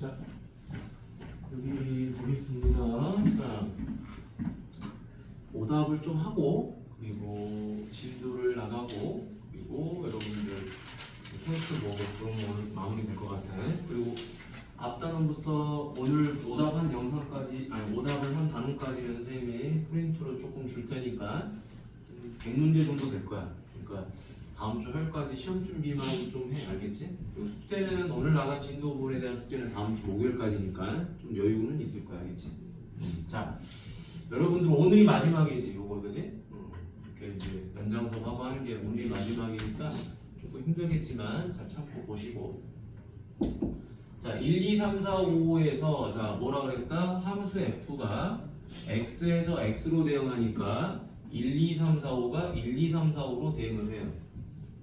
자, 여기 보겠습니다. 자, 오답을 좀 하고, 그리고 진도를 나가고, 그리고 여러분들 테스트 보고 그런 거 마무리 될 것 같아. 그리고 앞단원부터 오늘 오답한 영상까지, 아니 오답을 한 단원까지는 선생님이 프린트로 조금 줄 테니까 100문제 정도 될 거야. 그러니까 다음 주 화요일까지 시험 준비만 좀 해, 알겠지? 그리고 숙제는 오늘 나간 진도 부분에 대한 숙제는 다음 주 목요일까지니까 좀 여유는 있을 거야, 알겠지? 자, 여러분들 오늘이 마지막이지, 요거 그지? 이렇게 이제 연장선하고 하는 게 오늘이 마지막이니까 조금 힘들겠지만 잘 참고 보시고. 자, 1, 2, 3, 4, 5에서 자 뭐라 그랬다? 함수 f가 x에서 x로 대응하니까 1, 2, 3, 4, 5가 1, 2, 3, 4, 5로 대응을 해요.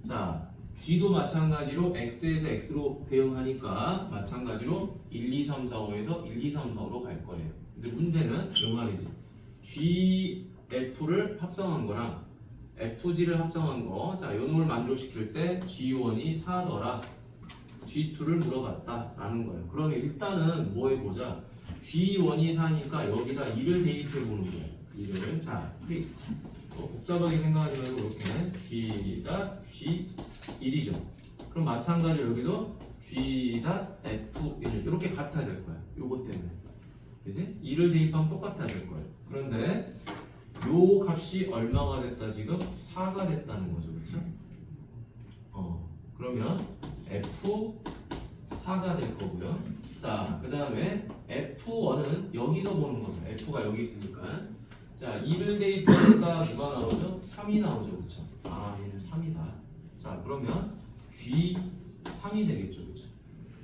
자, g도 마찬가지로 x에서 x로 대응하니까 마찬가지로 1, 2, 3, 4, 5에서 1, 2, 3, 4, 5로 갈 거예요. 근데 문제는 이 말이지. gf를 합성한 거랑 fg를 합성한 거. 자, 요 놈을 만족시킬 때 g1이 4더라. G2를 물어봤다라는 거예요. 그러면 일단은 뭐 해보자. G1이 4니까 여기다 2를 대입해보는 거예요. 2를. 자, 복잡하게 생각하지 말고 이렇게 G다 G1이죠. 그럼 마찬가지로 여기도 G다 F1 이렇게 같아야 될 거야. 요것 때문에. 그지? 2를 대입하면 똑같아야 될 거예요. 그런데 요 값이 얼마가 됐다 지금? 4가 됐다는 거죠. 그렇죠? 그러면 F4가 될 거고요. 자, 그 다음에 F1은 여기서 보는 거죠. F가 여기 있으니까. 자, 2를 대입하니까 누가 나오죠? 3이 나오죠. 그쵸? 아, 얘는 3이다. 자, 그러면 G3이 되겠죠. 그쵸?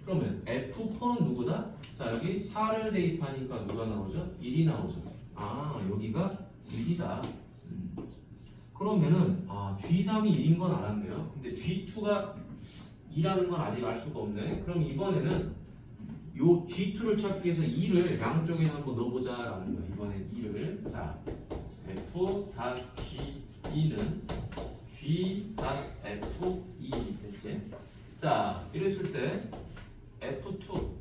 그러면 F4는 누구다? 자, 여기 4를 대입하니까 누가 나오죠? 1이 나오죠. 아, 여기가 1이다. 그러면은 G3이 1인 건 알았네요. 근데 G2가 2라는 건 아직 알 수가 없네. 그럼 이번에는 요 G2를 찾기 위해서 2를 양쪽에 한번 넣어보자라는 거야. 이번엔 2를. 자, F.G2는 G.F2 됐지? 자, 이랬을 때 F2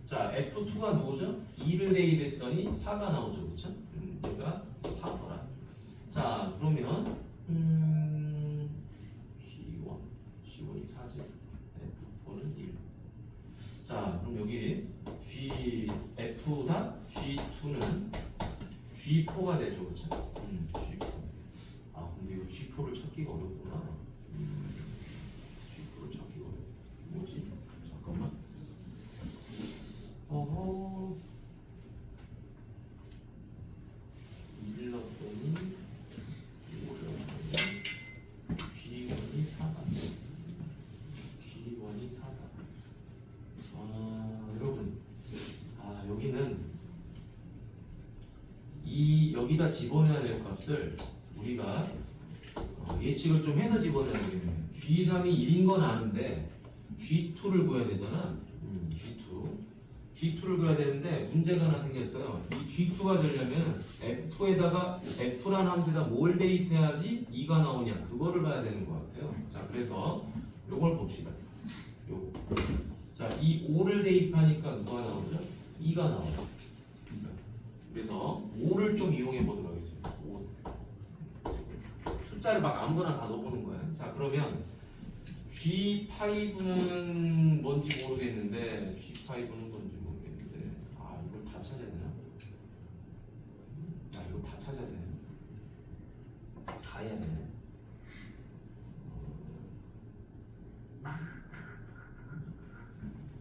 자, F2가 누구죠? 2를 대입했더니 4가 나오죠. 그쵸? 얘가 4더라. 자, 그러면 C1이 4지. F4는 1. 자, 그럼 여기 F.G2는 G4가 되죠. 그쵸? G4. 아, 근데 이거 G4를 찾기가 어렵구나. G4를 찾기가 어렵. 뭐지? 잠깐만. 어허. 1 넣었더니 5를 넣었더니 G1이 4다. G1이 4다. 여러분. 여기는 여기다 집어넣어야 될 값을 우리가 예측을 좀 해서 집어넣어야 되겠네요. G3이 1인 건 아는데 G2를 구해야 되잖아. G2를 구해야 되는데 문제가 하나 생겼어요. 이 G2가 되려면 F에다가 F라는 함수에다 뭘 대입해야지 2가 나오냐 그거를 봐야 되는 것 같아요. 자, 그래서 요걸 봅시다. 요거. 자, 이 5를 대입하니까 누가 나오죠? 2가 나와요. 2가. 그래서 5를 좀 이용해 보도록 하겠습니다. 5. 숫자를 막 아무거나 다 넣어보는 거예요. 자, 그러면 G5는 뭔지 모르겠는데 G5는 뭔지 모르겠는데 이걸 다 찾아야 되나? 이거 다 찾아야 되네. 다 해야 되네.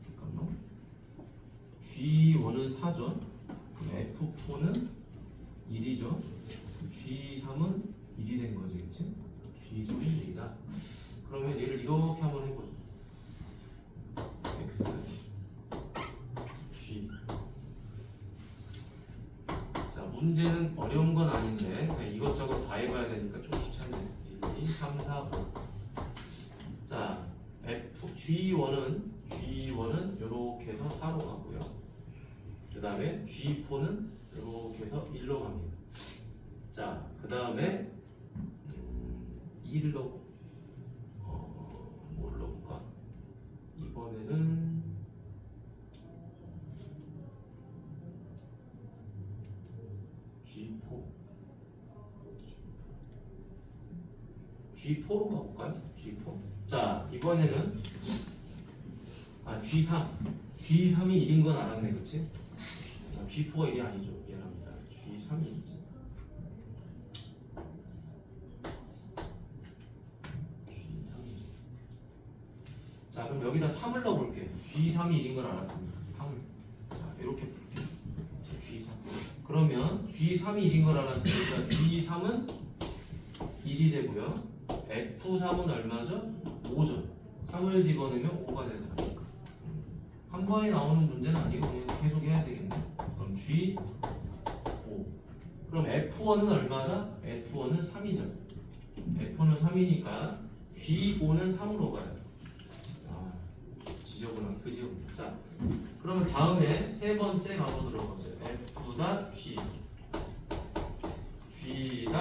잠깐만. G1은 4죠. F4는 1이죠. G3은 1이 된 거지, 그치? G3은 1이다. 그러면 얘를 이렇게 한번 해보죠. X, G. 자, 문제는 어려운 건 아닌데 그냥 이것저것 다 해봐야 되니까 좀 귀찮네. 1, 2, 3, 4, 5. 자, G1은 이렇게 해서 4로 가고요. 그 다음에 G4는 이렇게 해서 1로 갑니다. 자, 그 다음에 2를 넣고 뭘 넣을까? 이번에는 G4 G4로 가볼까요? G4. 자, 이번에는 G3 G3이 1인 건 알았네, 그치? G4가 1이 아니죠. 미안합니다. G3이 1이지. G3이. 자, 그럼 여기다 3을 넣어볼게요. G3이 1인 걸 알았습니다. 3을. 자, 이렇게 풀게요. G3. 그러면 G3이 1인 걸 알았으니까 G3은 1이 되고요. F3은 얼마죠? 5죠. 3을 집어넣으면 5가 되더라고요. 한 번에 나오는 문제는 아니고 그냥 계속 해야 되겠네. 그럼 G5. 그럼 F1은 얼마다? F1은 3이죠. F1은 3이니까 G5는 3으로 가요. 지저분한 그죠? 자, 그러면 다음에 세 번째 가보도록 하죠. F.G G.F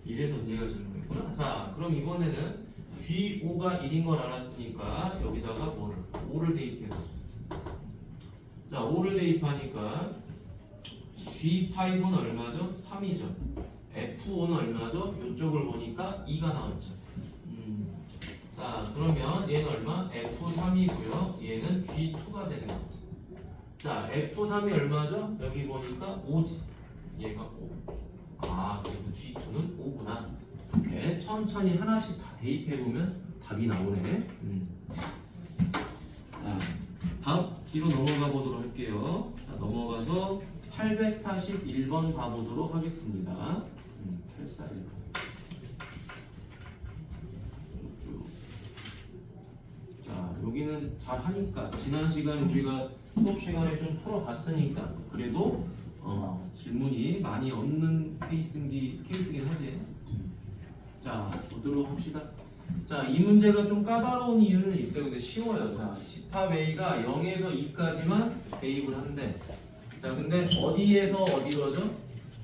이래서 문제가 질문이구나. 자, 그럼 이번에는 G5가 1인 걸 알았으니까 여기다가 뭐를? 5를 대입해보죠. 자, 5를 대입하니까 G5는 얼마죠? 3이죠. F5는 얼마죠? 이쪽을 보니까 2가 나왔죠. 자, 그러면 얘는 얼마? F3이고요. 얘는 G2가 되는 거죠. 자, F3이 얼마죠? 여기 보니까 5지. 얘가 5. 그래서 G2는 5구나. 이렇게 천천히 하나씩 다 대입해보면 답이 나오네. 자, 다음 뒤로 넘어가 보도록 할게요. 자, 넘어가서 841번 가보도록 하겠습니다. 841번. 자, 여기는 잘 하니까 지난 시간에 우리가 수업 시간에 좀 풀어봤으니까 그래도 질문이 많이 없는 케이스긴 하지. 자, 보도록 합시다. 자, 이 문제가 좀 까다로운 이유는 있어요. 근데 쉬워요. 자, 집합 A가 0에서 2까지만 대입을 한대. 자, 근데 어디에서 어디로죠?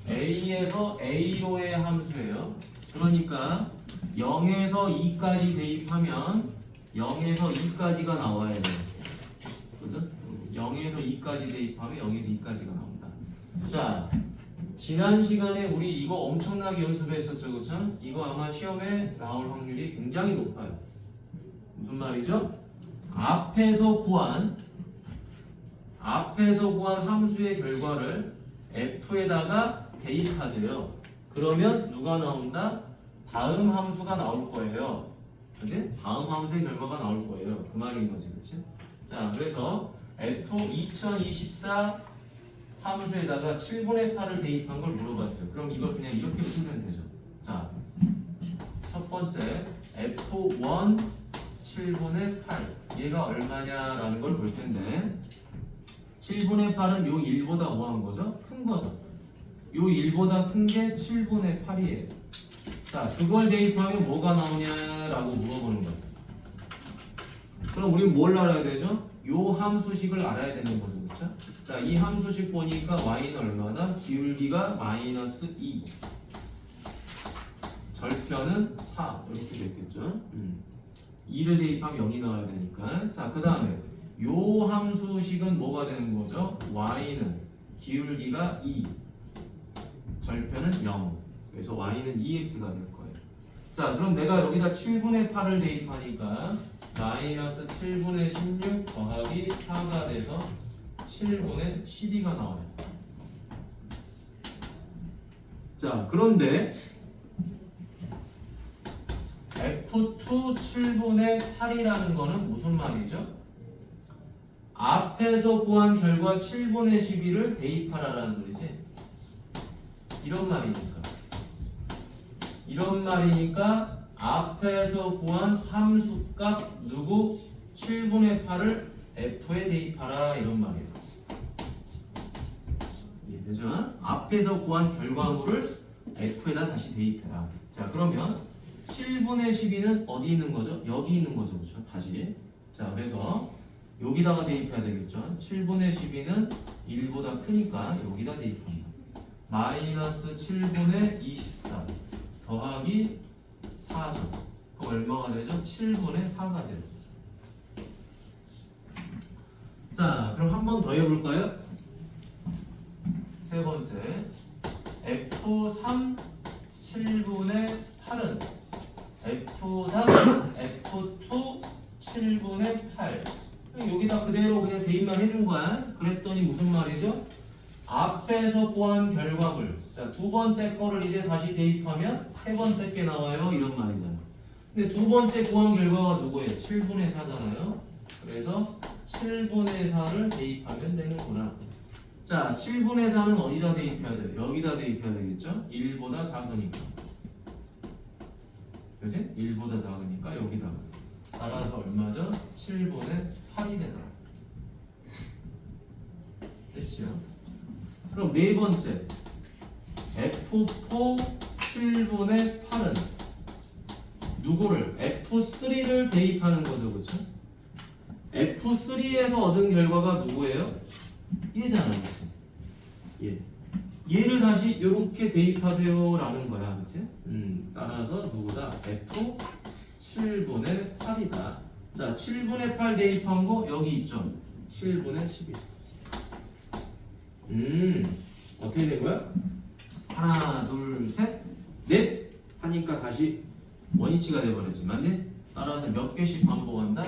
A에서 A로의 함수예요. 그러니까 0에서 2까지 대입하면 0에서 2까지가 나와야 돼요. 그죠? 0에서 2까지 대입하면 0에서 2까지가 나온다. 자, 지난 시간에 우리 이거 엄청나게 연습했었죠, 그쵸? 이거 아마 시험에 나올 확률이 굉장히 높아요. 무슨 말이죠? 앞에서 구한 함수의 결과를 F에다가 대입하세요. 그러면 누가 나온다? 다음 함수가 나올 거예요. 그치? 다음 함수의 결과가 나올 거예요. 그 말인 거지, 그치? 자, 그래서 F 2024 함수에다가 7분의 8을 대입한 걸 물어봤어요. 그럼 이걸 그냥 이렇게 풀면 되죠. 자, 첫 번째 F1 7분의 8 얘가 얼마냐라는 걸 볼 텐데 7분의 8은 요 1보다 뭐한 거죠? 큰 거죠. 요 1보다 큰 게 7분의 8이에요. 자, 그걸 대입하면 뭐가 나오냐라고 물어보는 거예요. 그럼 우리는 뭘 알아야 되죠? 요 함수식을 알아야 되는 거죠. 그렇죠? 자, 이 함수식 보니까 y는 얼마다? 기울기가 마이너스 2 절편은 4 이렇게 됐겠죠. 2를 대입하면 0이 나와야 되니까. 자, 그 다음에 요 함수식은 뭐가 되는 거죠? y는 기울기가 2 절편은 0 그래서 y는 2x가 될 거예요. 자, 그럼 내가 여기다 7분의 8을 대입하니까 마이너스 7분의 16 더하기 4가 돼서 7분의 12가 나와요. 자, 그런데 F2 7분의 8이라는 거는 무슨 말이죠? 앞에서 구한 결과 7분의 12를 대입하라라는 소리지. 이런 말이니까 앞에서 구한 함수값 누구 7분의 8을 F에 대입하라 이런 말이에요. 이해되죠? 앞에서 구한 결과물을 F에다 다시 대입해라. 자, 그러면 7분의 12는 어디 있는 거죠? 여기 있는 거죠. 그렇죠? 다시. 자, 그래서 여기다가 대입해야 되겠죠. 7분의 12는 1보다 크니까 여기다 대입합니다. 마이너스 7분의 24 더하기 4죠. 그럼 얼마가 되죠? 7분의 4가 돼요. 자, 그럼 한 번 더 해볼까요? 세 번째 F3 7분의 8은 F4 F2 7분의 8 여기다 그대로 그냥 대입만 해준 거야. 그랬더니 무슨 말이죠? 앞에서 구한 결과물 자, 두 번째 거를 이제 다시 대입하면 세 번째 게 나와요 이런 말이잖아. 근데 두 번째 구한 결과가 누구예요? 7분의 4잖아요. 그래서 7분의 4를 대입하면 되는구나. 자, 7분의 4는 어디다 대입해야 돼요? 여기다 대입해야 되겠죠? 1보다 작으니까. 그지? 1보다 작으니까 여기다가. 따라서 얼마죠? 7분의 8이 되더라. 됐죠? 그럼 네 번째 F4 7분의 8은 누구를? F3를 대입하는 거죠. 그쵸? F3에서 얻은 결과가 누구예요? 얘잖아. 그치? 얘. 얘를 다시 이렇게 대입하세요 라는 거야. 그치? 따라서 누구다? F 7분의 8이다. 자, 7분의 8 대입한 거 여기 있죠? 7분의 11. 어떻게 된 거야? 하나, 둘, 셋, 넷 하니까 다시 원위치가 돼버렸지. 맞네? 따라서 몇 개씩 반복한다?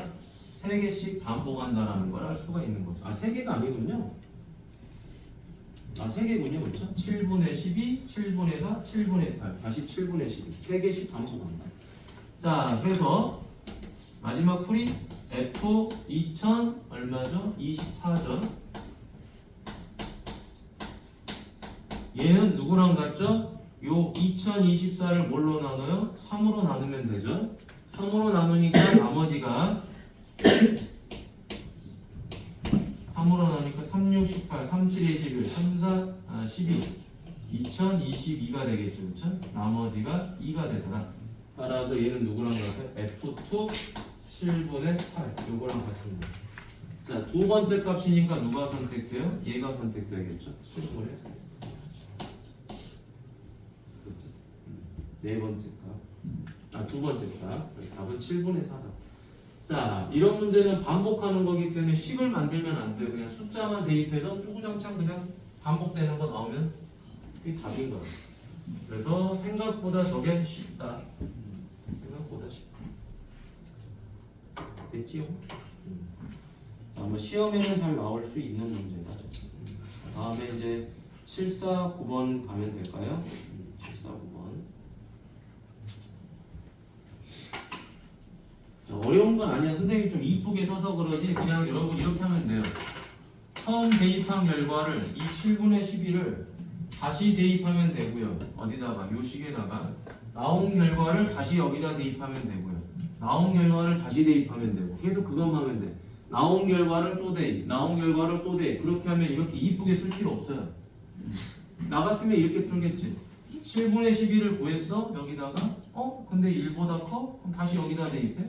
3개씩 반복한다라는 걸 알 수가 있는 거죠. 아, 3개가 아니군요. 아, 3개군요. 그렇죠? 7분의 12, 7분의 4, 7분의 8. 다시 7분의 12. 3개씩 반복한다. 자, 그래서 마지막 풀이 F 2000 얼마죠? 24점. 얘는 누구랑 같죠? 요 2024를 뭘로 나눠요? 3으로 나누면 되죠. 3으로 나누니까 나머지가 3으로 나누니까 3, 6, 18, 3, 7, 21, 3, 4, 12 2022가 되겠죠. 그쵸? 나머지가 2가 되더라. 따라서 얘는 누구랑 같아요? F2 7분의 8 요거랑 같은 거죠. 자, 두 번째 값이니까 누가 선택돼요? 얘가 선택되겠죠. 7분의 4 그렇지? 네 번째 값. 아, 두 번째 값. 답은 7분의 4다. 자, 이런 문제는 반복하는 거기 때문에 식을 만들면 안 돼요. 그냥 숫자만 대입해서 주구장창 그냥 반복되는 거 나오면 그게 답인 거예요. 그래서 생각보다 저게 쉽다. 생각보다 쉽다. 됐지요? 아마 시험에는 잘 나올 수 있는 문제다. 다음에 이제 7, 4, 9번 가면 될까요? 7, 4, 9번. 어려운 건 아니야. 선생님이 좀 이쁘게 써서 그러지. 그냥 여러분 이렇게 하면 돼요. 처음 대입한 결과를 이 7분의 12를 다시 대입하면 되고요. 어디다가? 요 식에다가 나온 결과를 다시 여기다 대입하면 되고요. 나온 결과를 다시 대입하면 되고 계속 그것만 하면 돼. 나온 결과를 또 대입, 나온 결과를 또 대입. 그렇게 하면 이렇게 이쁘게 쓸 필요 없어요. 나 같으면 이렇게 풀겠지. 7분의 12를 구했어. 여기다가 근데 1보다 커? 그럼 다시 여기다 대입해.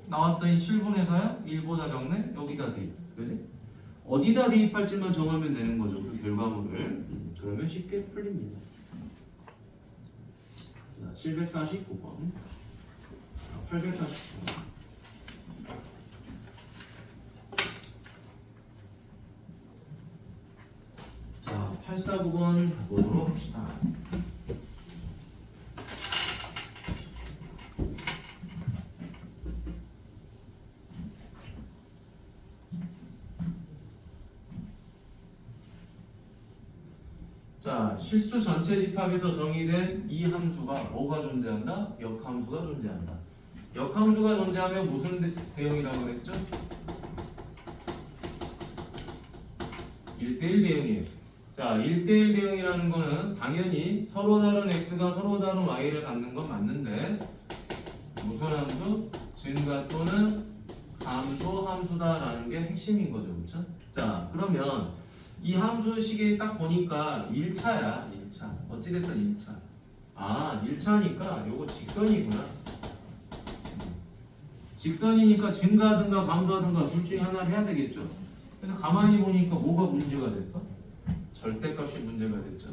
나왔더니 7분의 4야? 1보다 적네? 여기다 대입. 그지? 어디다 대입할지만 정하면 되는 거죠. 그 결과물을. 그러면 쉽게 풀립니다. 자, 749번. 849번. 자, 849번 가보도록 합시다. 자, 실수 전체 집합에서 정의된 이 함수가 뭐가 존재한다? 역함수가 존재한다. 역함수가 존재하면 무슨 대응이라고 그랬죠? 1대1 대응이에요. 자, 1대1 대응이라는 거는 당연히 서로 다른 x가 서로 다른 y를 갖는 건 맞는데 무슨 함수? 증가 또는 감소 함수다라는 게 핵심인 거죠. 그렇죠? 자, 그러면 이 함수식에 딱 보니까 1차야. 1차. 어찌됐든 1차. 아, 1차니까 요거 직선이구나. 직선이니까 증가하든가 감소하든가 둘 중에 하나를 해야 되겠죠. 그래서 가만히 보니까 뭐가 문제가 됐어? 절대값이 문제가 됐죠.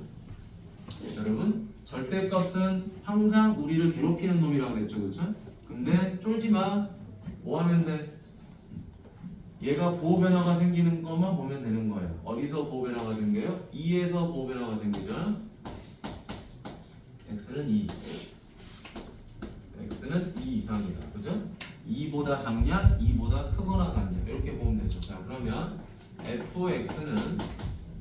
여러분, 절대값은 항상 우리를 괴롭히는 놈이라고 그랬죠. 그렇죠? 근데 쫄지 마. 뭐 하면 돼? 얘가 부호 변화가 생기는 것만 보면 되는 거예요. 어디서 부호 변화가 생겨요? 2에서 부호 변화가 생기죠. x는 2. x는 2 이상이다. 그죠? 2보다 작냐? 2보다 크거나 같냐? 이렇게 보면 되죠. 자, 그러면 fx는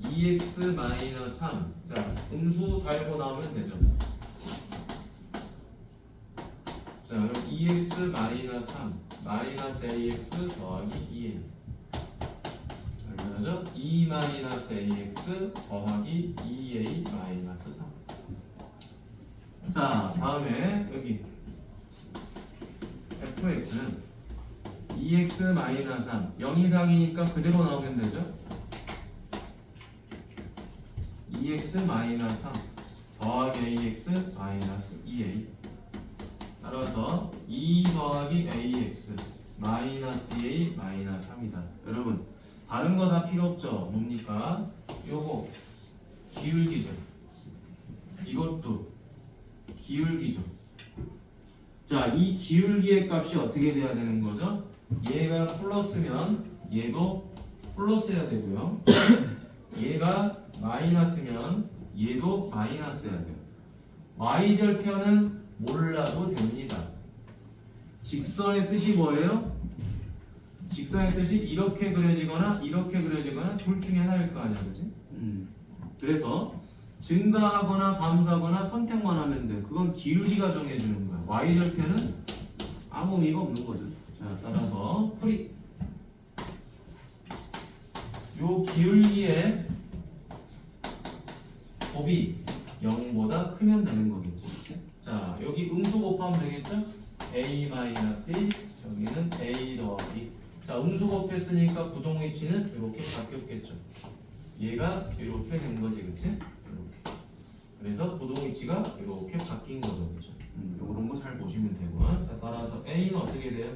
2x-3. 자, 음수 달고 나오면 되죠. 자, 그럼 2x-3 마이너스 ax 더하기 2a. 얼마죠? 2-ax 더하기 2a 마이너스 3. 자, 다음에 여기 fx는 2x-3 0 이상이니까 그대로 나오면 되죠. 2x-3 더하기 ax 마이너스 2a. 따라서 2 더하기 ax 마이너스 2a 마이너스 3이다. 여러분 다른 거 다 필요 없죠. 뭡니까? 요거 기울기죠. 이것도 기울기죠. 자, 이 기울기의 값이 어떻게 돼야 되는 거죠? 얘가 플러스면 얘도 플러스여야 되고요. 얘가 마이너스면 얘도 마이너스여야 돼요. y절편은 몰라도 됩니다. 직선의 뜻이 뭐예요? 직선의 뜻이 이렇게 그려지거나 이렇게 그려지거나 둘 중에 하나일 거 아니야, 그렇지? 그래서 증가하거나 감소하거나 선택만 하면 돼. 그건 기울기가 정해주는 거야. y절편은 아무 의미가 없는 거죠. 자, 따라서 풀이 요 기울기의 곱이 0보다 크면 되는 거겠지. 그치? 자, 여기 음수 곱하면 되겠죠? a-1 여기는 a 더하기. 자, 음수 곱했으니까 부동 위치는 이렇게 바뀌었겠죠. 얘가 이렇게 된 거지, 그치? 이렇게. 그래서 부동 위치가 이렇게 바뀐 거죠, 그렇죠? 이런 거 잘 보시면 되고요. 자, 따라서 a는 어떻게 돼요?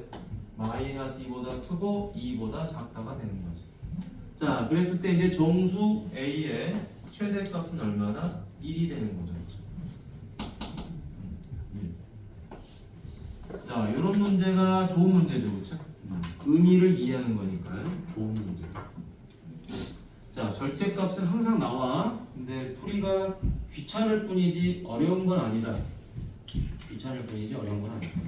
마이너스 2보다 크고 2보다 작다가 되는 거지. 자, 그랬을 때 이제 정수 a의 최대값은 얼마나? 1이 되는 거죠, 그렇죠? 자, 이런 문제가 좋은 문제죠, 그렇죠? 의미를 이해하는 거니까요. 좋은 문제. 자, 절대값은 항상 나와. 근데 풀이가 귀찮을 뿐이지 어려운 건 아니다. 귀찮을 뿐이지 어려운 건 아니다.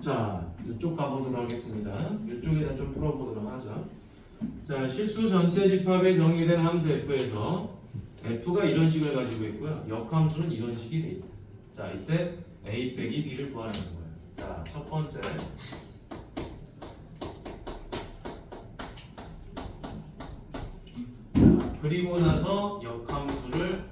자, 이쪽 가보도록 하겠습니다. 이쪽에다 좀 풀어보도록 하죠. 자, 실수 전체 집합에 정의된 함수 f에서 f가 이런 식을 가지고 있고요. 역함수는 이런 식이 돼 있다. 자, 이때 a 빼기 b를 구하는 거예요. 자, 첫 번째. 자, 그리고 나서 역함수를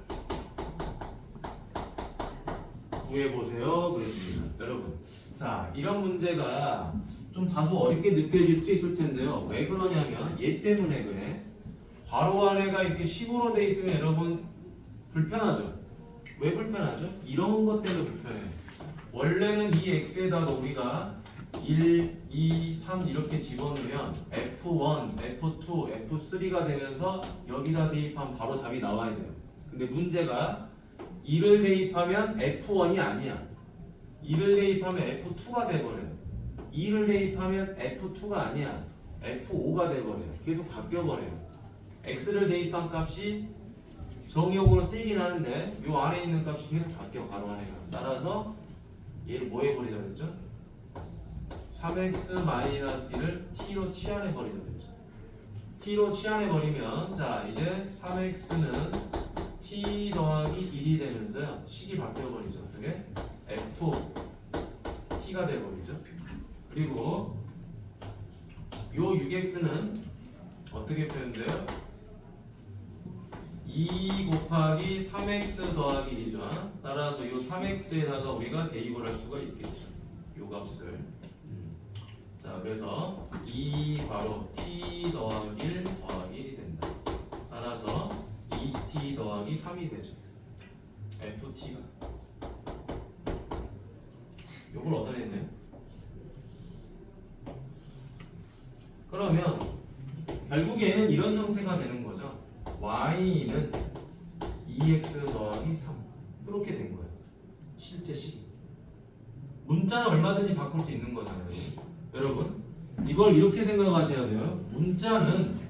구해보세요. 그랬습니다. 여러분. 자, 이런 문제가 좀 다소 어렵게 느껴질 수도 있을 텐데요. 왜 그러냐면 얘 때문에 그래. 괄호 안에가 이렇게 10으로 돼 있으면 여러분 불편하죠. 왜 불편하죠? 이런 것 때문에 불편해요. 원래는 이 x에다가 우리가 1, 2, 3 이렇게 집어넣으면 F1, F2, F3가 되면서 여기다 대입하면 바로 답이 나와야 돼요. 근데 문제가 2를 대입하면 F1이 아니야. 2를 대입하면 F2가 돼버려요. 2를 대입하면 F2가 아니야. F5가 돼버려요. 계속 바뀌어버려요. X를 대입한 값이 정의역으로 쓰이긴 하는데 요 안에 있는 값이 계속 바뀌어. 바로 안에가. 따라서 얘를 뭐 해버리자 그랬죠? 3x-1을 t로 치환해버리자 그랬죠. t로 치환해버리면 자 이제 3x는 t 더하기 1이 되면서 식이 바뀌어버리죠. 어떻게? f t가 돼버리죠. 그리고 요 6x는 어떻게 표현돼요? 2 곱하기 3x 더하기 1이죠. 따라서 요 3x에다가 우리가 대입을 할 수가 있겠죠. 요 값을. 자, 그래서 2 바로 t 더하기 1 더하기 1이 된다. 따라서 2t 더하기 3이 되죠. ft가. 요걸 얻어냈네요. 그러면 결국 얘는 이런 형태가 되는 거죠. y는 2x 더하기 3 이렇게 된 거예요. 실제 식이. 문자는 얼마든지 바꿀 수 있는 거잖아요. 여러분 이걸 이렇게 생각하셔야 돼요. 문자는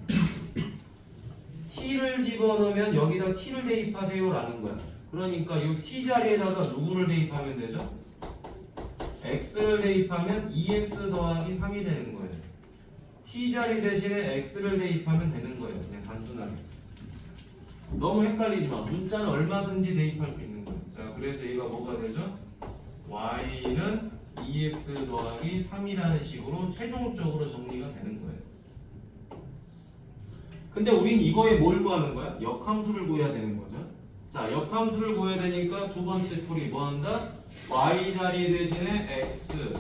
t를 집어넣으면 여기다 t를 대입하세요 라는 거야. 그러니까 이 t 자리에다가 누구를 대입하면 되죠? x를 대입하면 2x 더하기 3이 되는 거예요. t 자리 대신에 x를 대입하면 되는 거예요. 그냥 단순하게. 너무 헷갈리지 마. 문자는 얼마든지 대입할 수 있는 거예요. 자, 그래서 얘가 뭐가 되죠? y는 2x 더하기 3이라는 식으로 최종적으로 정리가 되는 거예요. 근데 우린 이거에 뭘 구하는 거야? 역함수를 구해야 되는 거죠. 자, 역함수를 구해야 되니까 두 번째 풀이 뭐 한다? y 자리 대신에 x,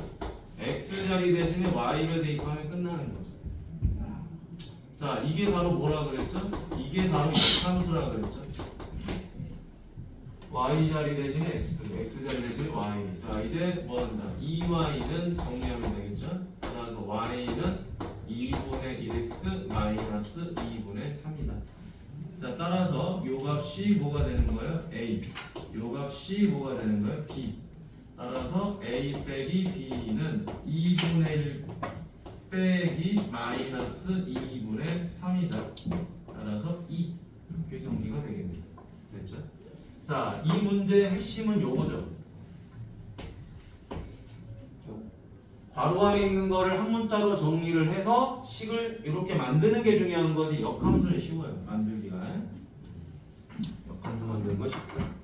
x 자리 대신에 y를 대입하면 끝나는 거죠. 자, 이게 바로 뭐라 그랬죠? 이게 바로 역함수라 그랬죠. y 자리 대신에 x, x 자리 대신에 y. 자, 이제 뭐 한다? 2y는 정리하면 되겠죠? 따라서 y는 2분의 1x 마이너스 2분의 3이다. 자, 따라서 요 값이 뭐가 되는 거예요? a. 요 값이 뭐가 되는 거예요? b. 따라서 a 빼기 b는 2분의 1 빼기 마이너스 2분의 3이다. 따라서 2. 이렇게 정리가 되겠네요. 됐죠? 자, 이 문제의 핵심은 요거죠. 괄호 안에 있는 거를 한 문자로 정리를 해서 식을 이렇게 만드는 게 중요한 거지. 역함수는 쉬워요. 만들기가. 역함수 만드는 거 쉽다.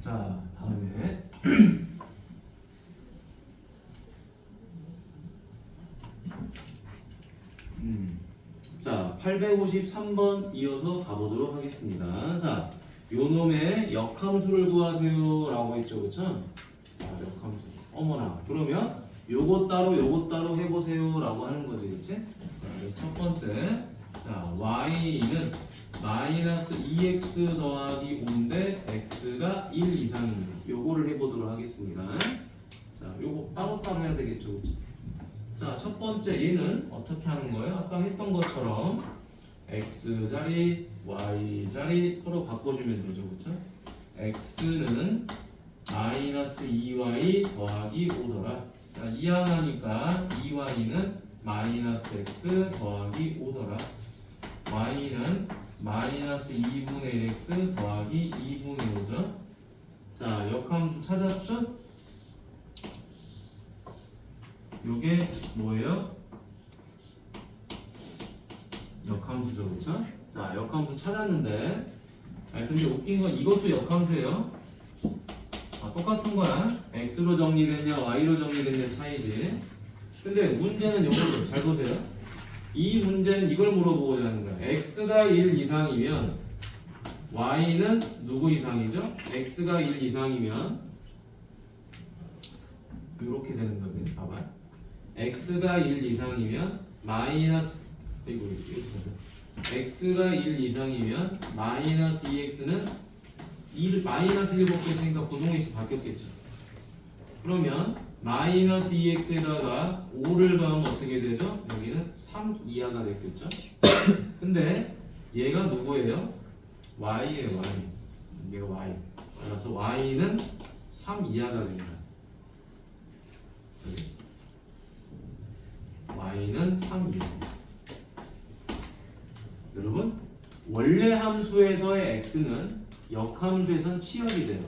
자, 다음에 자, 853번 이어서 가보도록 하겠습니다. 자, 요 놈의 역함수를 구하세요 라고 했죠, 그쵸? 자, 역함수. 어머나, 그러면 요것 따로 해보세요 라고 하는 거지, 그치? 자, 그래서 첫 번째, 자, y는 마이너스 2x 더하기 5인데 x가 1 이상입니다. 요거를 해보도록 하겠습니다. 자, 요거 따로따로 해야 되겠죠, 그치? 자, 첫 번째 얘는 어떻게 하는 거예요? 아까 했던 것처럼 x 자리, y 자리 서로 바꿔주면 되죠, 그렇죠? x는 마이너스 2y 더하기 5더라. 자, 이항하니까 2y는 마이너스 x 더하기 5더라. y는 마이너스 2분의 1x 더하기 2분의 5죠. 자, 역함수 찾았죠? 요게 뭐예요? 역함수죠, 그렇죠? 자, 역함수 찾았는데, 근데 웃긴 건 이것도 역함수예요. 똑같은 거야. x로 정리됐냐, y로 정리됐냐 차이지. 근데 문제는 요거죠. 잘 보세요. 이 문제는 이걸 물어보고자 하는 거야. x가 1 이상이면 y는 누구 이상이죠? x가 1 이상이면 이렇게 되는 거지. 봐봐. x가 1 이상이면 마이너스 이거 보자. x가 1 이상이면 마이너스 2x는 1 마이너스 1 바뀌었으니까 부동액이 바뀌었겠죠. 그러면 마이너스 2x에다가 5를 더하면 어떻게 되죠? 여기는 3 이하가 됐겠죠. 근데 얘가 누구예요? y예요, y. 얘가 y. 그래서 y는 3 이하가 됩니다. y는 3 이하. 여러분, 원래 함수에서의 x는 역함수에선 치역이 돼요.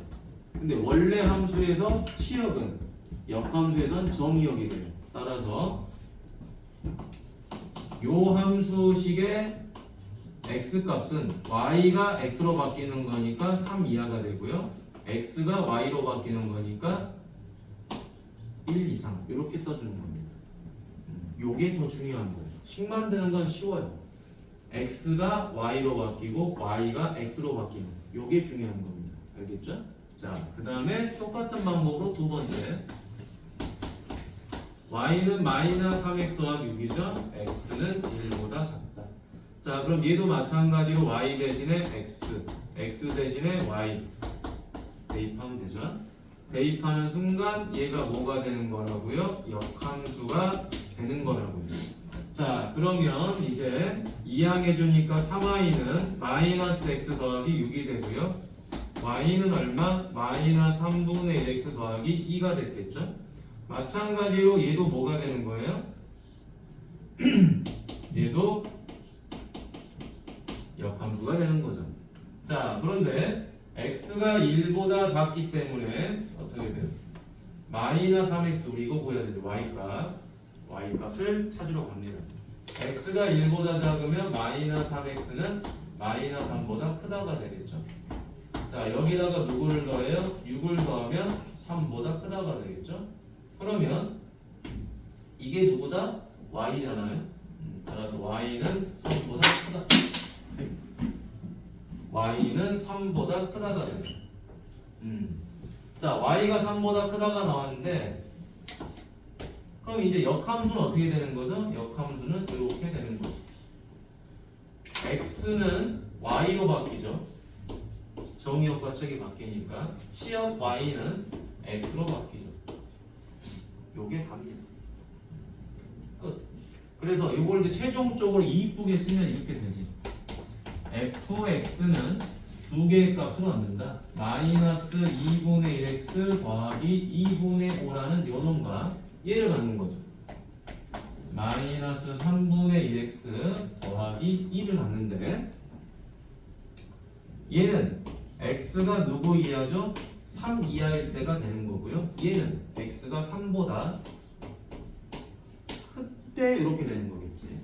근데 원래 함수에서 치역은 역함수에선 정의역이 돼요. 따라서 요 함수식의 x값은 y가 x로 바뀌는 거니까 3 이하가 되고요. x가 y로 바뀌는 거니까 1 이상 이렇게 써주는 겁니다. 요게 더 중요한 거예요. 식 만드는 건 쉬워요. x가 y로 바뀌고 y가 x로 바뀌는 요게 중요한 겁니다. 알겠죠? 자, 그 다음에 똑같은 방법으로 두 번째 y는 마이너스 3x 더하기 6이죠? x는 1보다 작다. 자, 그럼 얘도 마찬가지로 y 대신에 x, x 대신에 y 대입하면 되죠? 대입하는 순간 얘가 뭐가 되는 거라고요? 역함수가 되는 거라고요. 자, 그러면 이제 이항해 주니까 3y는 마이너스 x 더하기 6이 되고요. y는 얼마? 마이너스 3분의 1x 더하기 2가 됐겠죠? 마찬가지로 얘도 뭐가 되는 거예요? 얘도 역함수가 되는 거죠. 자, 그런데 x가 1보다 작기 때문에 어떻게 돼요? 마이너스 3x, 우리 이거 구해야 되죠. y 값을 찾으러 갑니다. x가 1보다 작으면 마이너스 3x는 마이너스 3보다 크다가 되겠죠. 자, 여기다가 누구를 더해요? 6을 더하면 3보다 크다가 되겠죠. 그러면 이게 누구다? y잖아요. 따라서 y는 3보다 크다. y는 3보다 크다가 되죠. 자, y가 3보다 크다가 나왔는데, 그럼 이제 역함수는 어떻게 되는 거죠? 역함수는 이렇게 되는 거죠. x는 y로 바뀌죠. 정의역과 책이 바뀌니까 치역 y는 x로 바뀌죠. 요게 답이에요. 끝. 그래서 이걸 이제 최종적으로 이쁘게 쓰면 이렇게 되지. fx는 두 개의 값을 얻는다. 마이너스 2분의 1x 더하기 2분의 5라는 요놈과 얘를 갖는 거죠. 마이너스 3분의 1x 더하기 2를 갖는데, 얘는 x가 누구 이하죠? 3 이하일 때가 되는 거고요. 얘는 x가 3보다 클 때 이렇게 되는 거겠지.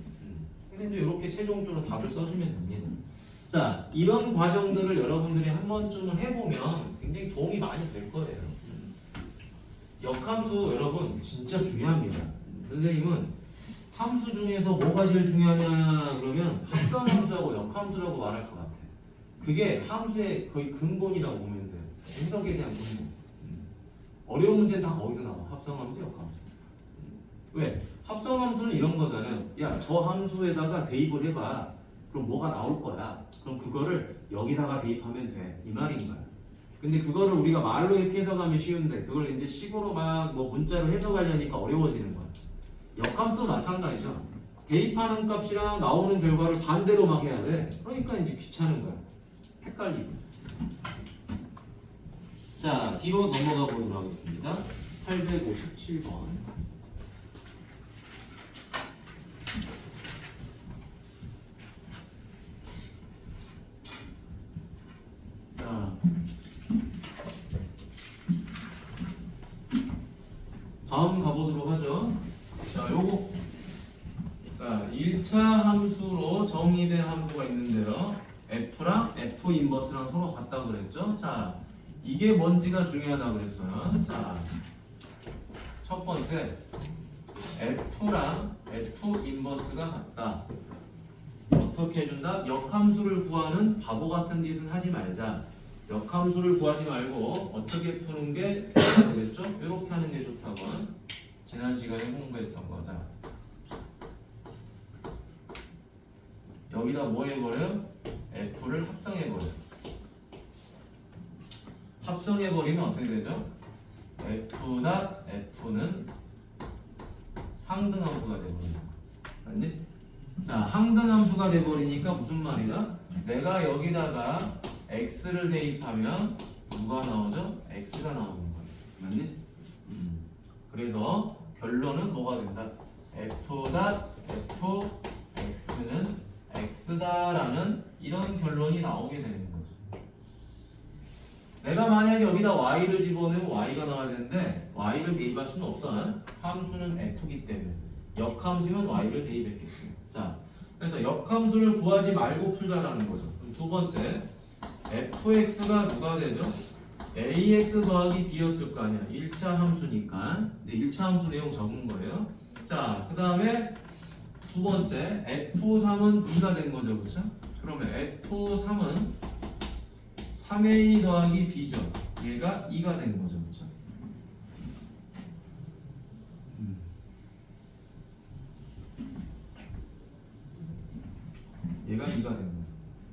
근데 이제 이렇게 최종적으로 답을 써주면 됩니다. 자, 이런 과정들을 여러분들이 한 번쯤은 해보면 굉장히 도움이 많이 될 거예요. 역함수 여러분 진짜 중요합니다. 선생님은 함수 중에서 뭐가 제일 중요하냐 그러면 합성함수하고 역함수라고 말할 것 같아요. 그게 함수의 거의 근본이라고 보면 돼요. 해석에 대한 근본. 어려운 문제는 다 거기서 나와. 합성함수, 역함수. 왜? 합성함수는 이런 거잖아요. 야, 저 함수에다가 대입을 해봐. 그럼 뭐가 나올 거야. 그럼 그거를 여기다가 대입하면 돼. 이 말인 거야. 근데 그거를 우리가 말로 이렇게 해석하면 쉬운데 그걸 이제 식으로 막 뭐 문자로 해석하려니까 어려워지는 거야. 역함수도 마찬가지죠. 대입하는 값이랑 나오는 결과를 반대로 막 해야 돼. 그러니까 이제 귀찮은 거야. 헷갈리고. 자, 뒤로 넘어가 보도록 하겠습니다. 857번. 자, 다음 가보도록 하죠. 자, 요거. 자, 1차 함수로 정의된 함수가 있는데요. f랑 f 인버스랑 서로 같다 그랬죠. 자, 이게 뭔지가 중요하다 그랬어요. 자, 첫 번째 f랑 f 인버스가 같다. 어떻게 해준다? 역함수를 구하는 바보 같은 짓은 하지 말자. 역함수를 구하지 말고 어떻게 푸는 게 좋다고 그랬죠? 이렇게 하는 게 좋다고 지난 시간에 공부했던 거자. 여기다 뭐 해버려요? f를 합성해버려요. 합성해버리면 어떻게 되죠? f는 항등함수가 돼버립니다. 맞니? 자, 항등함수가 돼버리니까 무슨 말이다? 내가 여기다가 x를 대입하면 누가 나오죠? x가 나오는 거예요. 맞니? 그래서 결론은 뭐가 된다? fx는 x다라는 이런 결론이 나오게 되는 거죠. 내가 만약에 여기다 y를 집어넣으면 y가 나와야 되는데 y를 대입할 수는 없어. 함수는 f이기 때문에 역함수면 y를 대입했겠지. 자, 그래서 역함수를 구하지 말고 풀자라는 거죠. 그럼 두 번째 fx가 누가 되죠? ax 더하기 b였을 거 아니야. 1차 함수니까. 근데 1차 함수 내용 적은 거예요. 자, 그 다음에 두 번째 f3은 2가 된 거죠. 그렇죠? 그러면 f3은 3a 더하기 b죠. 얘가 2가 된 거죠. 그렇죠? 얘가 2가 된 거예요.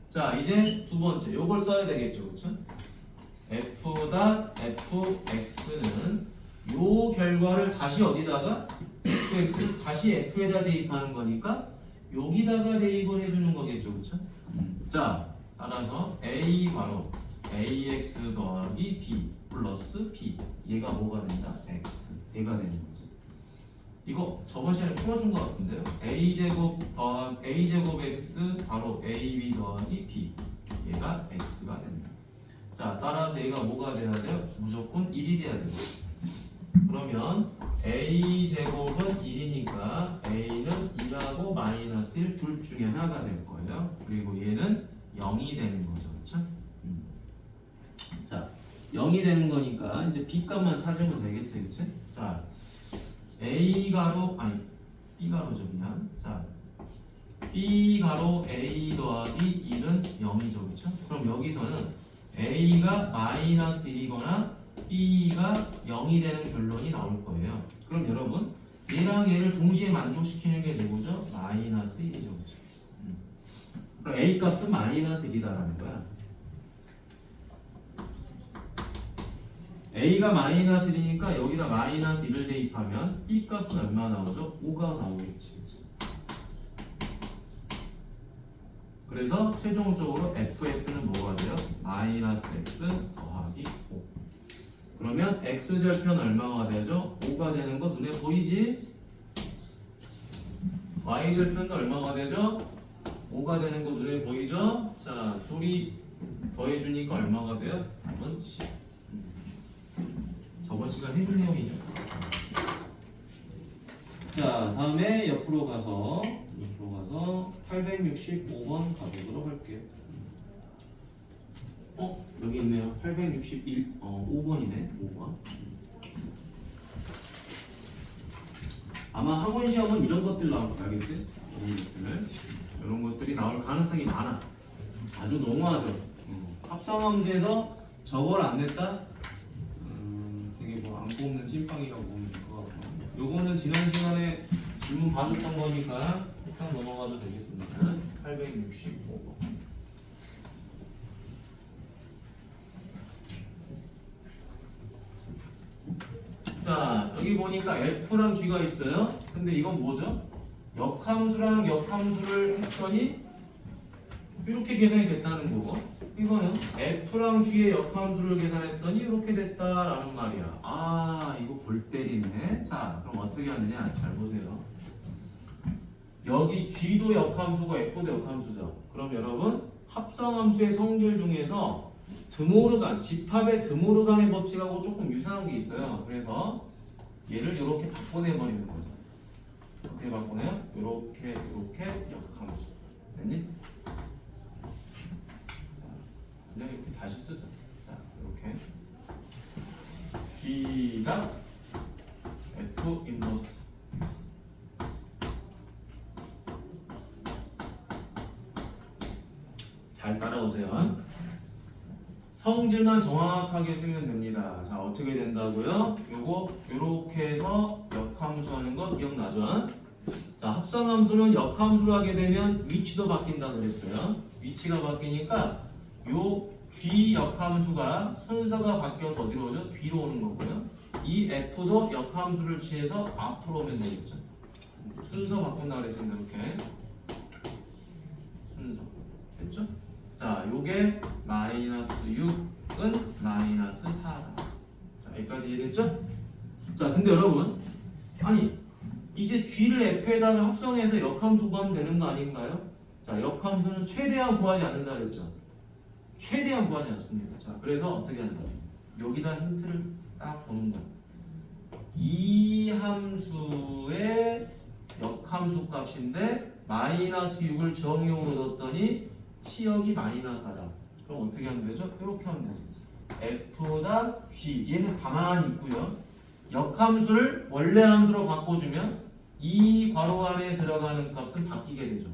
자, 이제 두 번째 요걸 써야 되겠죠. 그렇죠? f.f fx는 요 결과를 다시 어디다가 fx를 다시 f에다 대입하는 거니까 여기다가 대입을 해주는 거겠죠, 그쵸? 자, 따라서 a 바로 ax 더하기 b 플러스 b 얘가 뭐가 된다? x 얘가 되는 거지. 이거 저번 시간에 풀어준 것 같은데요. a제곱 x 바로 ab 더하기 b 얘가 x가 된다. 자, 따라서 얘가 뭐가 돼야 돼요? 무조건 1이 돼야 돼요. 그러면 a제곱은 1이니까 a는 2하고 마이너스 1 둘 중에 하나가 될 거예요. 그리고 얘는 0이 되는 거죠. 그렇죠? 자, 0이 되는 거니까 이제 b 값만 찾으면 되겠지. 그치? 자, a 가로 아니 b 가로죠 그냥. 자, b 가로 a 더하기 1은 0이죠. 그렇죠? 그럼 여기서는 a가 마이너스 1이거나 b가 0이 되는 결론이 나올 거예요. 그럼 여러분 얘랑 얘를 동시에 만족시키는 게 누구죠? 마이너스 1이죠. 그렇죠? 그럼 a 값은 마이너스 1이다라는 거야. a가 마이너스 1이니까 여기다 마이너스 1을 대입하면 b 값은 얼마 나오죠? 5가 나오겠지. 그래서 최종적으로 fx는 뭐가 돼요? 마이너스 x 더하기 5. 그러면 x절편 얼마가 되죠? 5가 되는 거 눈에 보이지? y절편도 얼마가 되죠? 5가 되는 거 눈에 보이죠? 자, 둘이 더해주니까 얼마가 돼요? 답은 10. 저번 시간 해준 내용이죠. 자, 다음에 옆으로 가서 865번 가보도록 할게요. 여기 있네요. 5번이네. 5번. 아마 학원 시험은 이런 것들 나올 거 알겠지? 이런 것들이 나올 가능성이 많아. 아주 너무하죠. 합성함수에서 저걸 안 냈다? 되게 뭐 안 뽑는 찐빵이라고 보면 될 것 같고. 요거는 지난 시간에 질문 봐줬던 거니까 일단 넘어가도 되겠습니다. 865번. 자, 여기 보니까 F랑 G가 있어요. 근데 이건 뭐죠? 역함수랑 역함수를 했더니 이렇게 계산이 됐다는 거고, 이거는 F랑 G의 역함수를 계산했더니 이렇게 됐다라는 말이야. 아, 이거 골 때리네. 자, 그럼 어떻게 하느냐? 잘 보세요. 여기 G도 역함수고 F도 역함수죠. 그럼 여러분 합성함수의 성질 중에서 드모르간, 집합의 드모르간의 법칙하고 조금 유사한 게 있어요. 그래서 얘를 이렇게 바꿔내버리는 거죠. 어떻게 바꾸네요? 이렇게 역함수. 됐니? 그냥 이렇게 다시 쓰죠. 자, 이렇게 G가 F 인버스 잘 따라오세요. 성질만 정확하게 쓰면 됩니다. 자, 어떻게 된다고요? 요거 요렇게 해서 역함수하는 거 기억나죠? 자, 합성함수는 역함수로 하게 되면 위치도 바뀐다 그랬어요. 위치가 바뀌니까 요 G 역함수가 순서가 바뀌어서 어디로 오죠? 뒤로 오는 거고요. 이 F도 역함수를 취해서 앞으로 오면 되겠죠. 순서 바꾼다 그랬습니다. 이렇게 순서 됐죠? 자, 요게 마이너스 6은 마이너스 4다. 자, 여기까지 이해됐죠? 자, 근데 여러분, 아니 이제 G를 F에다가 합성해서 역함수 구하면 되는 거 아닌가요? 자, 역함수는 최대한 구하지 않는다 그랬죠? 최대한 구하지 않습니다. 자, 그래서 어떻게 한다? 여기다 힌트를 딱 보는 거예요. 이 함수의 역함수 값인데 마이너스 6을 정의용으로 넣었더니 치역이 마이너스 4다. 그럼 어떻게 하면 되죠? 이렇게 하면 되죠. F다 G 얘는 가만히 있고요. 역함수를 원래 함수로 바꿔주면 이 괄호 안에 들어가는 값은 바뀌게 되죠.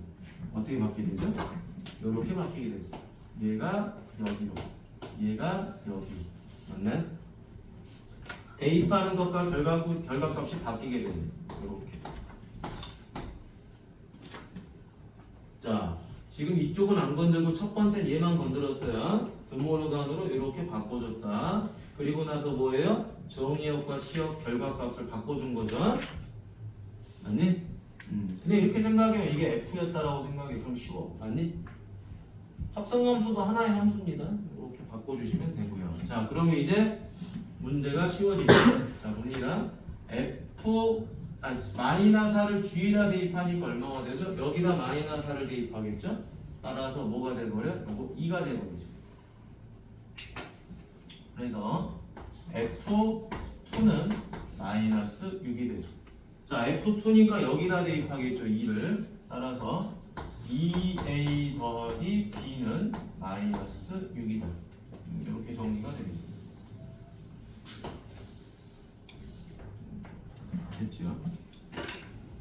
어떻게 바뀌게 되죠? 이렇게 바뀌게 되죠. 얘가 여기로, 얘가 여기로. 맞나요? 대입하는 것과 결과값이 바뀌게 되죠. 이렇게. 자, 지금 이쪽은 안 건들고 첫 번째 얘만 건드렸어요. 드모르간으로 이렇게 바꿔줬다. 그리고 나서 뭐예요? 정의역과 치역 결과값을 바꿔준 거죠. 맞니? 근데 이렇게 생각하면 이게 F였다라고 생각해. 그럼 쉬워. 맞니? 합성함수도 하나의 함수입니다. 이렇게 바꿔주시면 되고요. 자, 그러면 이제 문제가 쉬워지죠. 자, 봅니다. 마이너스 4를 G에다 대입하니까 얼마가 되죠? 여기다 마이너스 4를 대입하겠죠? 따라서 뭐가 돼버려? 요거 2가 돼버리죠. 그래서 F2는 마이너스 6이 되죠. 자, F2니까 여기다 대입하겠죠. 2를. 따라서 2A 더하기 B는 마이너스 6이다. 이렇게 정리가 되겠습니다. 됐죠?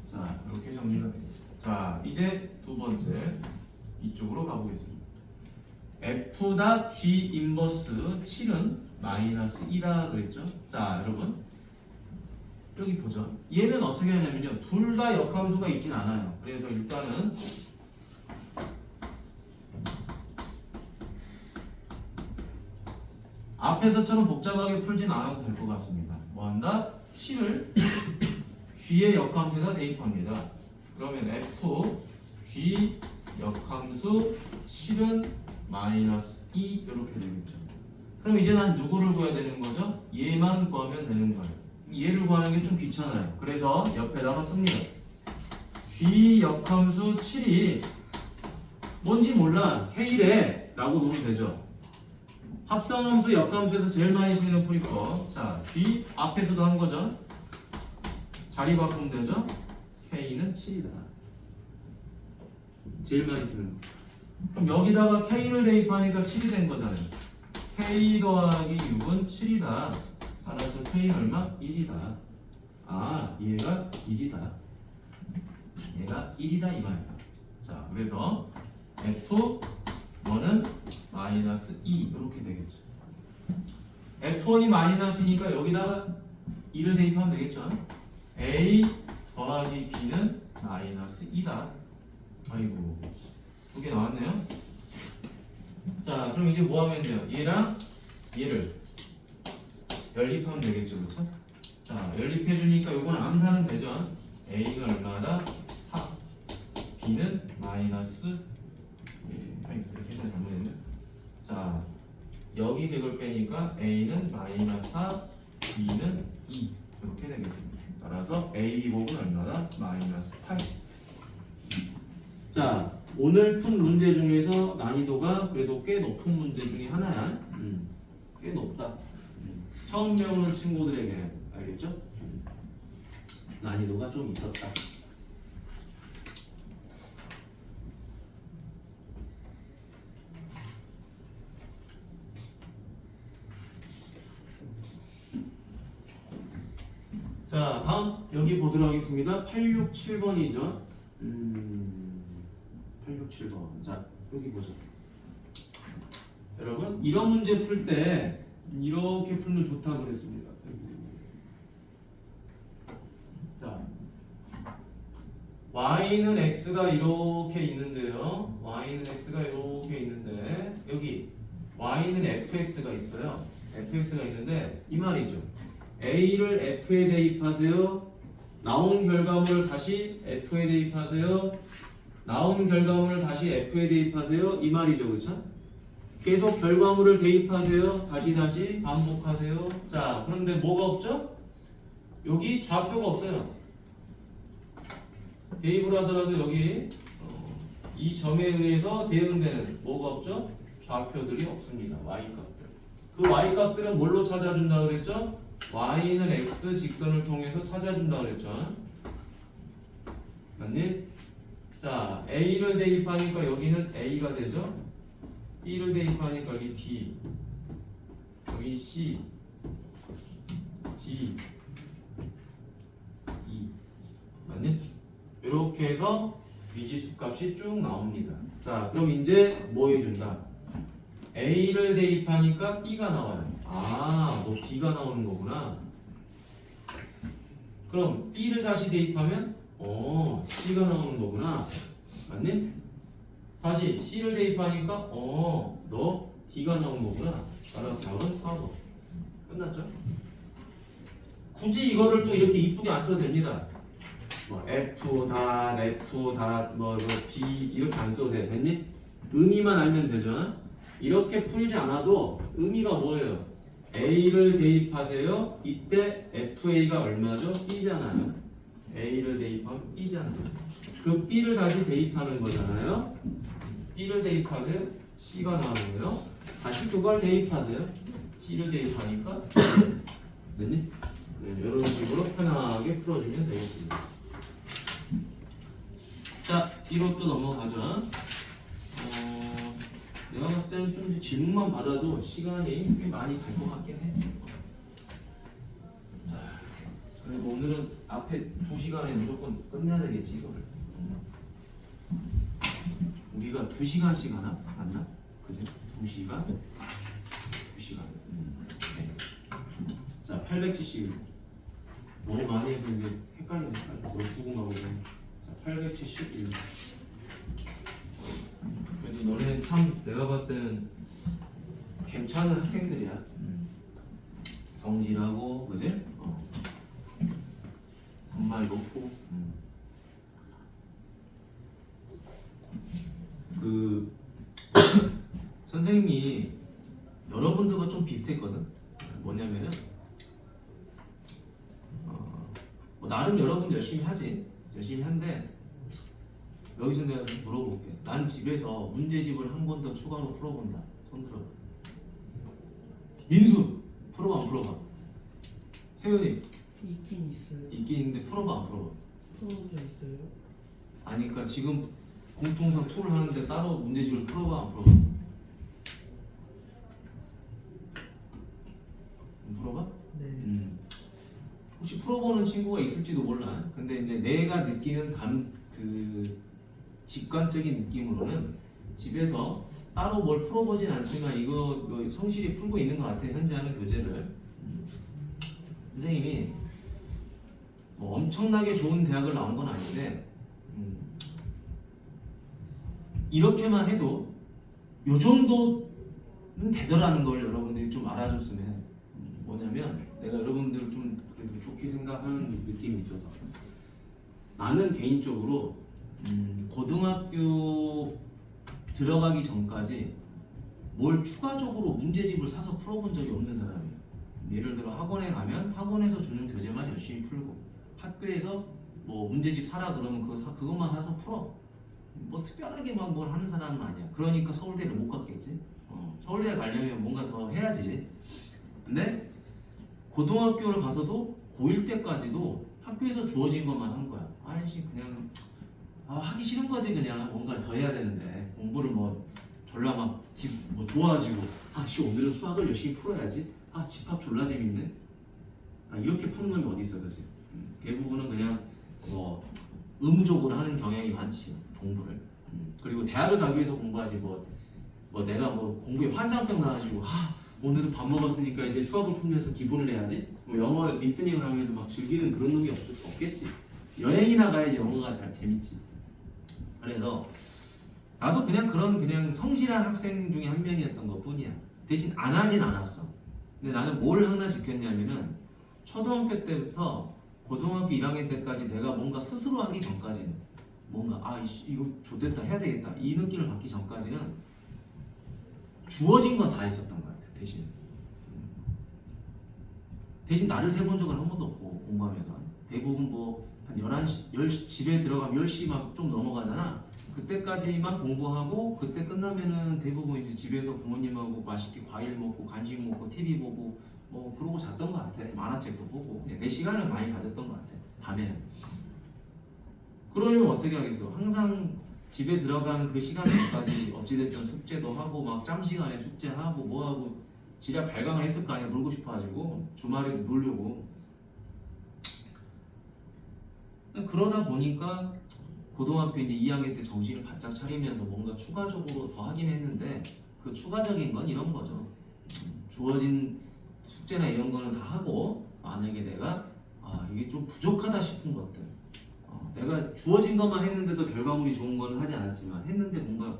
자, 이렇게 정리가 되겠습니다. 자, 이제 두 번째 이쪽으로 가보겠습니다. F.G 인버스 7은 마이너스 2다 그랬죠? 자, 여러분 여기 보죠. 얘는 어떻게 하냐면요. 둘 다 역함수가 있진 않아요. 그래서 일단은 앞에서처럼 복잡하게 풀진 않아도 될 것 같습니다. 뭐 한다? 7을 G의 역함수에다 대입합니다. 그러면 F, G 역함수 7은 마이너스 2 이렇게 되겠죠. 그럼 이제 난 누구를 구해야 되는 거죠? 얘만 구하면 되는 거예요. 얘를 구하는 게 좀 귀찮아요. 그래서 옆에다가 씁니다. G 역함수 7이 뭔지 몰라. K래 라고 놓으면 되죠. 합성함수 역함수에서 제일 많이 쓰이는 풀이법. 자, G 앞에서도 한 거죠. 자리 바꾸면 되죠. K는 7이다. 제일 많이 쓰는 거. 그럼 여기다가 K를 대입하니까 7이 된 거잖아요. K 더하기 6은 7이다. 따라서 K는 얼마? 1이다. 아, 얘가 1이다. 얘가 1이다 이 말이다. 자, 그래서 F1은 마이너스 2 이렇게 되겠죠. F1이 마이너스니까 여기다가 2를 대입하면 되겠죠. A 더하기 B는 마이너스 2다. 아이고, 두 개 나왔네요. 자, 그럼 이제 뭐 하면 돼요? 얘랑 얘를 연립하면 되겠죠, 그렇죠? 자, 연립해주니까 요건 암산은 되죠. A가 얼마다? 4. B는 마이너스 이렇게 해서 잘못했네. 자, 여기서 이걸 빼니까 A는 마이너스 4, B는 2 이렇게 되겠습니다. 따라서 A, B 곱은 얼마다? 마이너스 8. 자, 오늘 푼 문제 중에서 난이도가 그래도 꽤 높은 문제 중에 하나야. 꽤 높다. 처음 배우는 친구들에게 알겠죠? 난이도가 좀 있었다. 자, 다음 여기 보도록 하겠습니다. 867번이죠. 867번. 자, 여기 보죠. 여러분, 이런 문제 풀 때 이렇게 풀면 좋다고 그랬습니다. 자, y는 x가 이렇게 있는데요. y는 x가 이렇게 있는데 여기 y는 fx가 있어요. fx가 있는데 이 말이죠. a를 f에 대입하세요. 나온 결과물을 다시 f에 대입하세요. 나온 결과물을 다시 f에 대입하세요. 이 말이죠, 그렇죠? 계속 결과물을 대입하세요. 다시 반복하세요. 자, 그런데 뭐가 없죠? 여기 좌표가 없어요. 대입을 하더라도 여기 이 점에 의해서 대응되는 뭐가 없죠? 좌표들이 없습니다. y값들. 그 y값들은 뭘로 찾아준다 그랬죠? y는 x 직선을 통해서 찾아준다 그랬죠. 맞니? 자, a를 대입하니까 여기는 a가 되죠. b를 대입하니까 여기 b, 여기 c, d, e. 맞니? 이렇게 해서 미지수 값이 쭉 나옵니다. 자, 그럼 이제 뭐 해준다? a를 대입하니까 b가 나와요. 아, 너 b가 나오는 거구나. 그럼 b를 다시 대입하면 c가 나오는 거구나. 맞니? 다시 c를 대입하니까 너 d가 나오는 거구나. 따라서 답은 4번. 끝났죠? 굳이 이거를 또 이렇게 이쁘게 안 써도 됩니다. 뭐 F 다 F 다뭐 B 이렇게 안 써도 돼. 됐니? 의미만 알면 되죠. 이렇게 풀지 않아도 의미가 뭐예요? A를 대입하세요. 이때 FA가 얼마죠? B잖아요. A를 대입하면 B잖아요. 그 B를 다시 대입하는 거잖아요. B를 대입하세요. C가 나오고요. 다시 그걸 대입하세요. C를 대입하니까 됐니? 네, 이런 식으로 편하게 풀어주면 되겠습니다. 자, 뒤로 또 넘어가죠. 내가 봤을 때는 좀 질문만 받아도 시간이 꽤 많이 갈 것 같긴 해. 자, 그리고 오늘은 앞에 2시간에 무조건 끝내야 되겠지, 이거를. 우리가 2시간씩 하나? 맞나? 그지? 2시간? 2시간. 네. 자, 871. 너무 많이 해서 이제 헷갈리네. 너무 수긍하고. 자, 871. 그래도 너네 참 내가 봤을 때는 괜찮은 학생들이야. 성실하고, 그지? 분말 높고. 그 선생님이 여러분들과 좀 비슷했거든. 뭐냐면은 뭐 나름 여러분들 열심히 하지. 열심히 한데 여기서 내가 좀 물어볼게. 난 집에서 문제집을 한 번 더 추가로 풀어본다. 손 들어봐. 민수 풀어봐 안 풀어봐? 세윤이 있긴 있어요. 있긴 있는데 풀어봐 안 풀어봐? 풀어본 적 있어요? 아니 그러니까 지금 공통상 툴을 하는데 따로 문제집을 풀어봐 안 풀어봐? 안 풀어봐? 네. 혹시 풀어보는 친구가 있을지도 몰라. 근데 이제 내가 느끼는 직관적인 느낌으로는 집에서 따로 뭘 풀어보진 않지만 이거 성실히 풀고 있는 것 같아. 현재 하는 교재를. 선생님이 뭐 엄청나게 좋은 대학을 나온 건 아닌데 이렇게만 해도 요 정도는 되더라는 걸 여러분들이 좀 알아줬으면 해. 뭐냐면 내가 여러분들 좀 그래도 좋게 생각하는 느낌이 있어서 나는 개인적으로 고등학교 들어가기 전까지 뭘 추가적으로 문제집을 사서 풀어본 적이 없는 사람이에요. 예를 들어 학원에 가면 학원에서 주는 교재만 열심히 풀고 학교에서 뭐 문제집 사라 그러면 그것만 사서 풀어. 뭐 특별하게 막 뭘 하는 사람은 아니야. 그러니까 서울대를 못 갔겠지. 서울대 가려면 뭔가 더 해야지. 근데 고등학교를 가서도 고1 때까지도 학교에서 주어진 것만 한 거야. 아이씨 그냥 하기 싫은 거지. 그냥 뭔가를 더 해야 되는데 공부를 뭐 졸라 막 뭐 좋아가지고 아씨 오늘은 수학을 열심히 풀어야지. 집합 졸라 재밌네. 이렇게 푸는 놈이 어디 있어, 그지? 대부분은 그냥 뭐 의무적으로 하는 경향이 많지 공부를. 그리고 대학을 가기 위해서 공부하지 뭐 내가 뭐 공부에 환장병 나가지고 오늘은 밥 먹었으니까 이제 수학을 풀면서 기본을 내야지. 뭐 영어 리스닝을 하면서 막 즐기는 그런 놈이 없겠지. 여행이나 가야지 영어가 잘 재밌지. 그래서 나도 그냥 성실한 학생 중에 한 명이었던 것 뿐이야. 대신 안 하진 않았어. 근데 나는 뭘 하나 지켰냐면은 초등학교 때부터 고등학교 1학년 때까지 내가 뭔가 스스로 하기 전까지는 뭔가 이거 좋됐다 해야 되겠다 이 느낌을 받기 전까지는 주어진 건 다 했었던 것 같아. 대신 나를 세본 적은 한 번도 없고 공부하면서 대부분 뭐 한 11시 10시 집에 들어가면 10시 막 좀 넘어가잖아. 그때까지만 공부하고 그때 끝나면은 대부분 이제 집에서 부모님하고 맛있게 과일 먹고 간식 먹고 TV 보고 뭐 그러고 잤던 것 같아. 만화책도 보고 그냥 내 시간을 많이 가졌던 것 같아. 밤에는. 그러려면 어떻게 하겠어? 항상 집에 들어가는 그 시간까지 어찌됐든 숙제도 하고 막 짬 시간에 숙제하고 뭐하고 지략 발광을 했을 거 아니야. 놀고 싶어가지고 주말에도 놀려고. 그러다 보니까 고등학교 이제 2학년 때 정신을 바짝 차리면서 뭔가 추가적으로 더 하긴 했는데 그 추가적인 건 이런 거죠. 주어진 숙제나 이런 거는 다 하고 만약에 내가 이게 좀 부족하다 싶은 것들 내가 주어진 것만 했는데도 결과물이 좋은 거는 하지 않았지만 했는데 뭔가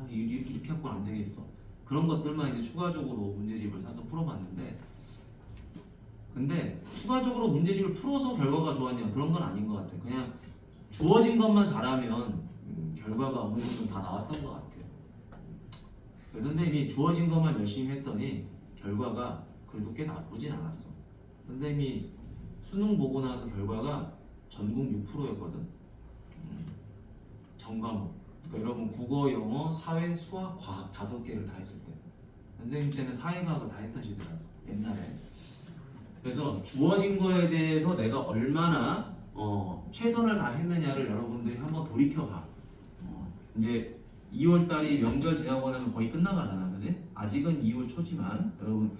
이렇게 갖고는 안 되겠어. 그런 것들만 이제 추가적으로 문제집을 사서 풀어봤는데 근데 추가적으로 문제집을 풀어서 결과가 좋았냐 그런 건 아닌 것 같아. 그냥 주어진 것만 잘하면 결과가 어느 정도 다 나왔던 것 같아. 선생님이 주어진 것만 열심히 했더니 결과가 그래도 꽤 나쁘진 않았어. 선생님이 수능 보고 나서 결과가 전국 6%였거든. 전과목. 그러니까 여러분 국어, 영어, 사회, 수학, 과학 5개를 다 했을 때. 선생님 때는 사회과학을 다 했던 시대라서 옛날에. 그래서 주어진 거에 대해서 내가 얼마나 최선을 다했느냐를 여러분들이 한번 돌이켜봐. 이제 2월 달이 명절 제하고 나면 거의 끝나가잖아, 그지? 아직은 2월 초지만 여러분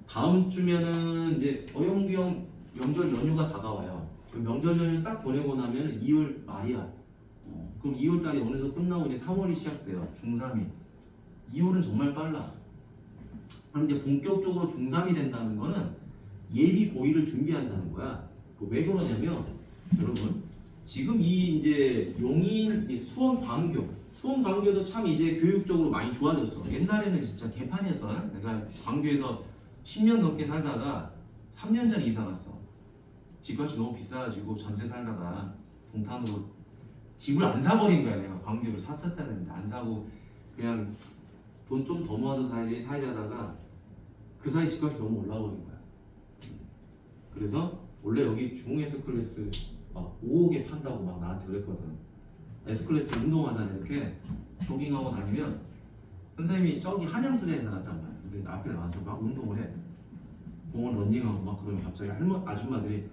다음 주면은 이제 어영부영 명절 연휴가 다가와요. 명절 연휴 딱 보내고 나면 2월 말이야. 그럼 2월 달이 어느덧 끝나고 이제 3월이 시작돼요. 중3이. 2월은 정말 빨라. 그럼 이제 본격적으로 중3이 된다는 거는 예비 고1을 준비한다는 거야. 왜 그러냐면 여러분 지금 이 이제 용인 수원 광교도 참 이제 교육적으로 많이 좋아졌어. 옛날에는 진짜 개판이었어. 내가 광교에서 10년 넘게 살다가 3년 전에 이사 갔어. 집값이 너무 비싸가지고 전세 살다가 동탄으로 집을 안 사버린 거야. 내가 광교를 샀었어야 되는데 안 사고 그냥 돈 좀 더 모아서 살지 하다가 그 사이 집값이 너무 올라버린 거야. 그래서 원래 여기 중흥 S클래스 막 5억에 판다고 막 나한테 그랬거든. S클래스 운동화잖아. 이렇게 조깅하고 다니면 선생님이 저기 한양수제에 살았단 말이야. 근데 앞에 나와서 막 운동을 해. 공원 런닝하고 막 그러면 갑자기 아줌마들이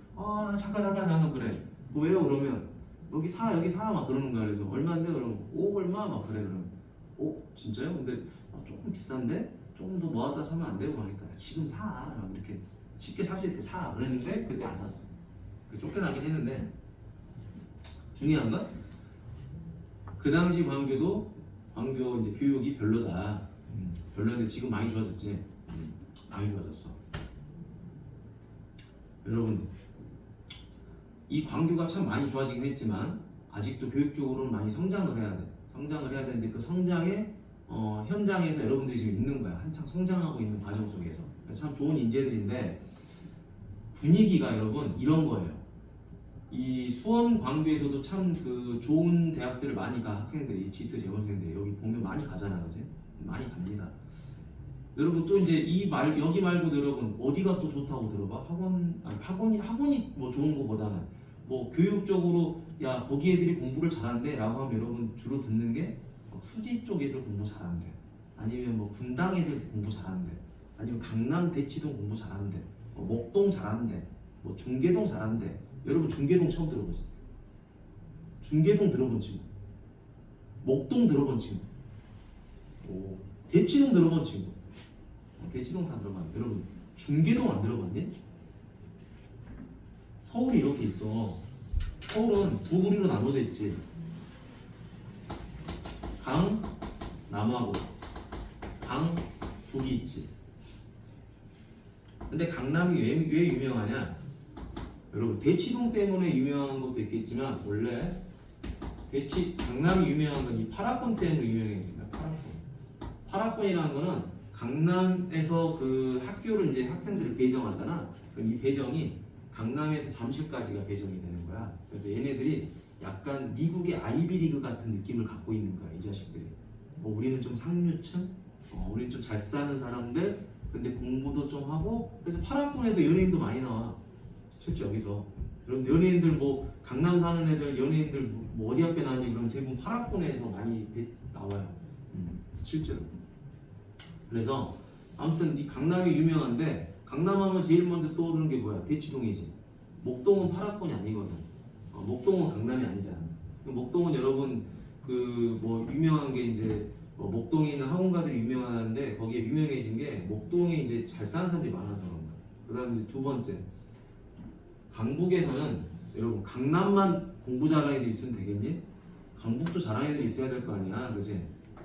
잠깐 그래. 왜요? 그러면 여기 사 막 그러는 거야. 그래서 얼마인데? 그러면 5억 얼마? 막 그래. 그러면 진짜요? 근데 조금 비싼데? 조금 더 모았다 사면 안 되고 하니까 지금 사. 막 이렇게 쉽게 살 수 있을 때 사. 그랬는데 그때 안 샀어. 쫓겨나긴 했는데 중요한 건 그 당시 광교 이제 교육이 별로다. 별로인데 지금 많이 좋아졌지. 많이 좋아졌어. 여러분 이 광교가 참 많이 좋아지긴 했지만 아직도 교육적으로는 많이 성장을 해야 돼. 성장을 해야 되는데 그 성장의 현장에서 여러분들이 지금 있는 거야. 한창 성장하고 있는 과정 속에서. 참 좋은 인재들인데 분위기가 여러분 이런 거예요. 이 수원 광교에서도 참 그 좋은 대학들을 많이 가. 학생들이 지트 재원생들 여기 보면 많이 가잖아, 그지? 많이 갑니다. 여러분 또 이제 여기 말고도 여러분 어디가 또 좋다고 들어봐? 학원이 뭐 좋은 거보다는 뭐 교육적으로 야 거기 애들이 공부를 잘한대라고 하면 여러분 주로 듣는 게 수지 쪽 애들 공부 잘한대. 아니면 뭐 분당 애들 공부 잘한대. 아니면 강남 대치동 공부 잘한대. 목동 잘한대. 뭐 중계동 잘한대. 여러분 중계동 처음 들어보지? 중계동 들어본 친구, 목동 들어본 친구, 대치동 들어본 친구, 대치동 다 들어봤는데 여러분 중계동 안 들어봤니? 서울이 이렇게 있어. 서울은 두 부리로 나눠져 있지. 강 남하고 강 북이 있지. 근데 강남이 왜 유명하냐? 여러분 대치동 때문에 유명한 것도 있겠지만 원래 강남이 유명한 건 이 파라콘 때문에 유명해집니다. 파라콘이라는 거는 강남에서 그 학교를 이제 학생들을 배정하잖아. 그럼 이 배정이 강남에서 잠실까지가 배정이 되는 거야. 그래서 얘네들이 약간 미국의 아이비리그 같은 느낌을 갖고 있는 거야, 이 자식들이. 뭐 우리는 좀 상류층, 우리는 좀 잘 사는 사람들, 근데 공부도 좀 하고. 그래서 파라콘에서 연예인도 많이 나와. 실제 여기서. 그럼 연예인들 뭐 강남 사는 애들 연예인들 뭐 어디 학교 나왔는지 그러면 대부분 파라콘에서 많이 나와요. 실제로. 그래서 아무튼 이 강남이 유명한데 강남하면 제일 먼저 떠오르는 게 뭐야? 대치동이지. 목동은 파라콘이 아니거든. 목동은 강남이 아니잖아. 목동은 여러분 그 뭐 유명한 게 이제 목동에 있는 학원가들이 유명한데 거기에 유명해진 게 목동에 이제 잘 사는 사람들이 많아서 그런 거야. 그다음에 이제 두 번째. 강북에서는 여러분 강남만 공부 잘하는 애들 있으면 되겠니? 강북도 잘하는 애들 있어야 될 거 아니야, 그지?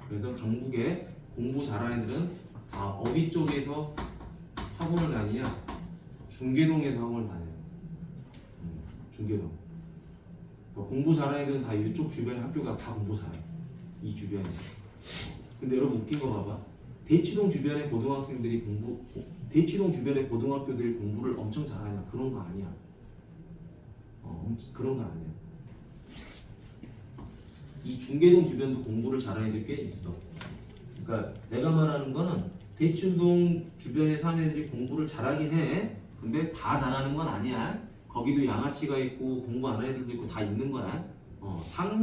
그래서 강북에 공부 잘하는 애들은 다 어디 쪽에서 학원을 다니냐? 중계동에서 학원을 다녀요. 중계동. 그러니까 공부 잘하는 애들은 다 이쪽 주변 학교가 다 공부 잘해. 이 주변에. 근데 여러분 웃긴 거 봐봐. 대치동 주변의 고등학생들이 대치동 주변의 고등학교들이 공부를 엄청 잘하냐 그런 거 아니야. 그런 거 아니야. 이 중계동 주변도 공부를 잘하는 애들 꽤 있어. 그러니까 내가 말하는 거는 대치동 주변에 사는 애들이 공부를 잘하긴 해. 근데 다 잘하는 건 아니야. 거기도 양아치가 있고 공부 안 하는 애들도 있고 다 있는 거야.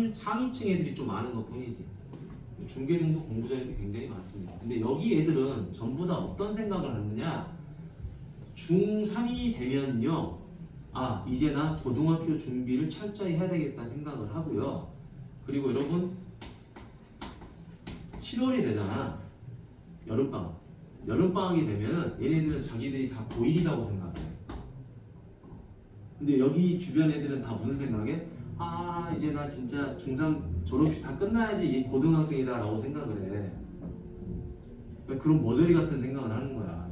상위층 애들이 좀 많은 것 뿐이지. 중계동도 공부 잘하는 애들이 굉장히 많습니다. 근데 여기 애들은 전부 다 어떤 생각을 하느냐? 중3이 되면요, 아 이제 나 고등학교 준비를 철저히 해야 되겠다 생각을 하고요. 그리고 여러분 7월이 되잖아. 여름방학이 되면 얘네들은 자기들이 다 고1이라고 생각해. 근데 여기 주변 애들은 다 무슨 생각해? 아 이제 나 진짜 중3 졸업식 다 끝나야지 이 고등학생이다 라고 생각을 해. 그런 머저리 같은 생각을 하는 거야.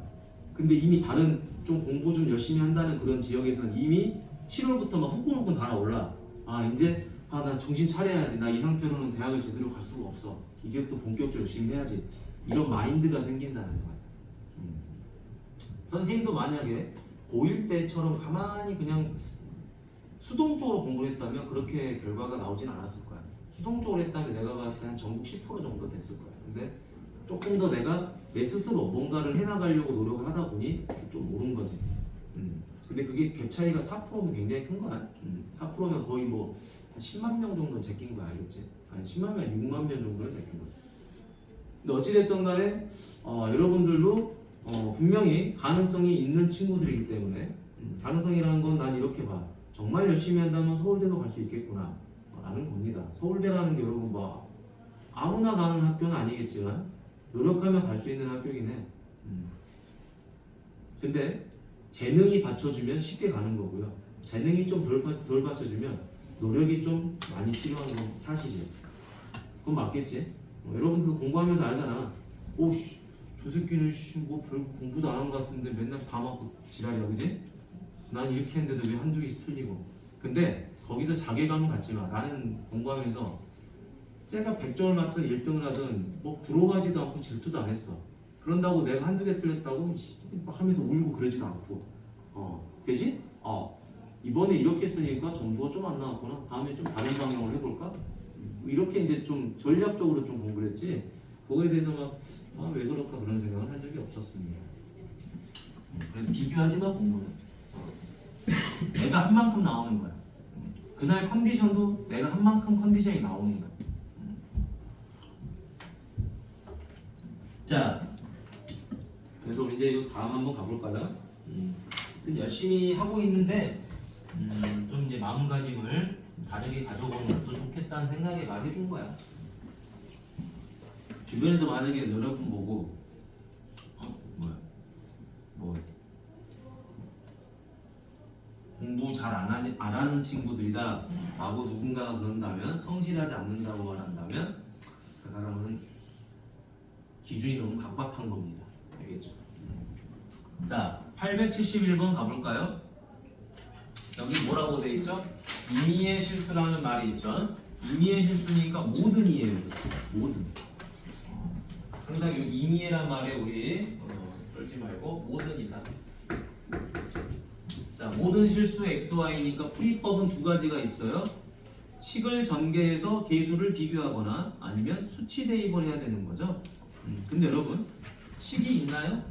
근데 이미 다른 좀 공부 좀 열심히 한다는 그런 지역에서는 이미 7월부터 막 후끈후끈 달아올라. 아 이제 나 정신 차려야지. 나 이 상태로는 대학을 제대로 갈 수가 없어. 이제부터 본격적으로 열심히 해야지. 이런 마인드가 생긴다는 거야. 선생님도 만약에 고1 때처럼 가만히 그냥 수동적으로 공부를 했다면 그렇게 결과가 나오진 않았을 거야. 수동적으로 했다면 내가 그냥 전국 10% 정도 됐을 거야. 근데 조금 더 내가 내 스스로 뭔가를 해나가려고 노력을 하다 보니 좀 오른 거지. 근데 그게 갭 차이가 4%면 굉장히 큰 거야. 4%면 거의 뭐 10만 명 정도는 제낀 거야, 알겠지? 아니 10만 명, 6만 명 정도는 제낀 거지. 근데 어찌됐든 간에 여러분들도 분명히 가능성이 있는 친구들이기 때문에 가능성이라는 건 난 이렇게 봐. 정말 열심히 한다면 서울대도 갈 수 있겠구나 라는 겁니다. 서울대라는 게 여러분 뭐 아무나 가는 학교는 아니겠지만 노력하면 갈 수 있는 학교긴 해. 근데 재능이 받쳐주면 쉽게 가는 거고요. 재능이 좀 덜 받쳐주면 노력이 좀 많이 필요한 건 사실이에요. 그건 맞겠지? 여러분 그 공부하면서 알잖아. 오씨 저 새끼는 뭐 별 공부도 안 한 것 같은데 맨날 다 맞고 지랄이야, 그지? 난 이렇게 했는데도 왜 한두 개씩 틀리고. 근데 거기서 자괴감은 갖지 마. 나는 공부하면서 쟤가 100점을 맞든 1등을 하든 뭐 부러워하지도 않고 질투도 안 했어. 그런다고 내가 한두 개 틀렸다고 막 하면서 울고 그러지도 않고. 대신 이번에 이렇게 쓰니까 점수가 좀 안 나왔구나. 다음에 좀 다른 방향으로 해볼까? 이렇게 이제 좀 전략적으로 좀 공부를 했지. 그거에 대해서 막 왜 그럴까 그런 생각을 한 적이 없었습니다. 그래서 비교하지 마 공부는. 내가 한 만큼 나오는 거야. 그날 컨디션도 내가 한 만큼 컨디션이 나오는 거야. 자, 그래서 우리 이제 다음 한번 가볼까요? 열심히 하고 있는데 좀 이제 마음가짐을 다르게 가져보는 것도 좋겠다는 생각에 말해준 거야. 주변에서 만약에 여러분 보고 공부 잘 안 하는 친구들이다 라고 누군가가 그런다면, 성실하지 않는다고 말한다면 그 사람은 기준이 너무 각박한 겁니다. 알겠죠? 자, 871번 가볼까요? 여기 뭐라고 돼 있죠? 임의의 실수라는 말이 있죠. 임의의 실수니까 모든 이해예요. 모든. 항상 이 임의란 말에 우리 쫄지 말고 모든이다. 자, 모든 실수 XY니까 풀이법은 두 가지가 있어요. 식을 전개해서 계수를 비교하거나 아니면 수치 대입을 해야 되는 거죠. 근데 여러분 식이 있나요?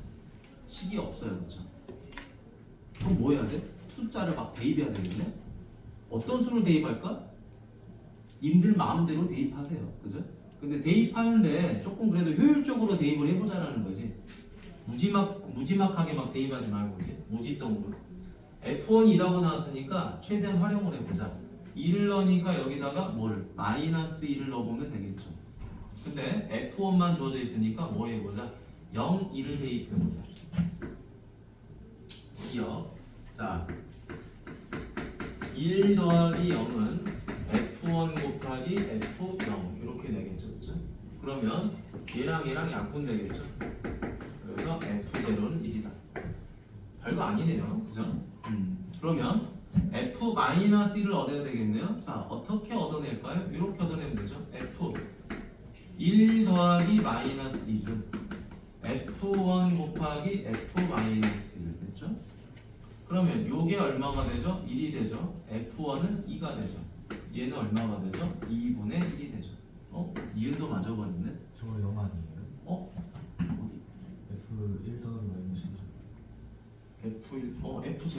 식이 없어요, 그렇죠? 그럼 뭐 해야 돼? 숫자를 막 대입해야 되겠네. 어떤 수를 대입할까? 님들 마음대로 대입하세요, 그죠? 근데 대입하는데 조금 그래도 효율적으로 대입을 해보자라는 거지. 무지막하게 막 대입하지 말고 이제 무지성으로. F1이라고 나왔으니까 최대한 활용을 해보자. 2를 넣으니까 여기다가 뭘? 마이너스 2를 넣어보면 되겠죠. 근데 F1만 주어져 있으니까 뭐 해보자? 0, 2를 대입해보자. 기억. 자, 1 더하기 0은 F1 곱하기 F0 이렇게 되겠죠, 그렇죠? 그러면 얘랑 약분 되겠죠. 그래서 F0는 1이다. 별거 아니네요, 그죠? 그러면 F-1을 얻어야 되겠네요. 자, 어떻게 얻어낼까요? 이렇게 얻어내면 되죠. F 1 더하기 마이너스 2은 F1 곱하기 F-1 됐죠? 그러면 요게 얼마가 되죠? 1이 되죠. F1은 2가 되죠. 얘는 얼마가 되죠? 2분의 1이 되죠. 니은도 맞아버렸네. 저거 영어 아니에요? 어디? F1 더하기 마이너스 F1, F0.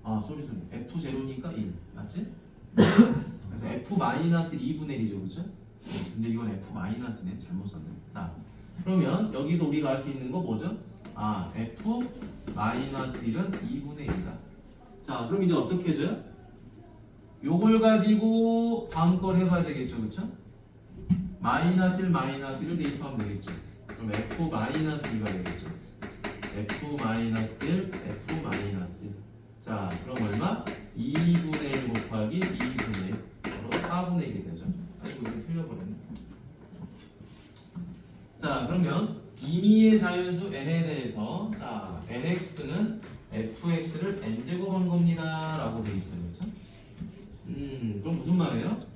아, 쏘리. F0니까 1. 맞지? 그래서 F-2분의 1이죠. 그쵸? 근데 이건 F-네. 잘못 썼네. 자, 그러면 여기서 우리가 알 수 있는 거 뭐죠? 아, F-1은 2분의 1이다. 자, 그럼 이제 어떻게 해줘요? 요걸 가지고 다음 걸 해봐야 되겠죠. 그쵸? -1 대입하면 되겠죠. 그럼 F-2가 되겠죠. F-1, F-1. 자, 그럼 얼마? 2분의 1 곱하기 2분의 1. 바로 4분의 1이 되죠. 아이고, 이거 틀려버렸네. 자, 그러면 임의의 자연수 n에 대해서 자, nx는 fx를 n제곱한 겁니다. 라고 돼 있어요. 그렇죠? 그럼 무슨 말이에요?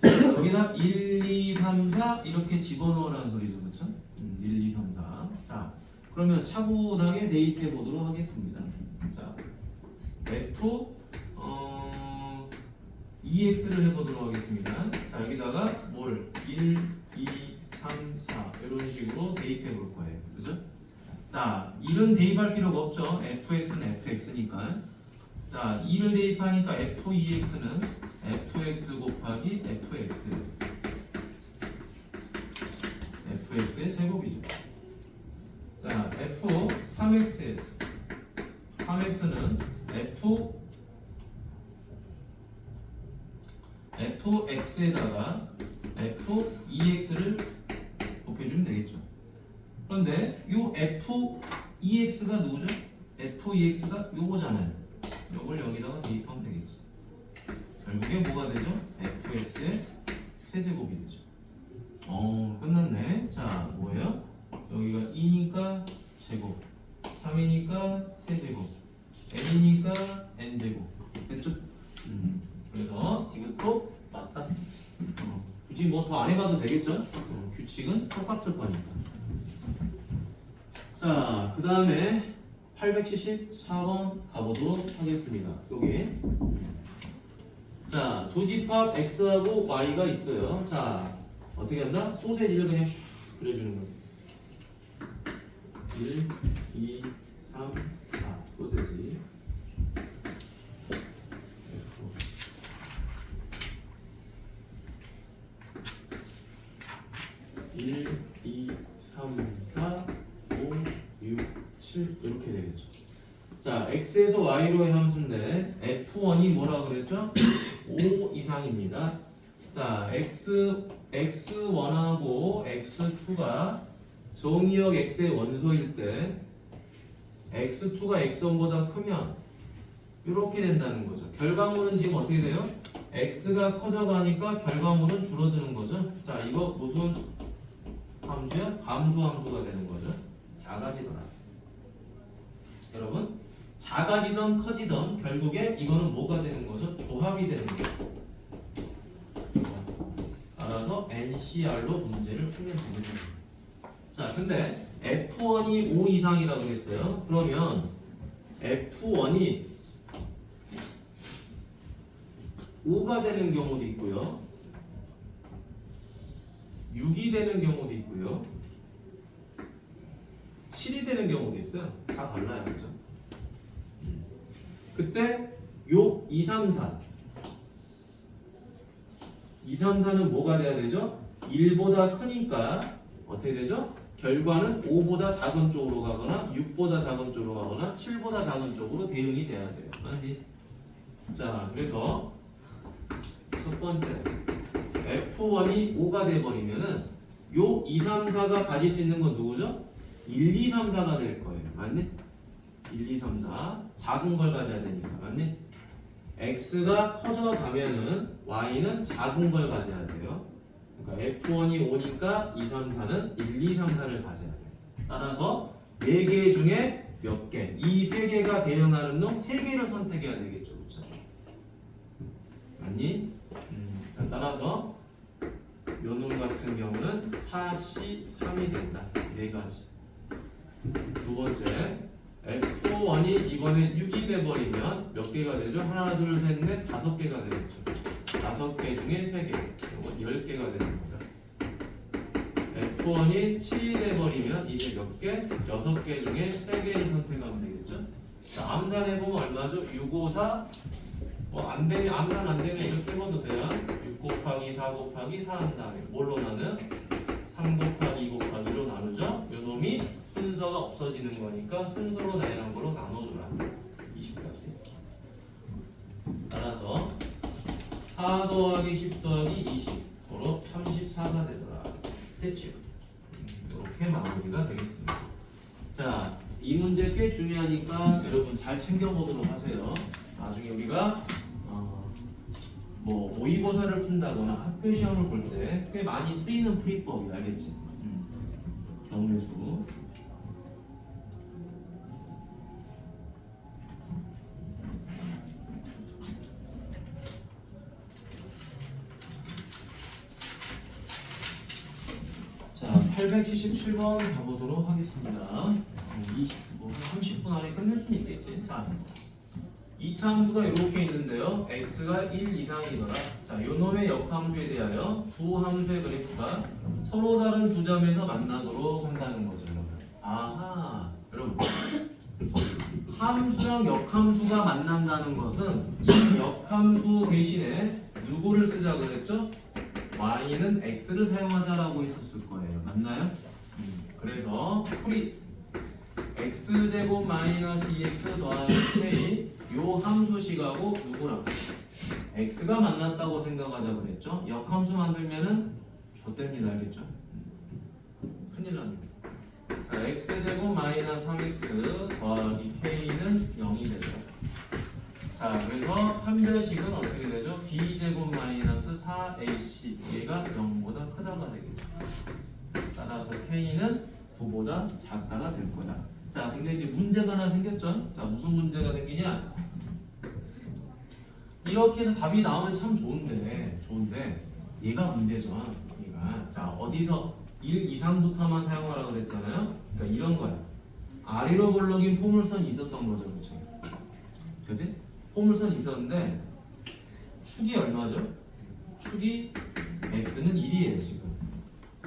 여기다 1, 2, 3, 4 이렇게 집어넣으라는 소리죠. 그렇죠? 1, 2, 3, 4. 자, 그러면 차분하게 대입해 보도록 하겠습니다. 자, f 2x를 해보도록 하겠습니다. 자, 여기다가 뭘 1, 2, 3, 4 이런 식으로 대입해 볼 거예요. 그죠? 자, 1은 대입할 필요가 없죠. fx는 fx니까. 자, 2를 대입하니까 f2x는 fx 곱하기 fx의 제곱이죠. 자, f3x는 fx에다가 f2x를 곱해주면 되겠죠. 그런데 요 f2x가 누구죠? f2x가 요거잖아요. 요걸 여기다가 대입하면 되겠지. 결국에 뭐가 되죠? fx의 세제곱이 되죠. 끝났네. 자, 뭐예요? 여기가 2니까 제곱, 3이니까 세제곱, n이니까 n제곱. 됐죠? 그래서 디귿도 맞다. 굳이 뭐 더 안 해봐도 되겠죠? 규칙은 똑같을 거니까. 자, 그 다음에 874번 가보도록 하겠습니다. 여기. 자, 두 집합 x하고 y가 있어요. 자, 어떻게 한다? 소세지를 그냥 슉 그려주는 거지. 1, 2, 3, 4 소세지. 1, 2, 3, 4, 5, 6, 7 이렇게 되겠죠. 자, x에서 y로의 함수인데 f1이 뭐라 그랬죠? 5 이상입니다. 자, x1하고 x2가 정의역 x의 원소일 때 x2가 x1보다 크면 이렇게 된다는 거죠. 결과물은 지금 어떻게 돼요? x가 커져가니까 결과물은 줄어드는 거죠. 자, 이거 무슨 함수야? 감소함수가 되는 거죠. 작아지더라. 여러분, 작아지던 커지던 결국에 이거는 뭐가 되는 거죠? 조합이 되는 거죠. 따라서 NCR로 문제를 풀면 되겠죠. 자, 근데 F1이 5 이상이라고 했어요. 그러면 F1이 5가 되는 경우도 있고요. 6이 되는 경우도 있고요. 7이 되는 경우도 있어요. 다 달라요. 그렇죠? 그때 요 2, 3, 4 2, 3, 4는 뭐가 돼야 되죠? 1보다 크니까 어떻게 되죠? 결과는 5보다 작은 쪽으로 가거나 6보다 작은 쪽으로 가거나 7보다 작은 쪽으로 대응이 돼야 돼요. 맞니? 자, 그래서 첫 번째 F1이 5가 돼버리면은 요 2, 3, 4가 가질 수 있는 건 누구죠? 1, 2, 3, 4가 될 거예요. 맞니? 1, 2, 3, 4 작은 걸 가져야 되니까. 맞니? x가 커져가면은 y는 작은 걸 가져야 돼요. 그러니까 F1이 5니까 2, 3, 4는 1, 2, 3, 4를 가져야 돼요. 따라서 4개 중에 몇 개? 이 3개가 대응하는 놈 3개를 선택해야 되겠죠. 그렇죠? 맞니? 자, 따라서 요놈 같은 경우는 4C 3이 된다. 네 가지. 두 번째, F1이 이번에 6이 돼버리면 몇 개가 되죠? 하나, 둘, 셋, 넷, 5개가 되겠죠. 5개 중에 3개, 이건 10개가 되는 거다. F1이 7이 돼버리면 이제 몇 개? 6개 중에 3개를 선택하면 되겠죠. 자, 암산해보면 얼마죠? 6, 5, 4. 안 되면, 암산 안 되면 이렇게 해봐도 돼요. 6 곱하기 4 곱하기 4 한 다음에 뭘로 나눠? 3 곱하기 2 곱하기로 나누죠. 요 놈이 순서가 없어지는 거니까 순서로 나열한 걸로 나눠줘라. 20까지. 따라서 4 더하기 10 더하기 20 으로 34가 되더라. 됐죠? 이렇게 마무리가 되겠습니다. 자, 이 문제 꽤 중요하니까 여러분 잘 챙겨보도록 하세요. 나중에 우리가 뭐 모의고사를 푼다거나 학교 시험을 볼 때 꽤 많이 쓰이는 풀이법이 알겠지? 경우수. 자, 877번 가보도록 하겠습니다. 30분 안에 끝낼 수 있겠지? 자, 이차 함수가 이렇게 있는데요. x가 1 이상이더라. 자, 요놈의 역함수에 대하여 두 함수의 그래프가 서로 다른 두 점에서 만나도록 한다는 거죠. 아하, 여러분. 함수랑 역함수가 만난다는 것은 이 역함수 대신에 누구를 쓰자 그랬죠? y는 x를 사용하자라고 했었을 거예요. 맞나요? 그래서 풀이 x제곱 마이너스 2x 더하기 k 요 함수식하고 누구랑 x가 만났다고 생각하자 그랬죠. 역함수 만들면은 좆됩니다. 알겠죠? 큰일 납니다. 자, x제곱 마이너스 3x 더하기 k는 0이 되죠. 자, 그래서 판별식은 어떻게 되죠? b제곱 마이너스 4ac 얘가 0보다 크다가 되겠죠. 따라서 k는 9보다 작다가 될 거다. 자, 근데 이제 문제가 하나 생겼죠? 자, 무슨 문제가 생기냐? 이렇게 해서 답이 나오면 참 좋은데 얘가 문제죠. 얘가. 자, 어디서 1 이상부터만 사용하라고 그랬잖아요. 그러니까 이런 거야. 아래로 볼록인 포물선이 있었던 거죠. 그렇죠? 그지? 포물선이 있었는데 축이 얼마죠? 축이 x는 1이에요, 지금.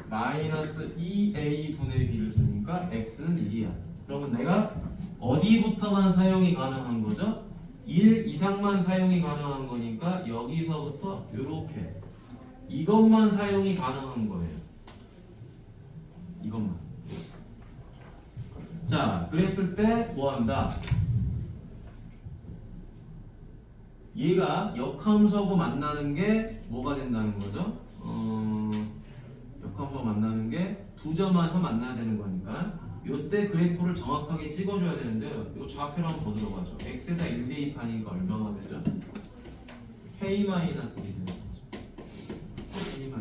마이너스 2a 분의 b를 쓰니까 x는 1이야. 그러면 내가 어디부터만 사용이 가능한 거죠? 1 이상만 사용이 가능한 거니까 여기서부터 이렇게 이것만 사용이 가능한 거예요. 이것만. 자, 그랬을 때 뭐 한다? 얘가 역함수하고 만나는 게 뭐가 된다는 거죠? 역함수하고 만나는 게 두 점에서 만나야 되는 거니까 요때 그래프를 정확하게 찍어줘야 되는데요. 요 좌표를 한번 보도록 하죠. x에다 1 대입하니까 얼마가 되죠? k-1이 되는 거죠. k-.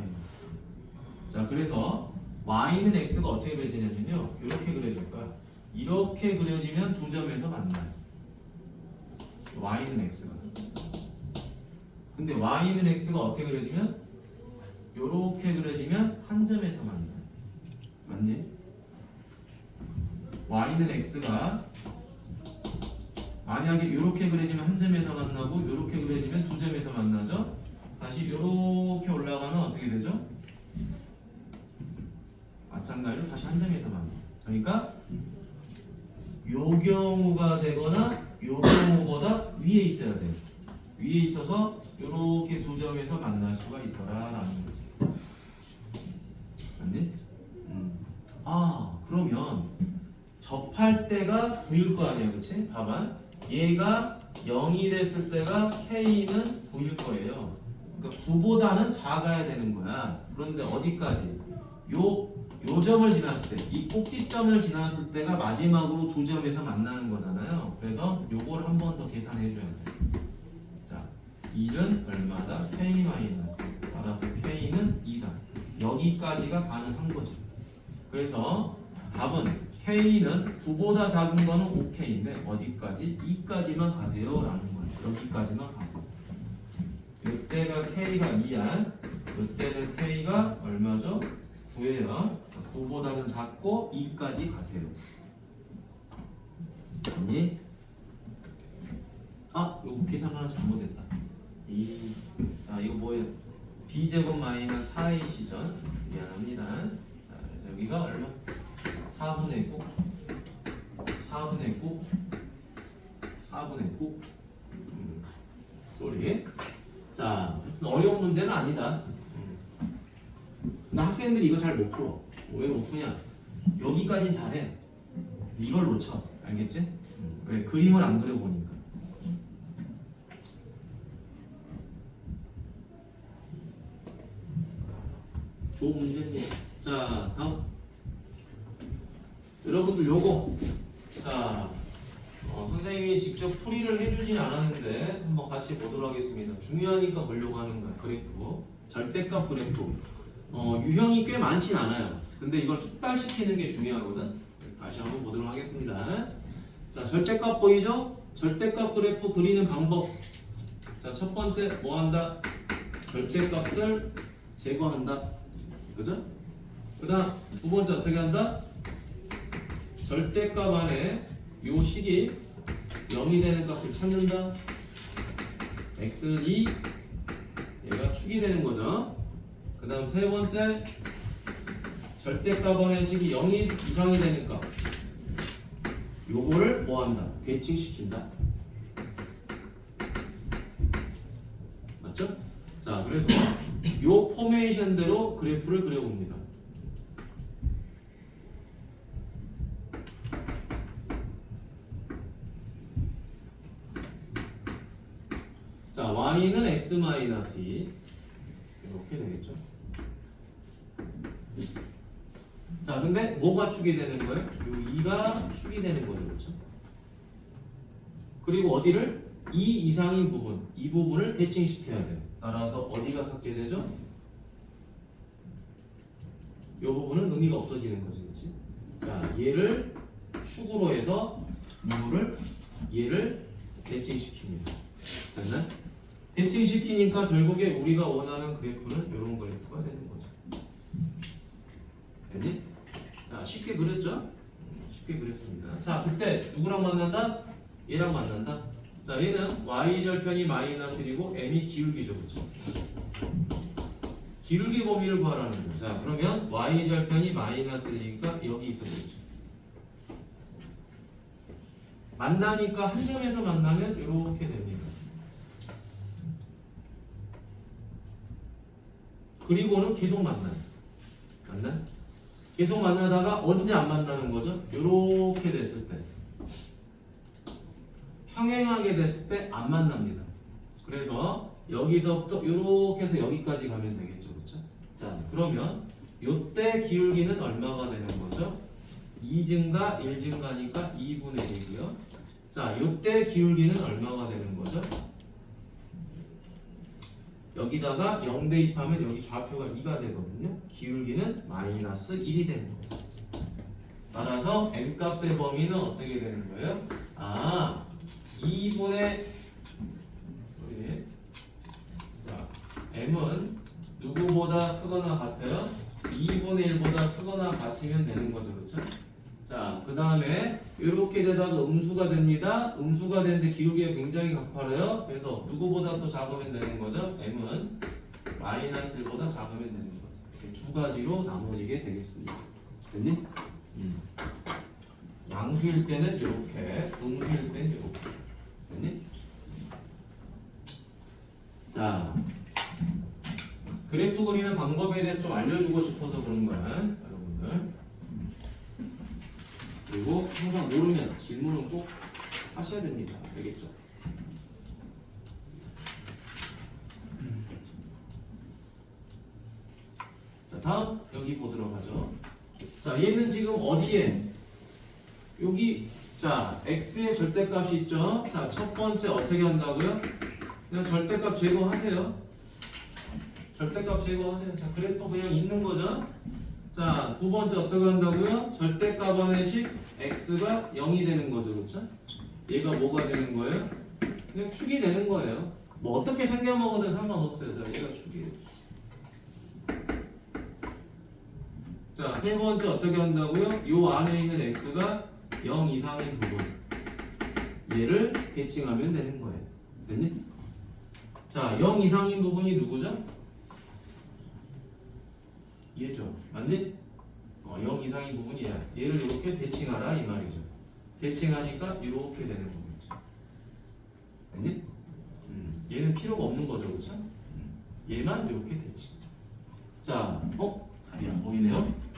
자, 그래서 y는 x가 어떻게 그려지냐면요. 이렇게 그려질 거야. 이렇게 그려지면 두 점에서 만나요. y는 x가. 근데 y는 x가 어떻게 그려지면 이렇게 그려지면 한 점에서 만나요. 맞니? y는 x가 만약에 이렇게 그려지면 한 점에서 만나고 이렇게 그려지면 두 점에서 만나죠. 다시 이렇게 올라가면 어떻게 되죠? 마찬가지로 다시 한 점에서 만나. 그러니까 요 경우가 되거나 요 경우보다 위에 있어야 돼요. 위에 있어서 이렇게 두 점에서 만날 수가 있더라라는 거지. 맞니? 그러면 접할 때가 9일 거 아니야, 그치? 봐봐. 얘가 0이 됐을 때가 k는 9일 거예요. 그러니까 9보다는 작아야 되는 거야. 그런데 어디까지? 요 점을 지났을 때, 이 꼭지점을 지났을 때가 마지막으로 두 점에서 만나는 거잖아요. 그래서 요걸 한 번 더 계산해 줘야 돼. 자, 1은 얼마다? k 마이너스. 따라서 k는 2다. 여기까지가 가능한 거죠. 그래서 답은 k는 9보다 작은 거는 ok인데 어디까지? 2까지만 가세요 라는 거예요. 여기까지만 가세요. 이때가 k가 2야. 이때는 K가 얼마죠? 9예요. 9보다는 작고 2까지 가세요. 아니? 요거 계산 하나 잘못했다. 자, 이거 뭐예요? B제곱 마이너스 4A시죠? 미안합니다. 자, 그래서 여기가 얼마? 4분의 9. 4분의 9. 4분의 9. 쏘리. 자, 어려운 문제는 아니다. 근데 학생들이 이거 잘 못 풀어. 왜 못 푸냐? 여기까진 잘해. 이걸 놓쳐. 알겠지? 왜? 그림을 안 그려보니까. 좋은 문제인데. 자, 다음. 여러분들 요거. 자, 선생님이 직접 풀이를 해주진 않았는데 한번 같이 보도록 하겠습니다. 중요하니까 보려고 하는 거야. 그래프. 절대값 그래프. 유형이 꽤 많진 않아요. 근데 이걸 숙달시키는 게 중요하거든. 그래서 다시 한번 보도록 하겠습니다. 자, 절대값 보이죠? 절대값 그래프 그리는 방법. 자, 첫 번째 뭐 한다? 절대값을 제거한다. 그죠? 그 다음 두 번째 어떻게 한다? 절대값 안에 요 식이 0이 되는 값을 찾는다. x는 2, 얘가 축이 되는 거죠. 그 다음 세 번째, 절대값 안에 식이 0이 이상이 되는 값, 요거를 뭐 한다? 대칭시킨다. 맞죠? 자, 그래서 요 포메이션대로 그래프를 그려봅니다. 자, y는 x-2 이렇게 되겠죠. 자, 근데 뭐가 축이 되는 거예요? 요 2가 축이 되는 거죠, 그렇죠? 그리고 어디를? 2 이상인 부분, 이 부분을 대칭시켜야 돼요. 따라서 어디가 삭제되죠? 이 부분은 의미가 없어지는 거죠, 그렇지? 자, 얘를 축으로 해서 얘를 대칭시킵니다. 됐나? 대칭시키니까 결국에 우리가 원하는 그래프는 이런 그래프가 되는 거죠. 됐니? 자, 쉽게 그렸죠? 쉽게 그렸습니다. 자, 그때 누구랑 만난다? 얘랑 만난다. 자, 얘는 y절편이 마이너스 1이고 m이 기울기죠, 그렇죠? 기울기 범위를 구하라는 거죠. 자, 그러면 y절편이 마이너스 1이니까 여기 있어야겠죠. 만나니까 한 점에서 만나면 이렇게 됩니다. 그리고는 계속 만나요. 맞나? 계속 만나다가 언제 안 만나는 거죠? 이렇게 됐을 때. 평행하게 됐을 때 안 만납니다. 그래서 여기서부터 이렇게 해서 여기까지 가면 되겠죠. 그렇죠? 자, 그러면 요때 기울기는 얼마가 되는 거죠? 2증가, 1증가니까 2분의 1이고요. 자, 요때 기울기는 얼마가 되는 거죠? 여기다가 0 대입하면 여기 좌표가 2가 되거든요. 기울기는 마이너스 1이 되는 거죠. 따라서 n값의 범위는 어떻게 되는 거예요? 2분의 자, m은 누구보다 크거나 같아요? 2분의 1보다 크거나 같으면 되는 거죠. 그렇죠? 자, 그 다음에 이렇게 되다가 음수가 됩니다. 음수가 되는데 기울기가 굉장히 가파라요. 그래서 누구보다 또 작으면 되는 거죠. m은 마이너스 1보다 작으면 되는 거죠. 이렇게 두 가지로 나눠지게 되겠습니다. 됐니? 양수일 때는 이렇게, 음수일 때는 이렇게. 됐니? 자, 그래프 그리는 방법에 대해서 좀 알려주고 싶어서 그런 거야, 여러분들. 그리고 항상 모르면 질문은 꼭 하셔야 됩니다. 알겠죠? 자, 다음 여기 보도록 하죠. 자, 얘는 지금 어디에? 여기, 자, x의 절대값이 있죠. 자, 첫 번째 어떻게 한다고요? 그냥 절대값 제거하세요. 절대값 제거하세요. 자, 그래프 그냥 있는 거죠. 자, 두 번째 어떻게 한다고요? 절대값 안의 식 x가 0이 되는 거죠, 그렇죠? 얘가 뭐가 되는 거예요? 그냥 축이 되는 거예요. 뭐 어떻게 생겨먹어도 상관없어요. 자, 얘가 축이 돼요. 자, 세 번째 어떻게 한다고요? 요 안에 있는 x가 0 이상인 부분 얘를 대칭하면 되는 거예요. 됐니? 자, 0 이상인 부분이 누구죠? 얘죠. 맞니? 0 이상인 부분이 얘야. 얘를 이렇게 대칭하라 이 말이죠. 대칭하니까 이렇게 되는 거겠죠. 됐니? 얘는 필요가 없는 거죠. 그렇죠? 얘만 이렇게 대칭. 자, 답이 안 보이네요.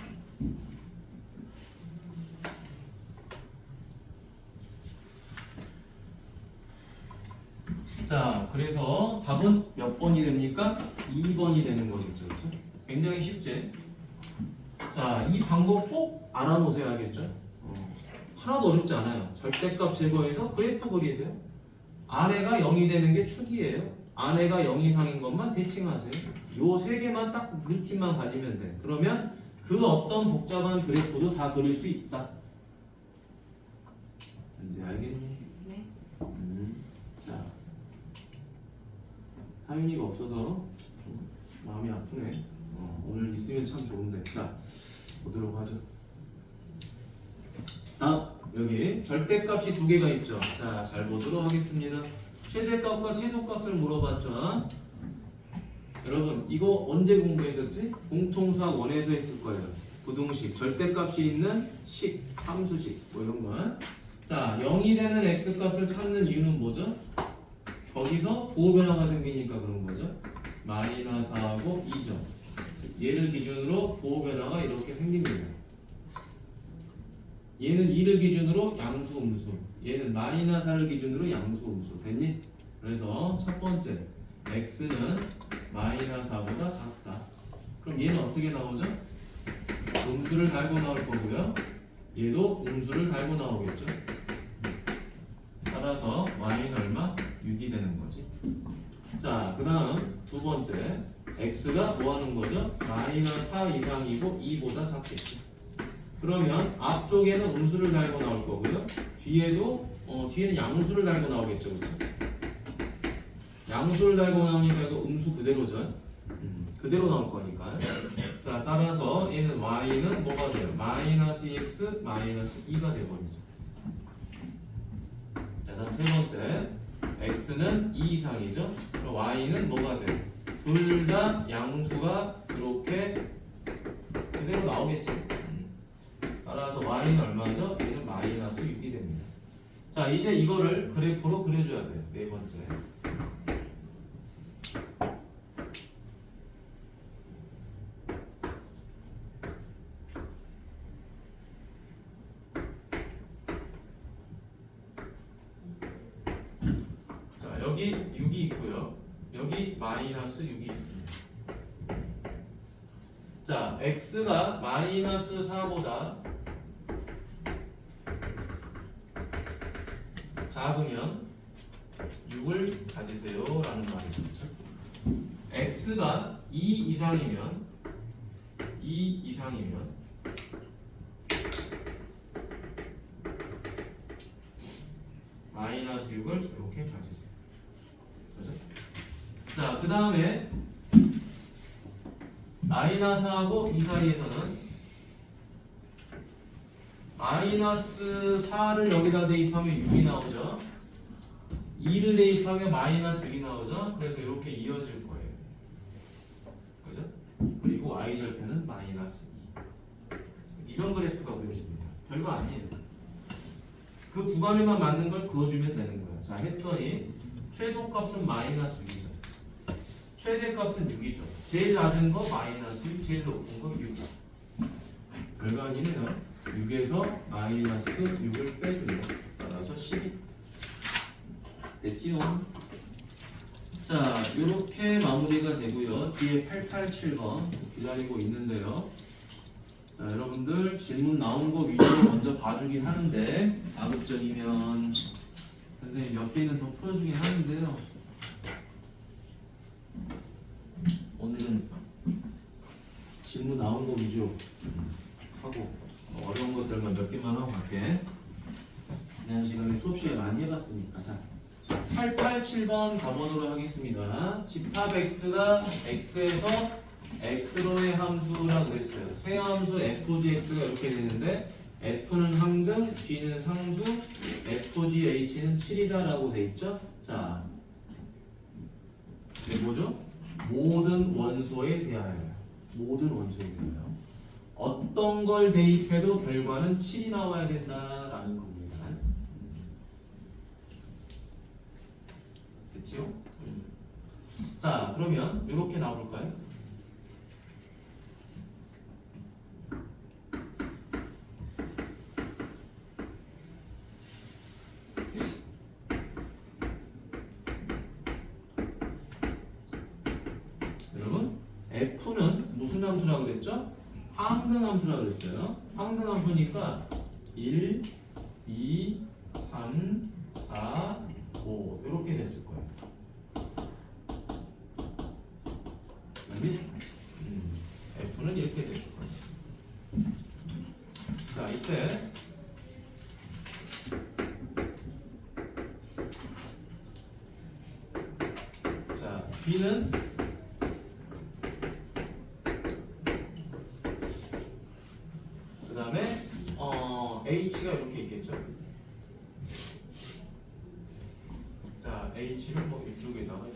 자, 그래서 답은 몇 번이 됩니까? 2번이 되는 거겠죠. 그렇죠? 굉장히 쉽지? 자, 이 방법 꼭 알아놓으셔야겠죠? 하나도 어렵지 않아요. 절대값 제거해서 그래프 그리세요. 아래가 0이 되는 게 축이에요. 아래가 0 이상인 것만 대칭하세요. 요 세 개만 딱 루틴만 가지면 돼. 그러면 그 어떤 복잡한 그래프도 다 그릴 수 있다. 이제 알겠니? 네. 자, 하윤이가 없어서 좀 마음이 아프네. 오늘 있으면 참 좋은데. 자, 보도록 하죠. 여기 절대값이 두 개가 있죠. 자, 잘 보도록 하겠습니다. 최대값과 최소값을 물어봤죠. 여러분, 이거 언제 공부했었지? 공통수학 1에서 했을 거예요. 부등식, 절대값이 있는 식, 함수식, 뭐 이런 거. 자, 0이 되는 x값을 찾는 이유는 뭐죠? 거기서 보호변화가 생기니까 그런 거죠. 마이너스하고 2죠. 얘를 기준으로 보호변화가 이렇게 생깁니다. 얘는 2를 기준으로 양수, 음수. 얘는 마이너스 4를 기준으로 양수, 음수. 됐니? 그래서 첫 번째, x는 마이너스 4보다 작다. 그럼 얘는 어떻게 나오죠? 음수를 달고 나올 거고요. 얘도 음수를 달고 나오겠죠. 따라서 y는 얼마? 6이 되는 거지. 자, 그 다음 두 번째, x가 뭐 하는 거죠? 마이너스 4 이상이고 2보다 작겠지. 그러면 앞쪽에는 음수를 달고 나올 거고요. 뒤에는 양수를 달고 나오겠죠. 그렇죠? 양수를 달고 나오니까 이거 음수 그대로죠. 그대로 나올 거니까. 자, 따라서 얘는 y는 뭐가 돼요? 마이너스 2x 마이너스 2가 돼버리죠. 자, 다음 세 번째, x는 2 이상이죠. 그럼 y는 뭐가 돼요? 둘 다 양수가 이렇게 그대로 나오겠죠. 따라서 y는 얼마죠? 얘는 마이너스 6이 됩니다. 자, 이제 이거를 그래프로 그려줘야 돼요. 네 번째. 자, 여기 6이 있고요. 여기 마이너스 6이 있습니다. 자, x가 마이너스 4보다 작으면 6을 가지세요 라는 말이죠. x가 2 이상이면 마이너스 6을 이렇게 가지세요. 그죠? 자, 그 다음에 마이너스하고 2 사이에서는 마이너스 4를 여기다 대입하면 6이 나오죠. 2를 대입하면 마이너스 6이 나오죠. 그래서 이렇게 이어질 거예요. 그죠? 그리고 y절편은 마이너스 2. 이런 그래프가 그려집니다. 별거 아니에요. 그 구간에만 맞는 걸 그어주면 되는 거예요. 자, 했더니 최소값은 마이너스 6이죠. 최대값은 6이죠. 제일 낮은 거 마이너스 6, 제일 높은 거 6. 별거 아니네요. 6에서 마이너스 6을 빼주면 따라서 12. 됐지요? 자, 이렇게 마무리가 되고요. 뒤에 887번 기다리고 있는데요. 자, 여러분들 질문 나온 거 위주로 먼저 봐주긴 하는데 가급적이면 선생님 몇 개는 더 풀어주긴 하는데요. 오늘은 질문 나온 거 위주로 하고 어려운 것들만 몇 개만 하고 갈게. 지난 시간에 수업 시간에 많이 해봤으니까. 자, 887번 가보도록 하겠습니다. 집합 x가 x에서 x로의 함수라고 그랬어요. 세 함수 fgx가 이렇게 되는데 f는 항등, g는 상수, fgh는 7이다라고 돼 있죠. 자, 이게 뭐죠? 모든 원소에 대하여. 모든 원소에 대하여. 어떤 걸 대입해도 결과는 7이 나와야 된다라는 겁니다. 됐지요? 자, 그러면 이렇게 나올까요? 여러분, F는 무슨 함수라고 그랬죠? 항등함수라고 그랬어요. 항등함수니까 1, 2, 3, 4, 5 이렇게 됐을 거예요. 아니? F는 이렇게 됐을 거예요. 자, 이때 자, G는 그 다음에 H가 이렇게 있겠죠. 자, H를 뭐 이쪽에다가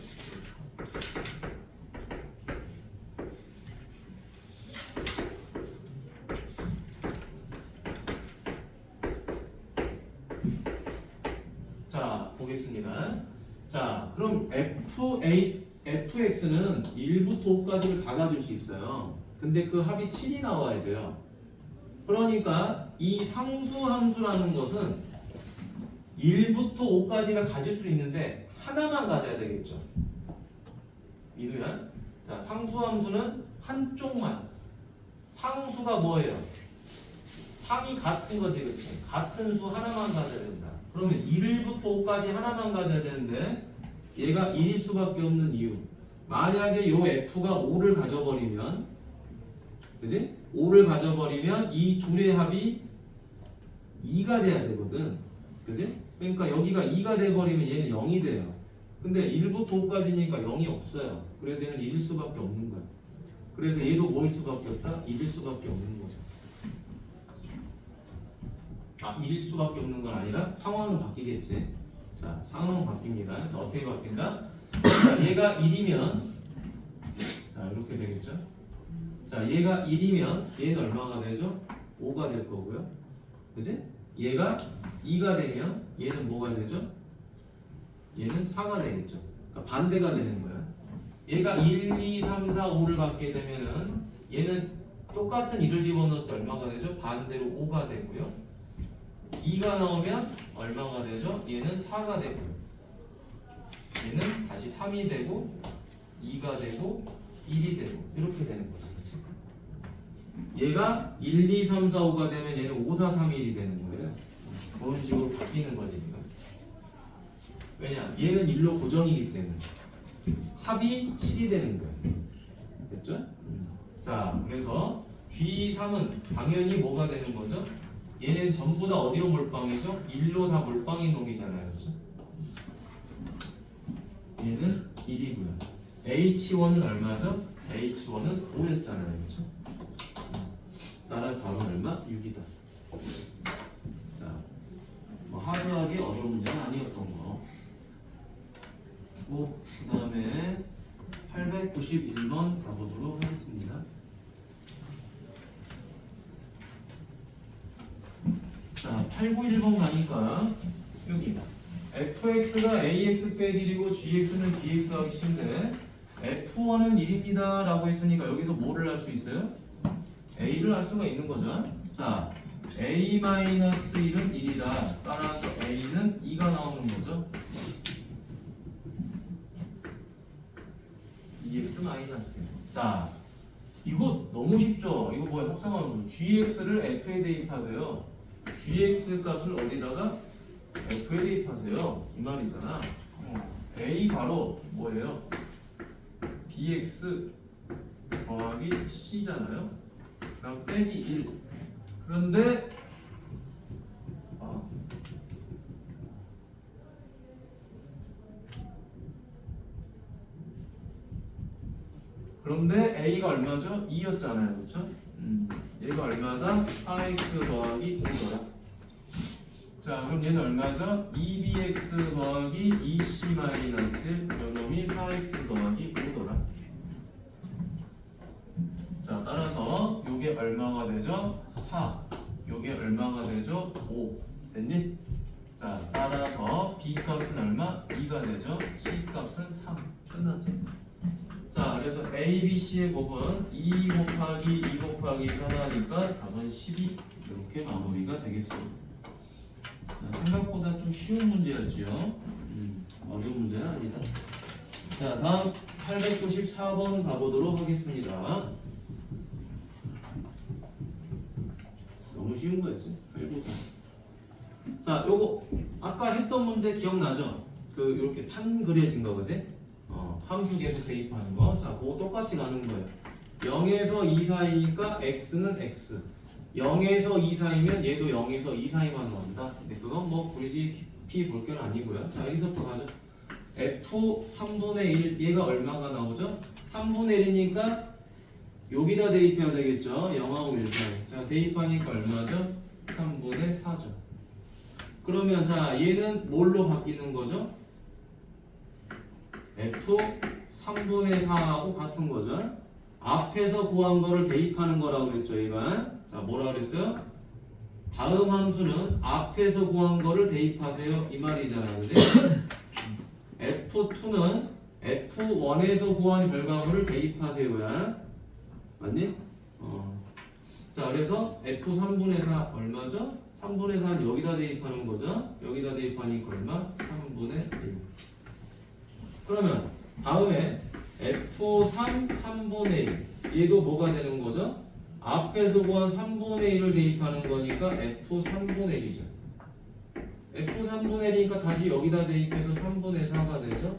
자, 보겠습니다. 자, 그럼 fx는 1부터 5까지를 다 가질 수 있어요. 근데 그 합이 7이 나와야 돼요. 그러니까 이 상수함수라는 것은 1부터 5까지가 가질 수 있는데 하나만 가져야 되겠죠. 이누야. 자, 상수함수는 한쪽만. 상수가 뭐예요? 상이 같은 거지, 그렇지? 같은 수 하나만 가져야 된다. 그러면 1부터 5까지 하나만 가져야 되는데 얘가 1일 수밖에 없는 이유. 만약에 요 f가 5를 가져버리면, 그지? 5를 가져버리면 이 둘의 합이 2가 돼야 되거든. 그지? 그러니까 여기가 2가 돼버리면 얘는 0이 돼요. 근데 1부터 5까지니까 0이 없어요. 그래서 얘는 1일 수밖에 없는 거야. 그래서 얘도 뭐일 수밖에 없다? 1일 수밖에 없는 거죠. 아, 1일 수밖에 없는 건 아니라 상황은 바뀌겠지. 자, 상황은 바뀝니다. 자, 어떻게 바뀐다? 자, 얘가 1이면 자, 이렇게 되겠죠. 자, 얘가 1이면 얘는 얼마가 되죠? 5가 될 거고요. 그지? 얘가 2가 되면 얘는 뭐가 되죠? 얘는 4가 되겠죠. 그러니까 반대가 되는 거야. 얘가 1, 2, 3, 4, 5를 갖게 되면은 얘는 똑같은 1을 집어넣었을 때 얼마가 되죠? 반대로 5가 되고요. 2가 나오면 얼마가 되죠? 얘는 4가 되고요. 얘는 다시 3이 되고 2가 되고 1이 되고 이렇게 되는 거죠. 그치? 얘가 1, 2, 3, 4, 5가 되면 얘는 5, 4, 3, 1이 되는 거예요. 그런 식으로 바뀌는 거지 지금. 왜냐? 얘는 1로 고정이기 때문에 합이 7이 되는 거예요. 됐죠? 자, 그래서 G3은 당연히 뭐가 되는 거죠? 얘는 전부 다 어디로 몰빵이죠? 1로 다 몰빵인 놈이잖아요. 그렇죠? 얘는 1이고요. H1은 얼마죠? H1은 5였잖아요. 그렇죠? 따라서 답은 얼마? 6이다. 자, 뭐 하드하게 어려운 문제는 아니었던 거. 그 다음에 891번 가보도록 하겠습니다. 자, 891번 가니까 여기 fx가 ax 빼기 1이고 gx는 bx 더하기 c인데 f1은 1입니다 라고 했으니까 여기서 뭐를 할 수 있어요? a를 할 수가 있는 거죠. 자, a-1은 1이다. 따라서 a는 2가 나오는 거죠. 2x 마이너스. 자, 이거 너무 쉽죠? 이거 뭐야? 합성함수. gx를 f에 대입하세요. gx 값을 어디다가 f에 대입하세요. 이 말이잖아. a 바로 뭐예요? bx 더하기 c잖아요. 그럼 빼기 1. 그런데 그런데 a가 얼마죠? 2였잖아요. 그렇죠? 얘가 얼마다? 4x 더하기 5더라. 자, 그럼 얘는 얼마죠? 2bx 더하기 2c 마이너스 1 요놈이 4x 더하기 5더라. 자, 따라서 요게 얼마가 되죠? 4. 요게 얼마가 되죠? 5. 됐니? 자, 따라서 b 값은 얼마? 2가 되죠? c 값은 3. 끝났지? 자, 그래서 a, b, c의 곱은 2 곱하기 2 곱하기 4나니까 답은 12. 이렇게 마무리가 되겠습니다. 자, 생각보다 좀 쉬운 문제였지요. 어려운 문제는 아니다. 자, 다음 894번 가보도록 하겠습니다. 너무 쉬운 거였지? 894. 자, 요거 아까 했던 문제 기억나죠? 그 이렇게 산 그려진 거 그지? 함수 계속 대입하는 거. 자, 그거 똑같이 가는 거예요. 0에서 2 사이니까 x는 x. 0에서 2 사이면 얘도 0에서 2 사이만 나온다. 근데 그건 뭐 굳이 깊이 볼 건 아니고요. 자, 여기서부터 가죠. f 3분의 1 얘가 얼마가 나오죠? 3분의 1이니까 여기다 대입해야 되겠죠. 0하고 1 사이. 자, 대입하니까 얼마죠? 3분의 4죠. 그러면 자, 얘는 뭘로 바뀌는 거죠? f 3분의 4하고 같은 거죠. 앞에서 구한 거를 대입하는 거라고 그랬죠, 얘가. 자, 뭐라 그랬어요? 다음 함수는 앞에서 구한 거를 대입하세요. 이 말이잖아요. 그지? F2는 F1에서 구한 결과물을 대입하세요야. 맞니? 자, 그래서 F3분의 4 얼마죠? 3분의 4는 여기다 대입하는 거죠. 여기다 대입하니까 얼마? 3분의 1. 그러면 다음에 F3 3분의 1 얘도 뭐가 되는 거죠? 앞에서 구한 3분의 1을 대입하는 거니까 F3분의 1이죠. F3분의 1이니까 다시 여기다 대입해서 3분의 4가 되죠.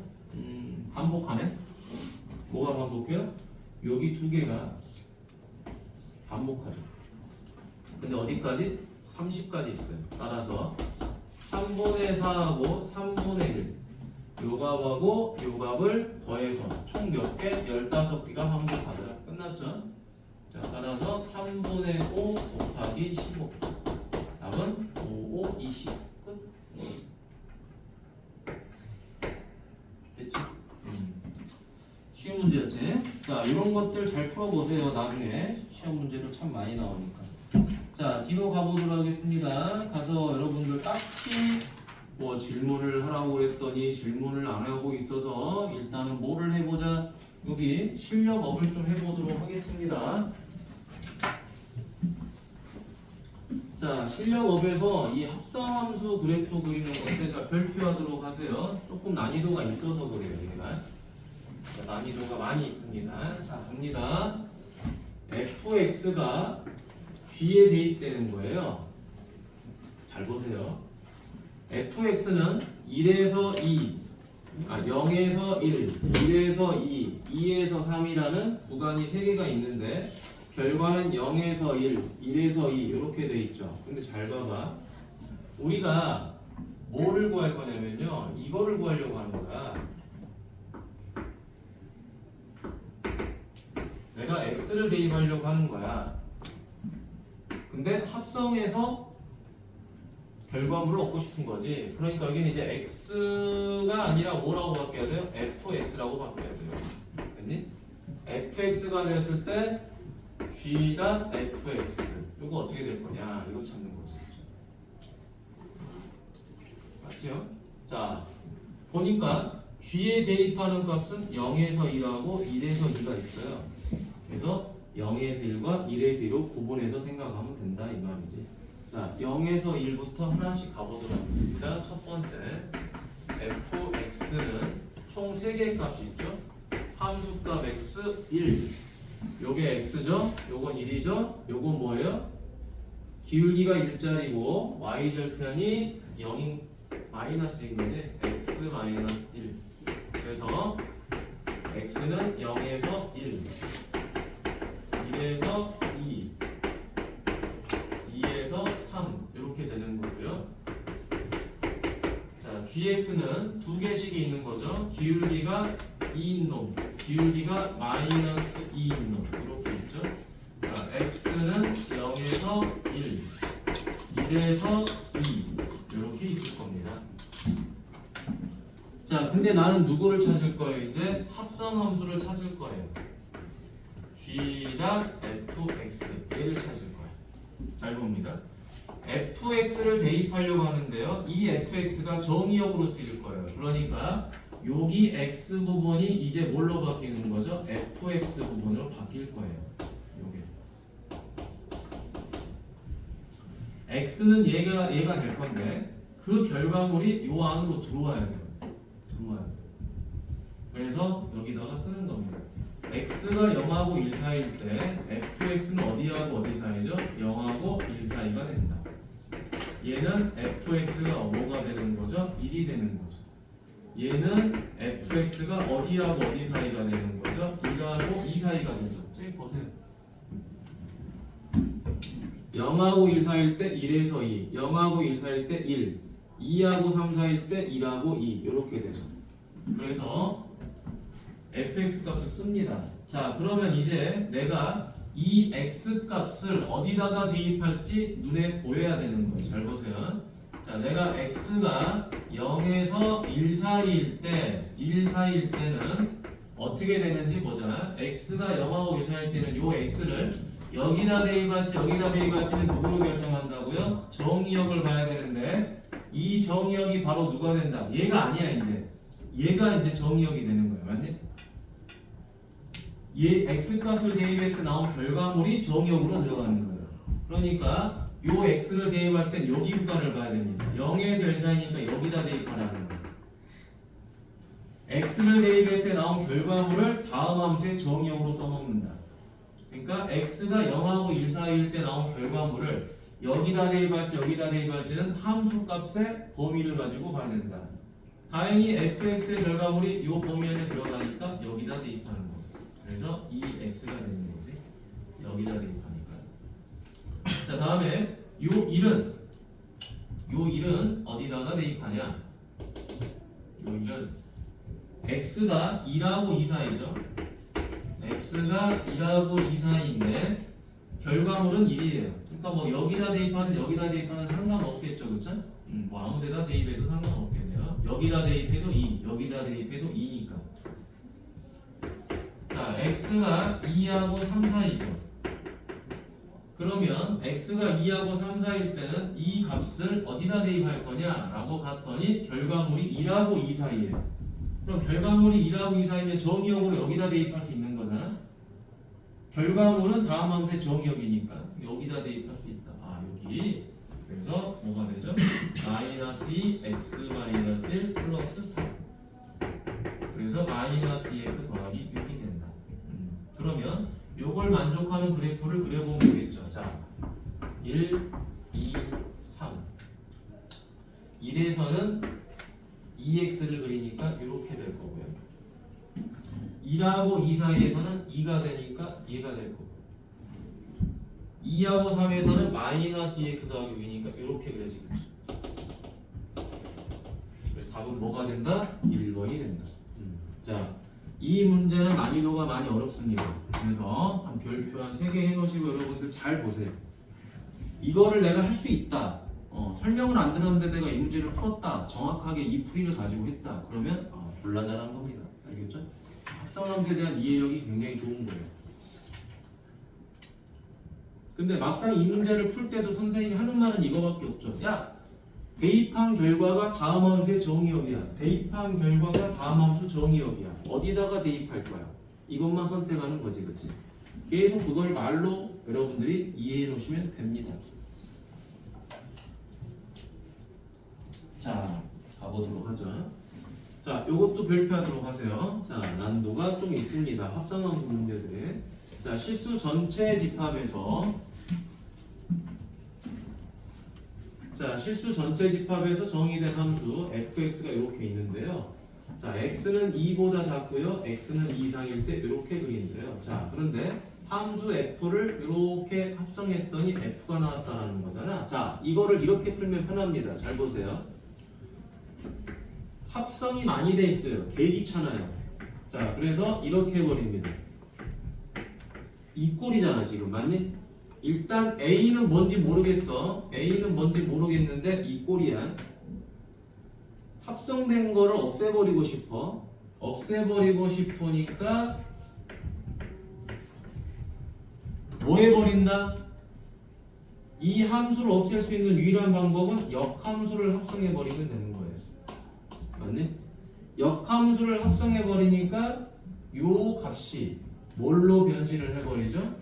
반복하네. 뭐가 반복해요? 여기 두 개가 반복하죠. 근데 어디까지? 30까지 있어요. 따라서 3분의 4하고 3분의 1 요 값하고 요 값을 더해서 총 몇 개? 15개가 반복하더라. 끝났죠? 자, 따라서 3분의 5 곱하기 15 답은 5, 5, 20 끝. 됐지? 쉬운 문제였지? 자, 이런 것들 잘 풀어보세요. 나중에 시험 문제도 참 많이 나오니까. 자, 뒤로 가보도록 하겠습니다. 가서 여러분들 딱히 뭐 질문을 하라고 했더니 질문을 안 하고 있어서 일단은 뭐를 해보자. 여기 실력업을 좀 해보도록 하겠습니다. 자, 실력업에서 이 합성함수 그래프 그리는 것에 자, 별표하도록 하세요. 조금 난이도가 있어서 그래요, 얘가. 자, 난이도가 많이 있습니다. 자, 갑니다. fx가 g에 대입되는 거예요. 잘 보세요. fx는 1에서 2, 0에서 1, 1에서 2, 2에서 3이라는 구간이 3개가 있는데 결과는 0에서 1, 1에서 2 이렇게 돼 있죠. 근데 잘 봐봐. 우리가 뭐를 구할 거냐면요. 이거를 구하려고 하는 거야. 내가 x를 대입하려고 하는 거야. 근데 합성해서 결과물을 얻고 싶은 거지. 그러니까 여기는 이제 x가 아니라 뭐라고 바뀌어야 돼요? fx라고 바뀌어야 돼요. 됐니? fx가 됐을 때 g가 fx. 이거 어떻게 될 거냐? 이거 찾는 거죠. 맞죠? 자, 보니까 g에 대입하는 값은 0에서 1하고 1에서 2가 있어요. 그래서 0에서 1과 1에서 2로 구분해서 생각하면 된다 이 말이지. 자, 0에서 1부터 하나씩 가보도록 하겠습니다. 첫 번째, fx는 총 3개의 값이 있죠. 함수값 x 1. 요게 x죠. 요건 1이죠. 요건 뭐예요? 기울기가 1짜리고 y절편이 0인 마이너스인 거지. x 마이너스 1. 그래서 x는 0에서 1, 1에서 2, 2에서 3 이렇게 되는 거고요. 자, gx는 두 개씩이 있는 거죠. 기울기가 2인 놈. 비율비가 마이너스 2인 놈 이렇게 있죠. 자, x는 0에서 1, 1에서 2 이렇게 있을 겁니다. 자, 근데 나는 누구를 찾을 거예요? 이제 합성함수를 찾을 거예요. g.fx 얘를 찾을 거예요. 잘 봅니다. fx를 대입하려고 하는데요. 이 fx가 정의역으로 쓰일 거예요. 그러니까 여기 x 부분이 이제 뭘로 바뀌는 거죠? fx 부분으로 바뀔 거예요. 요게 x는 얘가 될 건데 그 결과물이 요 안으로 들어와야 돼요. 그래서 여기다가 쓰는 겁니다. x가 0하고 1 사이일 때 fx는 어디하고 어디 사이죠? 0하고 1 사이가 된다. 얘는 fx가 뭐가 되는 거죠? 1이 되는 거죠. 얘는 fx가 어디하고 어디 사이가 되는 거죠? 1하고 2 사이가 되죠. 저기 보세요. 0하고 1 사이일 때 1에서 2, 0하고 1 사이일 때 1, 2하고 3 사이일 때 1하고 2 이렇게 되죠. 그래서 fx 값을 씁니다. 자, 그러면 이제 내가 이 x 값을 어디다가 대입할지 눈에 보여야 되는 거예요. 잘 보세요. 자, 내가 x가 0에서 1 사이일 때는 어떻게 되는지 보자. x가 0하고 1 사이일 때는 요 x를 여기다 대입할지는 누구로 결정한다고요? 정의역을 봐야 되는데 이 정의역이 바로 누가 된다? 얘가 아니야 이제. 얘가 이제 정의역이 되는 거예요. 맞니? 얘 x값을 대입해서 나온 결과물이 정의역으로 들어가는 거예요. 그러니까 요 x를 대입할 땐 여기 구간을 봐야 됩니다. 0에서 1 사이니까 여기다 대입하라는 거예요. x를 대입했을 때 나온 결과물을 다음 함수의 정의역으로 써먹는다. 그러니까 x가 0하고 1 사이일 때 나온 결과물을 여기다 대입할지는 함수 값의 범위를 가지고 봐야 된다. 다행히 fx의 결과물이 이 범위 안에 들어가니까 여기다 대입하는 거죠. 그래서 이 x가 되는 거지. 여기다 대입하니까. 자, 다음에 요 1은 어디다가 대입하냐? 요 1은 x가 2하고 2 사이죠. x가 1하고 2 사이인데 결과물은 1이에요. 그러니까 뭐 여기다 대입하는 상관없겠죠, 그렇죠? 뭐 아무데다 대입해도 상관없겠네요. 여기다 대입해도 2, 여기다 대입해도 2니까. 자, x가 2하고 3 사이죠. 그러면 x가 2하고 3 사이일 때는 이 값을 어디다 대입할 거냐라고 봤더니 결과물이 1하고 2 사이예요. 그럼 결과물이 1하고 2 사이면 정의역으로 여기다 대입할 수 있는 거잖아. 결과물은 다음 함수의 정의역이니까 여기다 대입할 수 있다. 아, 여기. 그래서 뭐가 되죠? 마이너스 2 x 마이너스 1 플러스 4. 그래서 마이너스 2x 더하기 6이 된다. 그러면 요걸 만족하는 그래프를 그려보면 되겠죠. 자, 1, 2, 3. 1에서는 2x를 그리니까 이렇게 될 거고요. 1하고 2 사이에서는 2가 되니까 얘가 될 거고. 2하고 3에서는 마이너스 2x 더하기 6이니까 이렇게 그려지겠죠. 그래서 답은 뭐가 된다? 1번이 된다. 자, 이 문제는 난이도가 많이 어렵습니다. 그래서 한 별표 한 3개 해놓으시고 여러분들 잘 보세요. 이거를 내가 할 수 있다. 설명을 안 들었는데 내가 이 문제를 풀었다. 정확하게 이 풀이를 가지고 했다. 그러면 졸라 잘한 겁니다. 알겠죠? 합성함수에 대한 이해력이 굉장히 좋은 거예요. 근데 막상 이 문제를 풀 때도 선생님이 하는 말은 이거밖에 없죠. 야, 대입한 결과가 다음 함수의 정의역이야. 대입한 결과가 다음 함수 정의역이야. 어디다가 대입할 거야? 이것만 선택하는 거지, 그렇지? 계속 그걸 말로 여러분들이 이해해 놓으시면 됩니다. 자, 가보도록 하죠. 자, 요것도 별표하도록 하세요. 자, 난도가 좀 있습니다. 합성함수 문제들에. 자, 실수 전체 집합에서 정의된 함수 fx가 이렇게 있는데요. 자, x는 2보다 작고요. x는 2 이상일 때 이렇게 그리는데요. 자, 그런데 함수 f를 이렇게 합성했더니 f가 나왔다라는 거잖아. 자, 이거를 이렇게 풀면 편합니다. 잘 보세요. 합성이 많이 돼 있어요. 되게 귀찮아요. 자, 그래서 이렇게 해버립니다. 이 꼴이잖아 지금, 맞니? 일단 A는 뭔지 모르겠어. A는 뭔지 모르겠는데 이 꼴이야. 합성된 거를 없애버리고 싶어. 없애버리고 싶으니까 뭐 해버린다? 이 함수를 없앨 수 있는 유일한 방법은 역함수를 합성해버리면 되는 거예요. 맞니? 역함수를 합성해버리니까 요 값이 뭘로 변신을 해버리죠?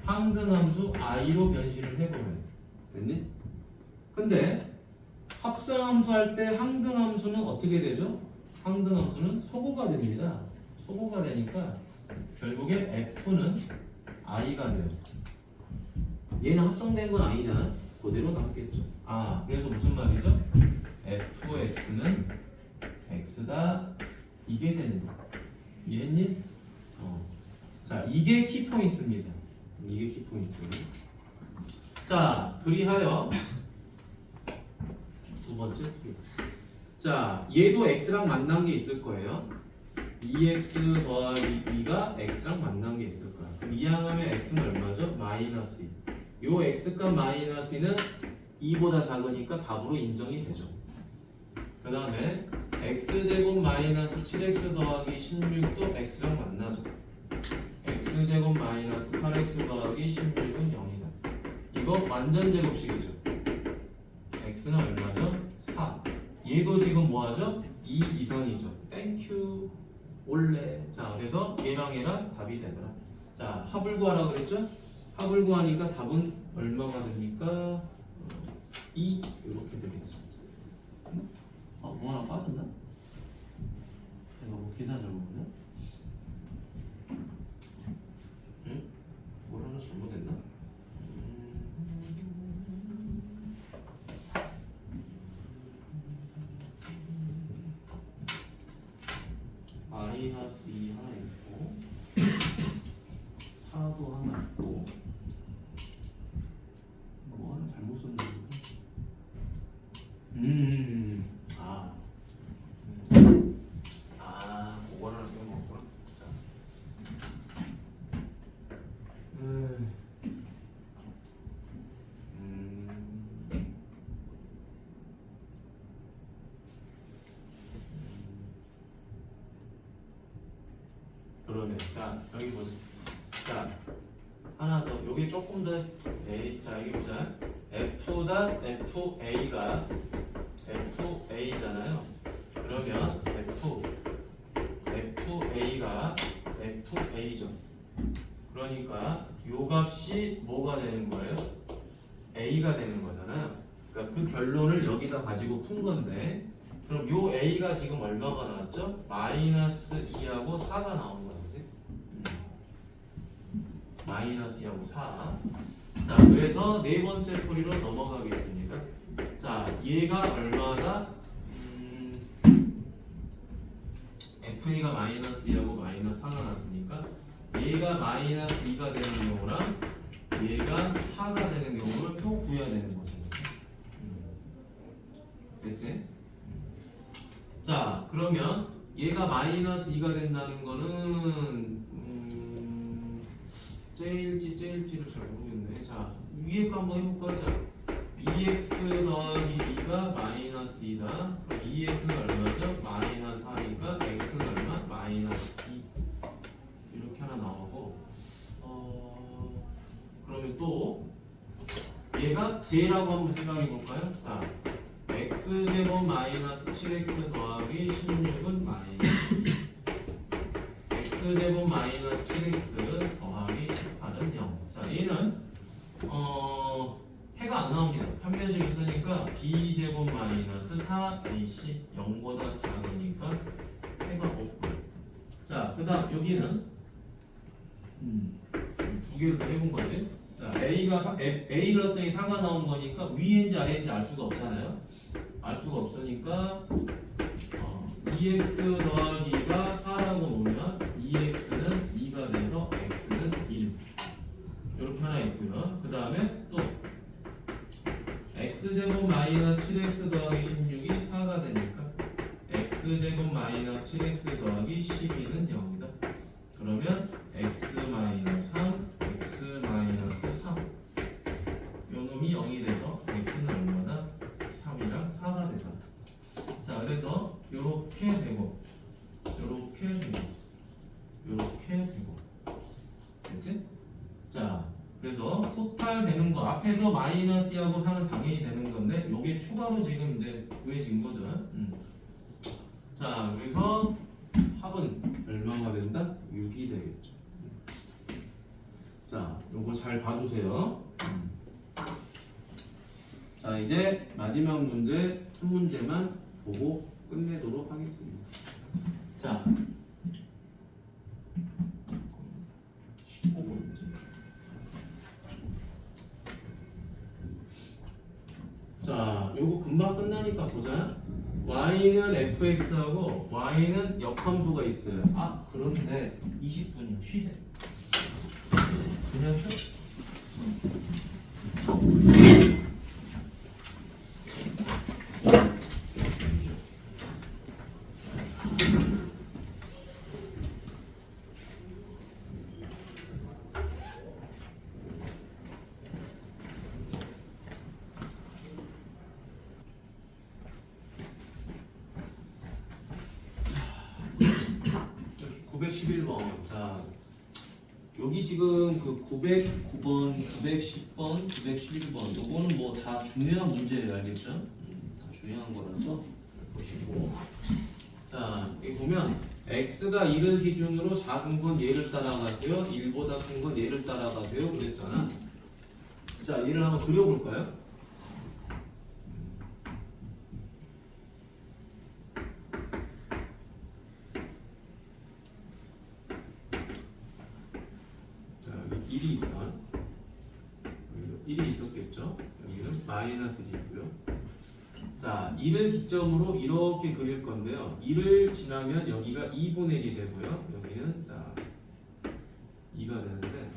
항등함수 i로 변신을 해버려요. 됐니? 근데 합성함수 할 때 항등함수는 어떻게 되죠? 항등함수는 소거가 됩니다. 소거가 되니까 결국에 f는 i가 돼요. 얘는 합성된 건 아니잖아. 그대로 남겠죠. 아, 그래서 무슨 말이죠? fx는 x다. 이게 되는 거. 이해했니? 자, 이게 키포인트입니다. 이게 키포인트. 자, 그리하여 두 번째 풀이. 자, 얘도 x랑 만난 게 있을 거예요. 2x 더하기 2가 x랑 만난 게 있을 거야. 그럼 이항하면 x는 얼마죠? 마이너스 2. 요 x값 마이너스 2는 2보다 작으니까 답으로 인정이 되죠. 그 다음에 x제곱 마이너스 7x 더하기 16도 x랑 만나죠. x제곱 마이너스 8x 더하기 16은 0이다. 이거 완전 제곱식이죠. x는 얼마죠? 4. 얘도 지금 뭐하죠? 2 이상이죠. 땡큐. 올래. 자, 그래서 얘랑 얘랑 답이 되더라. 자, 합을 구하라 그랬죠? 합을 구하니까 답은 얼마가 됩니까? 2 이렇게 되겠죠. 뭐 하나 빠졌나? 내가 뭐 계산 잘못했나? 응? 뭘 하나 잘못했나? 마이너스 2 하나 있고 4도 하나 있고 뭐 하나 잘못 썼는데 그거를 빼먹었구나. 자. 그러네. 자, 여기 보자. 자, 하나 더. 여기 조금 더. 자, 여기 보자. FA가 FA잖아요. 그러면 FA가 FA죠. 그러니까 요 값이 뭐가 되는 거예요? A가 되는 거잖아요. 그러니까 그 결론을 여기다 가지고 푼 건데, 그럼 요 A가 지금 얼마가 나왔죠? 마이너스 2하고 4가 나온 거야, 그지? 마이너스 2하고 4. 자, 그래서 네 번째 풀이로 넘어가겠습니다. 자, 얘가 얼마다? FA가 마이너스 2하고 마이너스 4가 났으니까 얘가 마이너스 2가 되는 경우랑 얘가 4가 되는 경우를 또 구해야 되는 거죠. 됐지? 자, 그러면 얘가 마이너스 2가 된다는 거는 째일지를 잘 모르겠네. 자, 위에 거 한번 해볼까? 자, 2x 더하기 2가 마이너스 2다. 그럼 2x는 얼마죠? 마이너스 4니까 x는 얼마? 마이너스 2. 이렇게 하나 나오고, 그러면 또 얘가 j라고 한번 생각해 볼까요? 자, x제곱 마이너스 7x 더하기 16은 마이너스 2. x제곱 마이너스 7x 더하기 18은 0. 자, 얘는 해가 안 나옵니다. 편변식 있으니까 b제곱 마이너스 4ac 0보다 작으니까 해가 없고. 자, 그 다음 여기는 두 개를 더 해본 거지. 자, A를 했더니 4가 나온 거니까 위인지 아래인지 알 수가 없잖아요. 알 수가 없으니까 2x 더하기 2가 4라고 놓으면 2x는 2가 돼서 x는 1. 이렇게 하나 있고요. 그 다음에 또 x제곱 마이너스 7x 더하기 16이 4가 되니까 x제곱 마이너스 7x 3x 더하기 12는 0이다. 그러면 x 마이너스 3, x 마이너스 3 요놈이 0이 돼서 x는 얼마나? 3이랑 4가 되다. 자, 그래서 요렇게 되고 요렇게 되고 요렇게 되고 됐지? 자, 그래서 토탈 되는 거 앞에서 마이너스 2하고 4는 당연히 되는 건데 요게 추가로 지금 이제 구해진 거죠. 자, 그래서 합은 얼마가 된다? 6이 되겠죠. 자, 요거 잘 봐두세요. 자, 이제 마지막 문제 한 문제만 보고 끝내도록 하겠습니다. 자, 15번째. 자, 요거 금방 끝나니까 보자. y는 fx하고 y는 역함수가 있어요. 아 그런데 20분이요. 쉬세요. 그냥 쉬어. 여기 911번. 자, 여기 지금 그 909번, 910번, 911번 요거는 뭐 다 중요한 문제예요. 알겠죠? 다 중요한 거라서 보시고. 자, 여기 보면 x가 2를 기준으로 작은 건 얘를 따라가세요. 1보다 큰 건 얘를 따라가세요. 그랬잖아. 자, 얘를 한번 그려볼까요? 자, 여기 1이 있어. 여기도 1이 있었겠죠? 여기는 마이너스 1이고요. 자, 2를 기점으로 이렇게 그릴 건데요. 2를 지나면 여기가 2분의 1이 되고요. 여기는 자 2가 되는데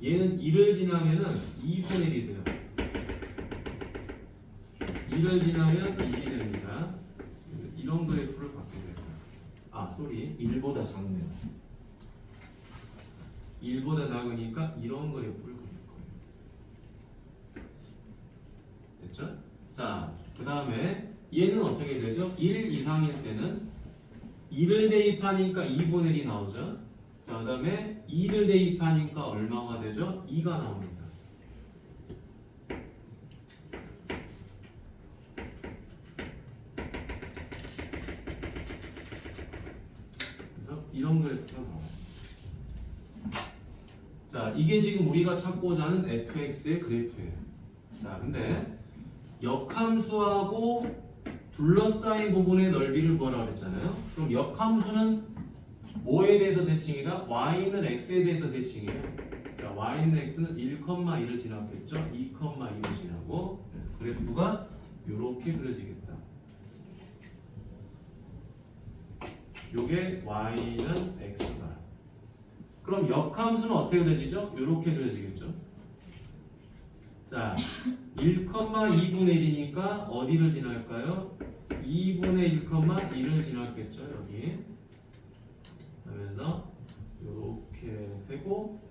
얘는 2를 지나면은 2분의 1이 돼요. 2를 지나면 1이 됩니다. 이런 그래프를 갖게 돼요. 아, 쏘리. 1보다 작네요. 1보다 작으니까 이런 그래프를 그릴 거예요. 됐죠? 자, 그 다음에 얘는 어떻게 되죠? 1 이상일 때는 2를 대입하니까 2분의 1이 나오죠. 자, 그 다음에 2를 대입하니까 얼마가 되죠? 2가 나옵니다. 그래서 이런 그래프가 나와요. 자, 이게 지금 우리가 찾고자 하는 fx의 그래프예요. 자, 근데 역함수하고 둘러싸인 부분의 넓이를 구하라고 했잖아요. 그럼 역함수는 뭐에 대해서 대칭이다? y는 x에 대해서 대칭이에요. 자, y는 x는 1,2를 지났겠죠? 2,2를 지나고 그래서 그래프가 이렇게 그려지겠다. 요게 y는 x다. 그럼 역함수는 어떻게 그려지죠? 이렇게 그려지겠죠? 자, 1,2분의 1이니까 어디를 지날까요? 2분의 1,2를 지났겠죠, 여기. 하면서 요렇게 되고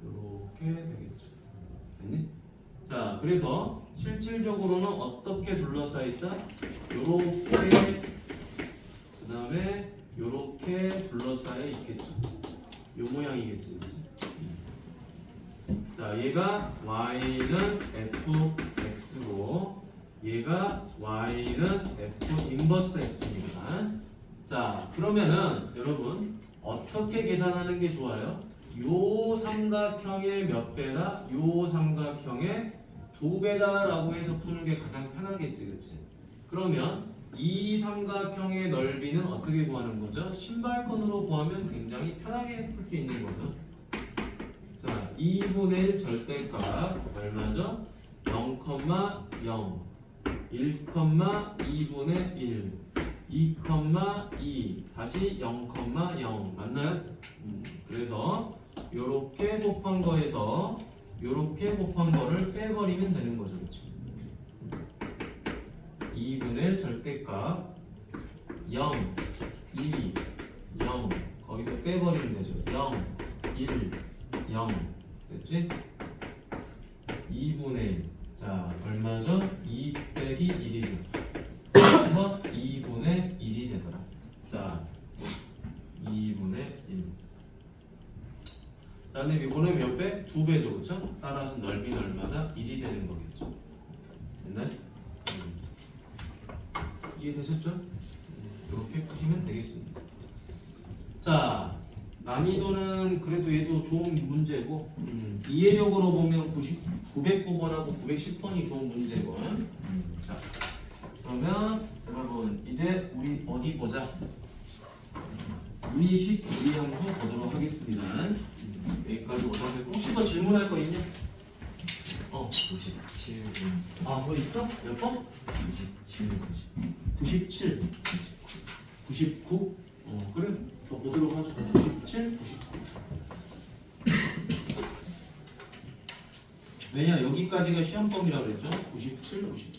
요렇게 되겠죠. 됐니? 자, 그래서 실질적으로는 어떻게 둘러싸여 있다? 요렇게 그 다음에 요렇게 둘러싸여 있겠죠. 요 모양이겠지, 그치? 자, 얘가 y는 fx고 얘가 y는 f 인버스 x입니다. 자, 그러면은 여러분 어떻게 계산하는 게 좋아요? 요 삼각형의 몇 배다? 요 삼각형의 2배다라고 해서 푸는 게 가장 편하겠지, 그치? 그러면 이 삼각형의 넓이는 어떻게 구하는 거죠? 신발건으로 구하면 굉장히 편하게 풀 수 있는 거죠. 자, 2분의 1 절대값 얼마죠? 0,0 1,2분의 1 2,2 다시 0,0 맞나요? 그래서 요렇게 곱한 거에서 요렇게 곱한 거를 빼버리면 되는 거죠. 그렇죠? 2분의 1 절대값 0, 2 빼버리면 되죠. 0, 1, 0 됐지? 2분의 1. 자, 얼마죠? 2 빼기 1이죠. 그래서 2분의 1이 되더라. 자, 2분의 1. 자, 근데 이거는 몇 배? 2배죠, 그쵸? 따라서 넓이는 얼마다? 1이 되는 거겠죠. 됐나요? 이해되셨죠? 이렇게 푸시면 되겠습니다. 자, 난이도는 그래도 얘도 좋은 문제고, 이해력으로 보면 909번하고 910번이 좋은 문제고. 자, 그러면 여러분 이제 우리 어디 보자. 유의식 유의함수 보도록 하겠습니다. 여기까지 오셨는데 혹시 더 질문할 거 있냐? 97분. 아, 뭐 있어? 몇 번? 97분. 97, 99. 그래. 더 보도록 하죠. 97, 99. 왜냐 여기까지가 시험범위라 그랬죠? 97, 99.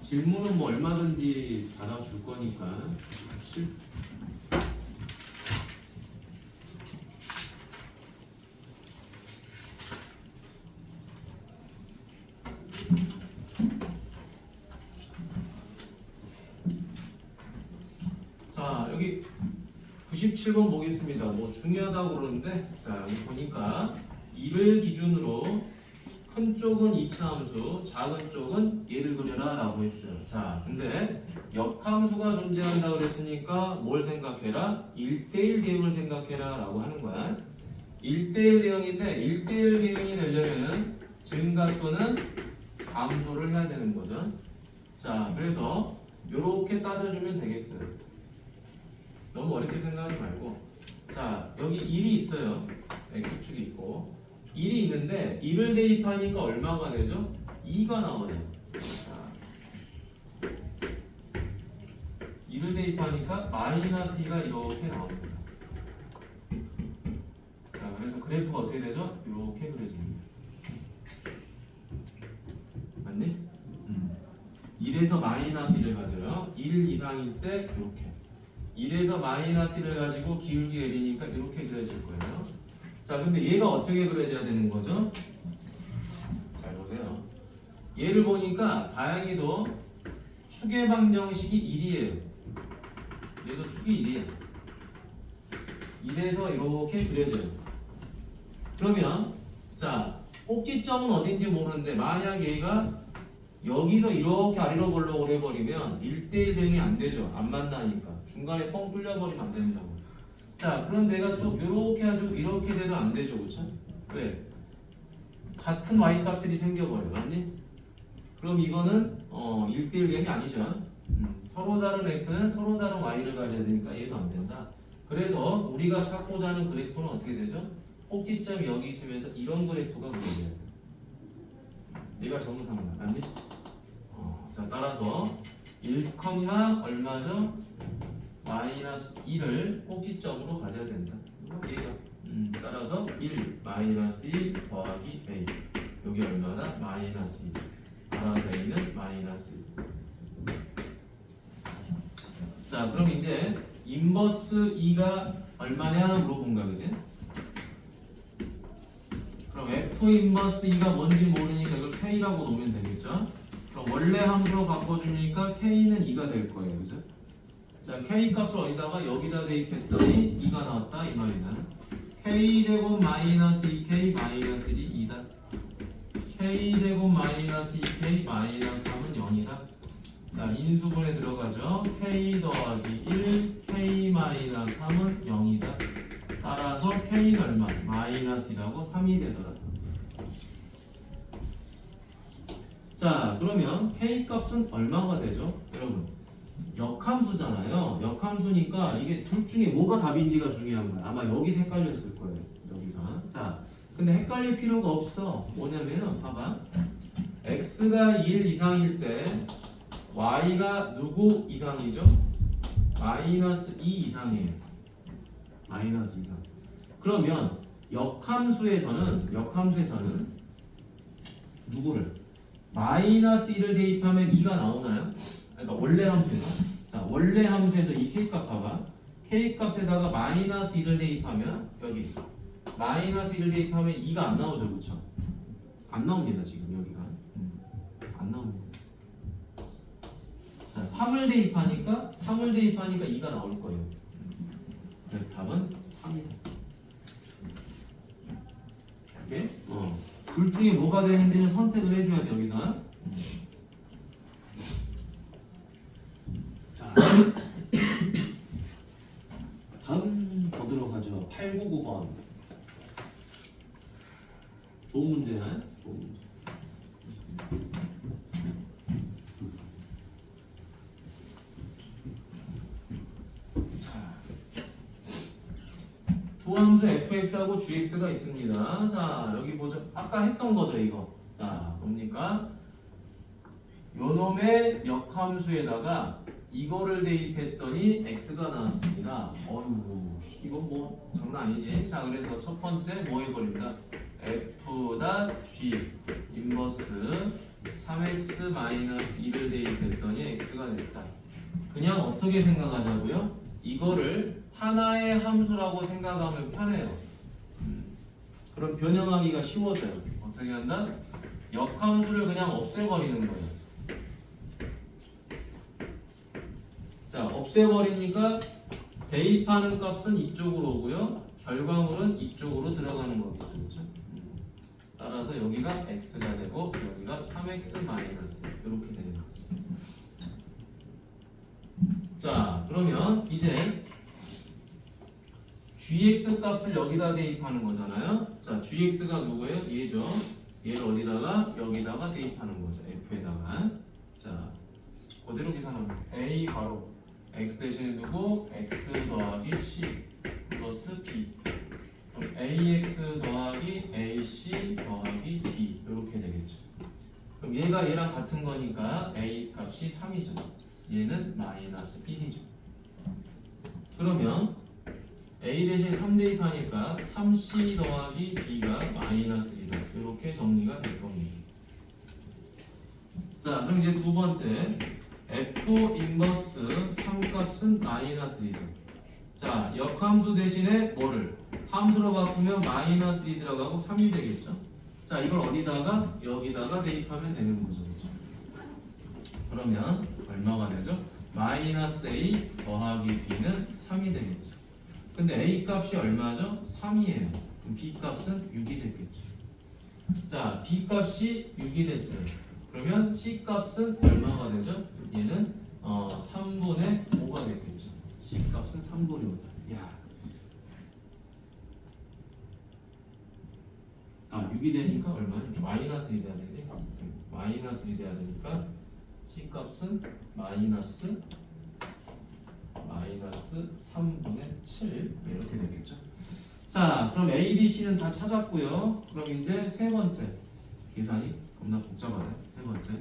질문은 뭐 얼마든지 받아줄 거니까 97. 자, 여기 97번 보겠습니다. 뭐 중요하다고 그러는데, 자, 여기 보니까 2를 기준으로 큰 쪽은 2차 함수, 작은 쪽은 얘를 그려라 라고 했어요. 자, 근데 역함수가 존재한다 그랬으니까 뭘 생각해라? 1대1 대응을 생각해라 라고 하는 거야. 1대1 대응인데 1대1 대응이 되려면 증가 또는 감소를 해야 되는 거죠. 자, 그래서 이렇게 따져주면 되겠어요. 너무 어렵게 생각하지 말고, 자, 여기 1이 있어요. x축이 있고 1이 있는데 1을 대입하니까 얼마가 되죠? 2가 나오네요. 자, 1을 대입하니까 마이너스 2가 이렇게 나옵니다. 자, 그래서 그래프가 어떻게 되죠? 이렇게 그려집니다. 맞니? 1에서 마이너스 1을 가져요. 1 이상일 때 이렇게 1에서 마이너스 1을 가지고 기울기 L이니까 이렇게 그려질 거예요. 자, 근데 얘가 어떻게 그려져야 되는 거죠? 잘 보세요. 얘를 보니까 다행히도 축의 방정식이 1이에요. 얘도 축이 1이에요. 1에서 이렇게 그려져요. 그러면 자, 꼭지점은 어딘지 모르는데 만약 얘가 여기서 이렇게 아래로 볼록을 해버리면 1대1 대응이 안 되죠. 안 만나니까. 중간에 뻥 뚫려버리면 안 된다고. 자, 그럼 내가 또 이렇게 해가지고 이렇게 돼도 안 되죠. 그쵸? 왜? 같은 y값들이 생겨버려요. 맞니? 그럼 이거는 1대1 대응이 아니죠. 서로 다른 x는 서로 다른 y를 가져야 되니까 얘도 안 된다. 그래서 우리가 찾고자 하는 그래프는 어떻게 되죠? 꼭지점이 여기 있으면서 이런 그래프가 그려져야 돼. 얘가 정상이야. 맞니? 자, 따라서 1, 얼마죠? 마이너스 2를 꼭지점으로 가져야 된다. 얘가 따라서 1 마이너스 1 더하기 a 여기 얼마나? 마이너스 2. 따라서 a는 마이너스 1. 자, 그럼 이제 인버스 2가 얼마냐 물어본 거야, 그지? 그럼 f 인버스 2가 뭔지 모르니까 이걸 k라고 놓으면 되겠죠? 그럼 원래 함수로 바꿔주니까 k는 2가 될 거예요, 그죠? 자, k 값을 어디다가 여기다 대입했더니 2가 나왔다 이 말이다. k 제곱 마이너스 2k 마이너스 1이 2다. k 제곱 마이너스 2k 마이너스 3은 0이다. 자, 인수분해 들어가죠. k 더하기 1 k 마이너스 3은 0이다. 따라서 k는 얼마? 마이너스 1하고 3이 되더라. 자, 그러면 k 값은 얼마가 되죠? 여러분, 역함수잖아요. 역함수니까 이게 둘 중에 뭐가 답인지가 중요한 거야. 아마 여기서 헷갈렸을 거예요. 여기서. 자, 근데 헷갈릴 필요가 없어. 뭐냐면은 봐봐. x가 1 이상일 때 y가 누구 이상이죠? 마이너스 2 이상이에요. 마이너스 2상. 그러면 역함수에서는 누구를? 마이너스 1을 대입하면 2가 나오나요? 그러니까 원래 함수에서. 자, 원래 함수에서 이 k 값 봐봐. K 값에다가 마이너스 1을 대입하면 여기 마이너스 1을 대입하면 2가 안 나오죠, 그렇죠? 안 나옵니다 지금 여기가 안 나옵니다. 자, 3을 대입하니까 2가 나올 거예요. 그래서 답은 3이다. 오케이? 둘 중에 뭐가 되는지는 선택을 해줘야 돼 여기서. 자, 다음 보도록 하죠. 899번. 좋은 문제야. 좋은 문제. 자, 두 함수 fx하고 gx가 있습니다. 자, 여기 보죠. 아까 했던 거죠, 이거. 자, 뭡니까? 요놈의 역함수에다가 이거를 대입했더니 x가 나왔습니다. 어휴, 이건 뭐 장난 아니지. 자, 그래서 첫 번째 뭐 해버립니다. f.g 인버스 3x-1을 대입했더니 x가 됐다. 그냥 어떻게 생각하자고요? 이거를 하나의 함수라고 생각하면 편해요. 그럼 변형하기가 쉬워져요. 어떻게 한다? 역함수를 그냥 없애버리는 거예요. 자, 없애버리니까 대입하는 값은 이쪽으로 오고요. 결과물은 이쪽으로 들어가는 거겠죠. 그렇죠? 따라서 여기가 x가 되고 여기가 3x 마이너스 이렇게 되는 거지. 자, 그러면 이제 gx 값을 여기다 대입하는 거잖아요. 자, gx가 누구예요? 얘죠. 얘를 어디다가? 여기다가 대입하는 거죠. f에다가. 자, 그대로 계산합니다. a 바로 x 대신에 두고 x 더하기 c 플러스 b. 그럼 ax 더하기 ac 더하기 b 이렇게 되겠죠. 그럼 얘가 얘랑 같은 거니까 a 값이 3이죠. 얘는 마이너스 1이죠. 그러면 a 대신 3 대입하니까 3c 더하기 b가 마이너스 1이다. 이렇게 정리가 될 겁니다. 자, 그럼 이제 두 번째 f 인버스 3값은 마이너스 1이죠. 자, 역함수 대신에 뭐를? 함수로 바꾸면 마이너스 1 들어가고 3이 되겠죠. 자, 이걸 어디다가? 여기다가 대입하면 되는 거죠. 그렇죠? 그러면 얼마가 되죠? 마이너스 a 더하기 b는 3이 되겠죠. 근데 a 값이 얼마죠? 3이에요. 그럼 b 값은 6이 됐겠죠. 자, b 값이 6이 됐어요. 그러면 c 값은 얼마가 되죠? 얘는 3분의 5가 됐겠죠. c 값은 3분의 5다. 야, 6이 되니까 얼마냐? 마이너스 1이 돼야 되지? 마이너스 1이 돼야 되니까 c 값은 마이너스 3분의 7 이렇게 되겠죠. 자, 그럼 A, B, C는 다 찾았고요. 그럼 이제 세 번째 계산이 겁나 복잡하네. 세 번째.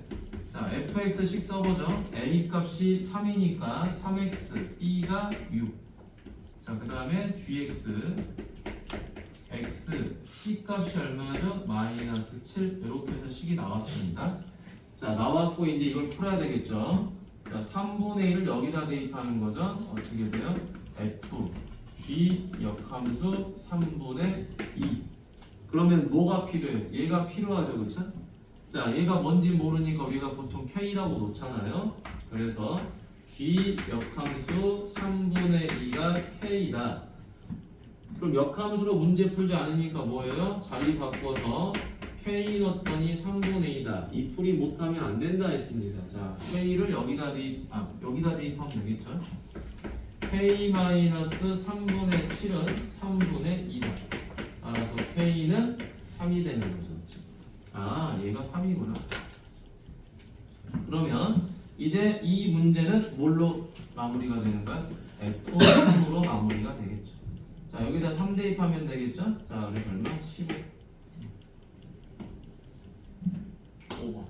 자, fx씩 써보죠. A 값이 3이니까 3x, b가 6. 자, 그 다음에 gx, x, c 값이 얼마죠? 마이너스 7. 이렇게 해서 식이 나왔습니다. 자, 나왔고 이제 이걸 풀어야 되겠죠. 자, 3분의 1을 여기다 대입하는 거죠. 어떻게 돼요? f, g 역함수 3분의 2. 그러면 뭐가 필요해요? 얘가 필요하죠, 그렇죠? 자, 얘가 뭔지 모르니까 우리가 보통 k라고 놓잖아요. 그래서 g 역함수 3분의 2가 k다. 그럼 역함수로 문제 풀지 않으니까 뭐예요? 자리 바꿔서 k 넣었더니 3분의 2다. 이 풀이 못하면 안 된다 했습니다. 자, k를 여기다 대입하면 되겠죠? k-3분의 7은 3분의 2다. 따라서 k는 3이 되는 거죠. 아, 얘가 3이구나. 그러면 이제 이 문제는 뭘로 마무리가 되는가? F3으로 마무리가 되겠죠. 자, 여기다 3 대입하면 되겠죠? 자, 그래서 얼마? 15. 5번.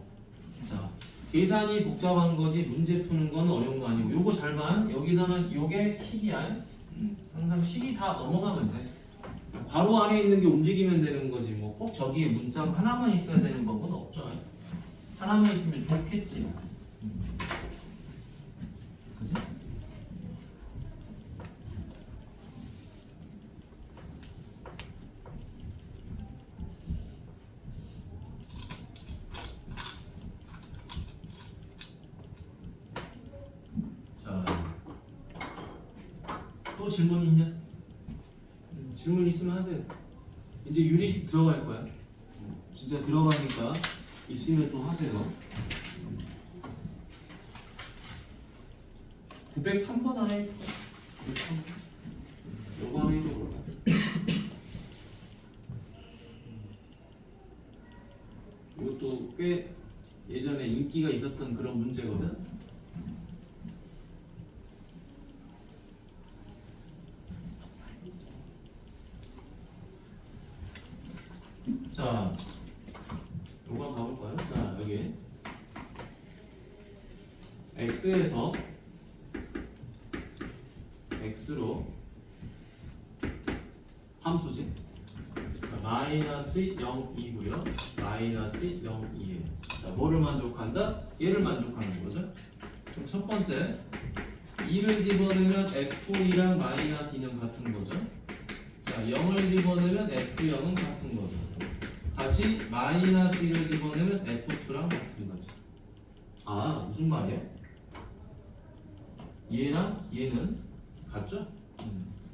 자, 계산이 복잡한 거지 문제 푸는 건 어려운 거 아니고 요거 잘 봐. 여기서는 요게 식이야. 항상 식이 다 넘어가면 돼. 괄호 안에 있는 게 움직이면 되는 거지 뭐 꼭 저기에 문자가 하나만 있어야 되는 법은 없죠. 하나만 있으면 좋겠지. 그지? 질문 있냐? 질문 있으면 하세요. 이제 유리식 들어갈 거야. 진짜 들어가니까 있으면 또 하세요. 903번 하나 해줄까? 903번. 요거 하나 해줘볼까? 이것도 꽤 예전에 인기가 있었던 그런 문제거든. 자, 요거 가볼까요? 자, 여기 x에서 x로 함수지. 자, 마이너스 0, 2고요. 마이너스 0, 2예요. 자, 뭐를 만족한다? 얘를 만족하는 거죠. 그럼 첫 번째 2를 집어넣으면 f2랑 마이너스 2는 같은 거죠. 자, 0을 집어넣으면 f0은 같은 거죠. 다시 마이너스 1을 집어넣으면 f2랑 같은 거죠. 아, 무슨 말이야? 얘랑 얘는 같죠?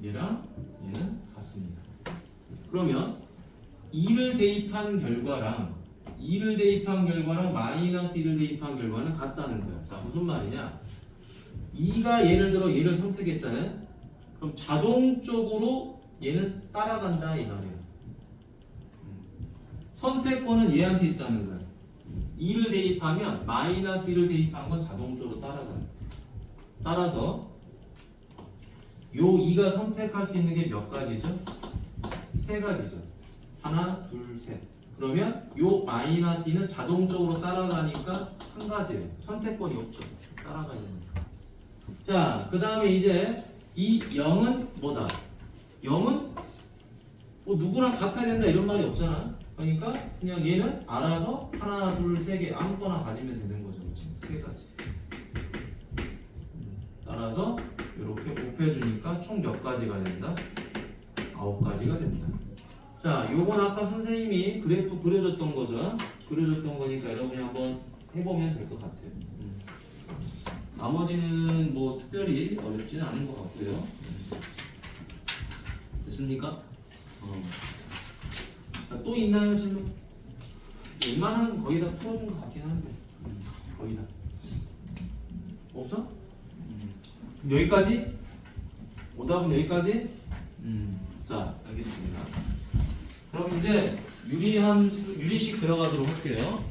얘랑 얘는 같습니다. 그러면 2를 대입한 결과랑 2를 대입한 결과랑 마이너스 1을 대입한 결과는 같다는 거야. 자, 무슨 말이냐? 2가 예를 들어 얘를 선택했잖아요. 그럼 자동적으로 얘는 따라간다 이 말이야. 선택권은 얘한테 있다는 거야. 2를 대입하면 마이너스 1을 대입한 건 자동적으로 따라간다. 따라서 요 2가 선택할 수 있는 게 몇 가지죠? 세 가지죠. 하나, 둘, 셋. 그러면 요 마이너스 2는 자동적으로 따라가니까 한 가지예요. 선택권이 없죠. 따라가려니까. 자, 그 다음에 이제 이 0은 뭐다? 0은 뭐 누구랑 같아야 된다 이런 말이 없잖아. 그러니까 그냥 얘는 알아서 하나, 둘, 세 개 아무거나 가지면 되는 거죠. 그렇지? 세 가지. 따라서 이렇게 곱해주니까 총 몇 가지가 된다? 9가지가 된다. 자, 요건 아까 선생님이 그래프 그려줬던 거죠. 그려줬던 거니까 여러분이 한번 해보면 될 것 같아요. 나머지는 뭐 특별히 어렵지는 않은 것 같고요. 됐습니까? 자, 또 있나요 질문? 웬만하면 거의 다 풀어준 것 같긴 한데 거의 다 없어? 여기까지? 오답은 여기까지? 자, 알겠습니다. 그럼 이제 유리식 들어가도록 할게요.